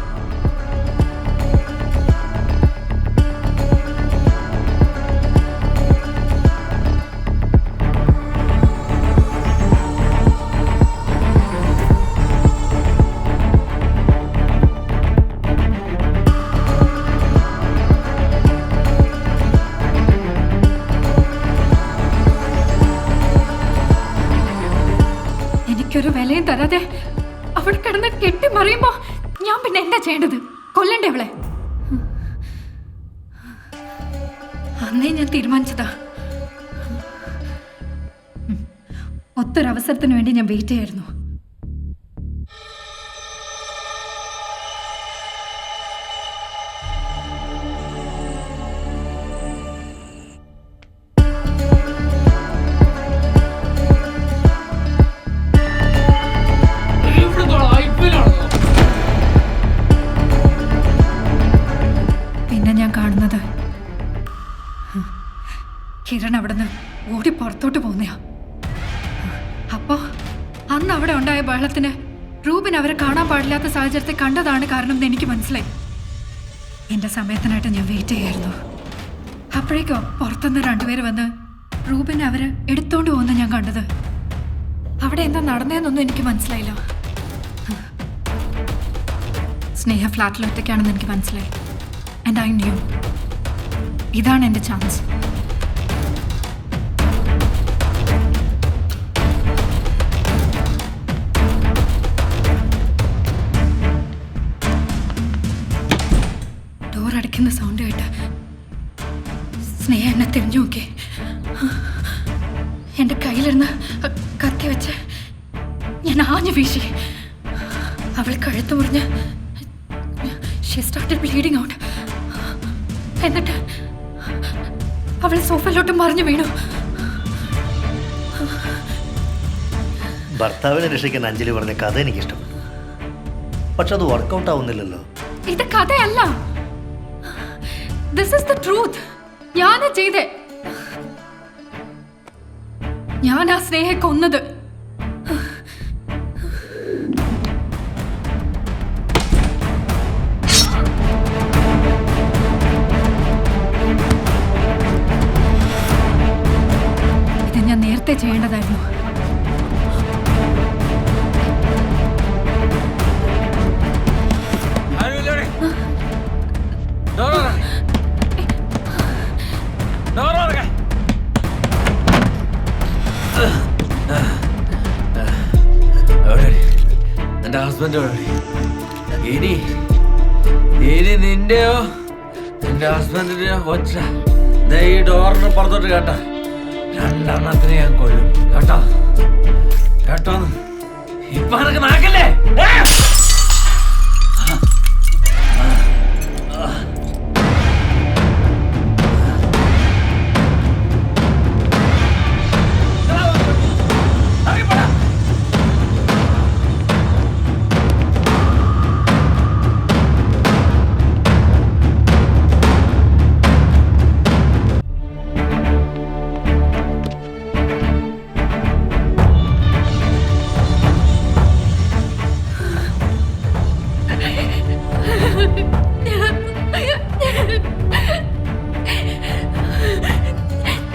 ഒരു വിലയും തരാതെ അവൾ കിടന്ന് കെട്ടിമറിയുമ്പോ ഞാൻ പിന്നെ എന്താ ചെയ്യേണ്ടത്? കൊല്ലണ്ടേ അവളെ? അന്നേ ഞാൻ തീരുമാനിച്ചതാ. ഒത്തൊരവസരത്തിന് വേണ്ടി ഞാൻ വെയിറ്റ് ചെയ്യായിരുന്നു. പിന്നെ ഞാൻ കാണുന്നത് കിരൺ അവിടുന്ന് ഓടി പുറത്തോട്ട് പോകുന്നയാ. അപ്പോ അന്ന് അവിടെ ഉണ്ടായ ബഹളത്തിന് റൂബിൻ അവരെ കാണാൻ പാടില്ലാത്ത സാഹചര്യത്തെ കണ്ടതാണ് കാരണം എന്ന് എനിക്ക് മനസ്സിലായി. എന്റെ സമയത്തിനായിട്ട് ഞാൻ വെയിറ്റ് ചെയ്യായിരുന്നു. അപ്പോഴേക്കോ പുറത്തുനിന്ന് രണ്ടുപേര് വന്ന് റൂബിനെ അവര് എടുത്തോണ്ട് പോകുന്ന ഞാൻ കണ്ടത്. അവിടെ എന്താ നടന്നതെന്നൊന്നും എനിക്ക് മനസ്സിലായില്ല. സ്നേഹ ഫ്ലാറ്റിൽ ഒറ്റയ്ക്കാണെന്ന് എനിക്ക് മനസ്സിലായി. ആൻഡ് ഐ ന്യൂ ഇതാണ് എൻ്റെ ചാൻസ്. ഡോർ അടയ്ക്കുന്ന സൗണ്ട് കേട്ട് സ്നേഹ എന്നെ തിരിഞ്ഞു നോക്കി. എൻ്റെ കയ്യിലിരുന്ന് കത്തി വെച്ച് ഞാൻ ആഞ്ഞു വീശി. അവൾ കഴുത്ത് മുറിഞ്ഞ് she started bleeding out. എന്നിട്ട് അവൾ സോഫയിലോട്ട് മറിഞ്ഞു വീണു. ഭർത്താവിനെ രക്ഷിക്കാൻ അഞ്ജലി പറഞ്ഞ കഥ എനിക്കിഷ്ടപ്പെട്ടു. പക്ഷെ അത് വർക്കൗട്ട് ആവുന്നില്ലല്ലോ. ഇത് കഥയല്ല, ദിസ് ഈസ് ദ ട്രൂത്ത്. ഞാനാ ചെയ്തേ. ഞാനാ സ്നേഹയെ കൊന്നത്. ഇത് ഞാൻ നേരത്തെ ചെയ്യേണ്ടതായിരുന്നു. എന്റെ ഹസ്ബൻഡ് ഇനി നിന്റെയോ എന്റെ ഹസ്ബൻഡിന്റെയോ ഒച്ച ഈ ഡോറിന് പുറത്തോട്ട് കേട്ട രണ്ടെണ്ണത്തിന് ഞാൻ കൊല്ലും. കേട്ടോ ഇപ്പൊ എനക്ക് നാക്കല്ലേ?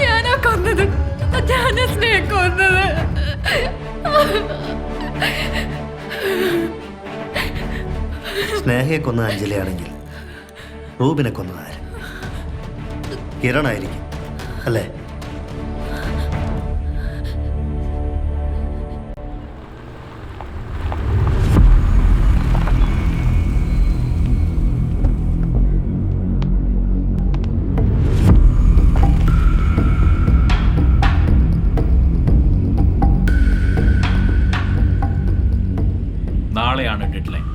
ഞാനാ കൊന്നത്. ഞാനാ സ്നേഹ കൊന്നത്. സ്നേഹയെ കൊന്ന അഞ്ജലിയാണെങ്കിൽ റൂബിനെ കൊന്നതാര്? കിരണായിരിക്കും അല്ലേ? നാളെയാണ് ഡെഡ് ലൈൻ.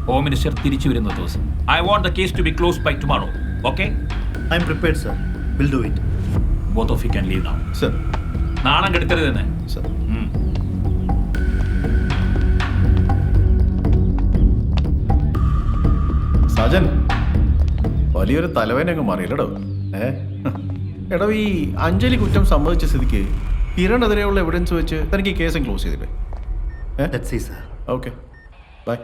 ഹോം മിനിസ്റ്റർ തിരിച്ചു വരുന്ന ദിവസം. I want the case to be close by tomorrow. Okay? I am prepared sir. Will do it. Both of you can leave now. Sir. നാണം കെടുത്തരുത് തന്നെ. സർ. വലിയൊരു തലവേനങ്ങ് മാറിയില്ലടോ. എടോ, ഈ അഞ്ജലി കുറ്റം സമ്മതിച്ച സ്ഥിതിക്ക് കിരണെതിരെയുള്ള എവിഡൻസ് വെച്ച് തനിക്ക് ഈ കേസും ക്ലോസ് ചെയ്തില്ലേ? Okay, bye.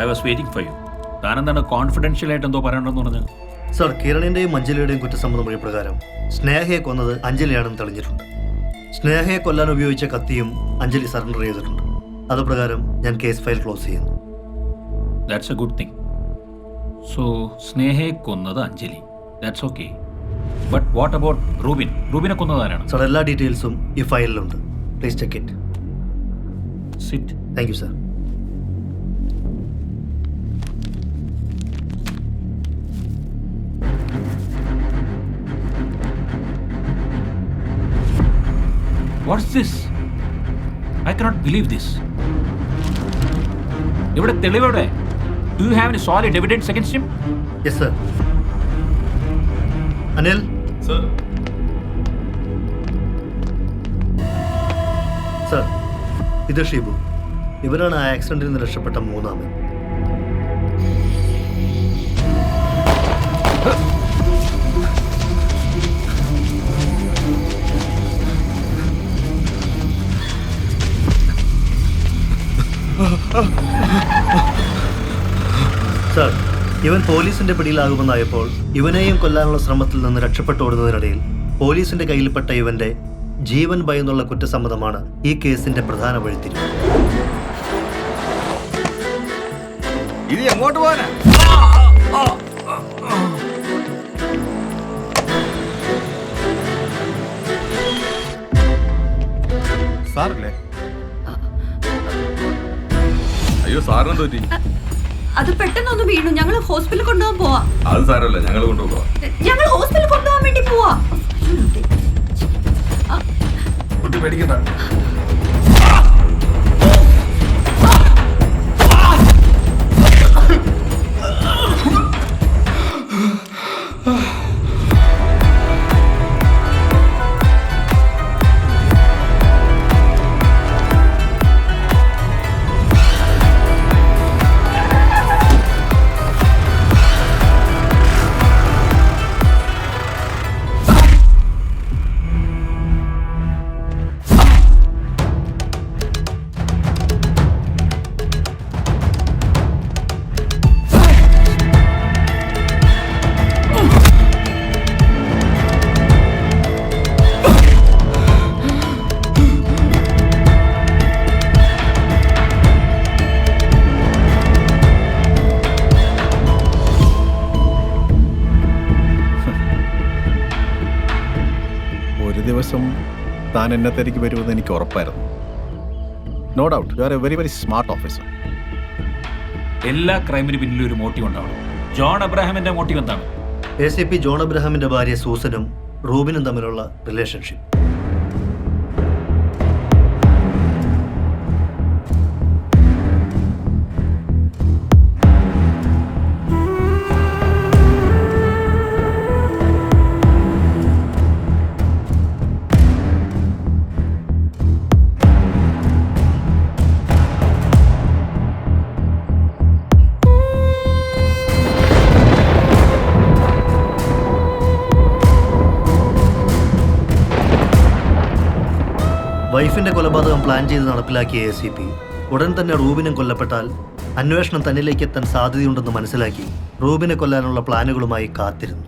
I was waiting for you. താനെന്താണ് കോൺഫിഡൻഷ്യൽ ആയിട്ട് എന്തോ പറയണമെന്ന് പറഞ്ഞു? സർ, കിരണിന്റെയും അഞ്ജലിയുടെയും കുറ്റസമ്മത മൊഴി പ്രകാരം സ്നേഹയെ കൊന്നത് അഞ്ജലിയാണെന്ന് തെളിഞ്ഞിട്ടുണ്ട്. സ്നേഹയെ കൊല്ലാൻ ഉപയോഗിച്ച കത്തിയും അഞ്ജലി സറണ്ടർ ചെയ്തിട്ടുണ്ട്. അതുപ്രകാരം ഞാൻ കേസ് ഫയൽ ക്ലോസ് ചെയ്യുന്നു. That's a good thing. So സ്നേഹയെ കൊന്നത് Anjali, that's okay. But what about Rubin? റൂബിനെ കൊന്നത് ആരാണ്? സർ, എല്ലാ ഡീറ്റെയിൽസും ഈ ഫയലിലുണ്ട്. Please check it. Sit. Thank you sir. What's this? I cannot believe this. ഇവിടെ തെളിവെവിടെ? Do you have any solid evidence against him? Yes, sir. Anil. Sir. Sir, ഇത് ഷിബു. ഇവരാണ് ആ ആക്സിഡന്റിൽ നിന്ന് രക്ഷപ്പെട്ട മൂന്നാമൻ. സർ, ഇവൻ പോലീസിന്റെ പിടിയിലാകുമെന്നായപ്പോൾ ഇവനെയും കൊല്ലാനുള്ള ശ്രമത്തിൽ നിന്ന് രക്ഷപ്പെട്ടോടുന്നതിനിടയിൽ പോലീസിന്റെ കയ്യിൽപ്പെട്ട ഇവന്റെ ജീവൻ ഭയന്നുള്ള കുറ്റസമ്മതമാണ് ഈ കേസിന്റെ പ്രധാന വഴിത്തിരിവ്. ഇത് എങ്ങോട്ട് പോകാനാ? സാറല്ലേ? അയ്യോ, സാറിനെ തോറ്റി. അത് പെട്ടെന്നൊന്ന് വീണു. ഞങ്ങൾ ഹോസ്പിറ്റലിൽ കൊണ്ടുപോകാൻ പോവാ. അത് സാരമല്ല, ഞങ്ങൾ കൊണ്ടുപോകാം. ഞങ്ങൾ ഹോസ്പിറ്റലിൽ കൊണ്ടുപോകാൻ വേണ്ടി പോവാ. കുട്ടി പേടിക്കണ്ട. താൻ എന്നെ തിരക്ക് വരുമെന്ന് എനിക്ക് ഉറപ്പായിരുന്നു. No doubt you are a very very smart officer. എല്ലാ ക്രൈമിന് പിന്നിലും ഒരു മോട്ടീവ് ഉണ്ടാവണം. ജോൺ അബ്രഹാമിന്റെ മോട്ടീവ് എന്താണ്? ACP ജോൺ അബ്രഹാമിന്റെ ഭാര്യ സൂസനും റൂബിനും തമ്മിലുള്ള റിലേഷൻഷിപ്പ്. വൈഫിന്റെ കൊലപാതകം പ്ലാൻ ചെയ്ത് നടപ്പിലാക്കിയ ACP ഉടൻ തന്നെ റൂബിനും കൊല്ലപ്പെട്ടാൽ അന്വേഷണം തന്നിലേക്ക് എത്താൻ സാധ്യതയുണ്ടെന്ന് മനസ്സിലാക്കി റൂബിനെ കൊല്ലാനുള്ള പ്ലാനുകളുമായി കാത്തിരുന്നു.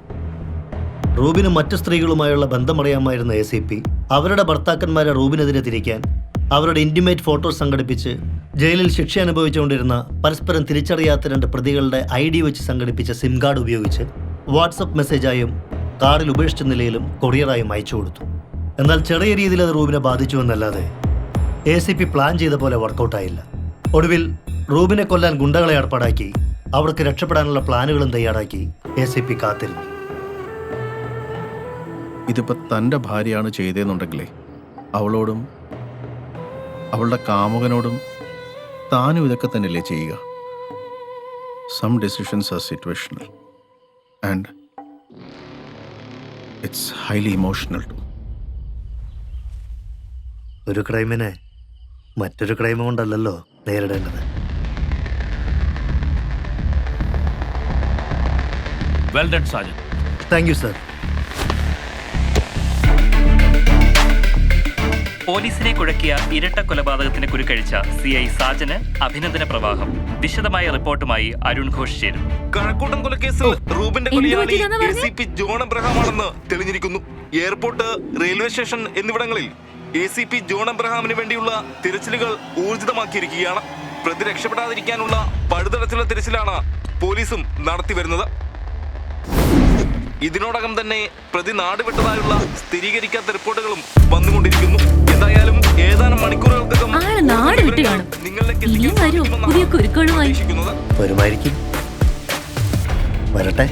റൂബിന് മറ്റു സ്ത്രീകളുമായുള്ള ബന്ധമറിയാമായിരുന്ന ACP അവരുടെ ഭർത്താക്കന്മാരെ റൂബിനെതിരെ തിരിക്കാൻ അവരുടെ ഇൻറ്റിമേറ്റ് ഫോട്ടോസ് സംഘടിപ്പിച്ച് ജയിലിൽ ശിക്ഷ അനുഭവിച്ചുകൊണ്ടിരുന്ന പരസ്പരം തിരിച്ചറിയാത്ത 2 പ്രതികളുടെ ID വെച്ച് സംഘടിപ്പിച്ച സിം കാർഡ് ഉപയോഗിച്ച് വാട്സപ്പ് മെസ്സേജായും കാറിൽ ഉപേക്ഷിച്ച നിലയിലും കൊറിയറായും അയച്ചു കൊടുത്തു. എന്നാൽ ചെറിയ രീതിയിൽ അത് റൂബിനെ ബാധിച്ചുവെന്നല്ലാതെ ACP പ്ലാൻ ചെയ്ത പോലെ വർക്കൗട്ടായില്ല. ഒടുവിൽ റൂബിനെ കൊല്ലാൻ ഗുണ്ടകളെ ഏർപ്പാടാക്കി അവർക്ക് രക്ഷപ്പെടാനുള്ള പ്ലാനുകളും തയ്യാറാക്കി ACP കാത്തിരുന്നു. ഇതിപ്പോൾ തൻ്റെ ഭാര്യയാണ് ചെയ്തതെന്നുണ്ടെങ്കിലേ അവളോടും അവളുടെ കാമുകനോടും താനും ഇതൊക്കെ തന്നെയല്ലേ ചെയ്യുക? Some decisions are situational and it's highly emotional too. ഒരു ക്രൈമിനെ മറ്റൊരു ക്രൈം കൊണ്ടല്ലല്ലോ നേരിടേണ്ടത്. Well done Sajan. Thank you sir. പോലീസിനെ കുഴക്കിയ ഇരട്ട കൊലപാതകത്തിന് കുരുക്കഴിച്ച CI സാജന് അഭിനന്ദന പ്രവാഹം. വിശദമായ റിപ്പോർട്ടുമായി അരുൺ ഘോഷ് ചേരും. കഴക്കൂട്ടം കൊലക്കേസിൽ റൂബിന്റെ കൊലയാളി ACP ജോൺ അബ്രഹാമാണെന്ന് തെളിഞ്ഞിരിക്കുന്നു. എയർപോർട്ട്, റെയിൽവേ സ്റ്റേഷൻ എന്നിവിടങ്ങളിൽ ACP ജോൺ അബ്രഹാമിന് വേണ്ടിയുള്ള തിരച്ചിലുകൾ ഊർജിതമാക്കിയിരിക്കുകയാണ്. പ്രതി രക്ഷപ്പെടാതിരിക്കാനുള്ള പഴുതടച്ചുള്ള തിരച്ചിലാണ് പോലീസും നടത്തിവരുന്നത്. ഇതിനോടകം തന്നെ പ്രതി നാടുവിട്ടതായുള്ള സ്ഥിരീകരിക്കാത്ത റിപ്പോർട്ടുകളും വന്നുകൊണ്ടിരിക്കുന്നു. എന്തായാലും ഏതാനും മണിക്കൂറുകൾക്കകം വരുമായിരിക്കും. വരട്ടെ.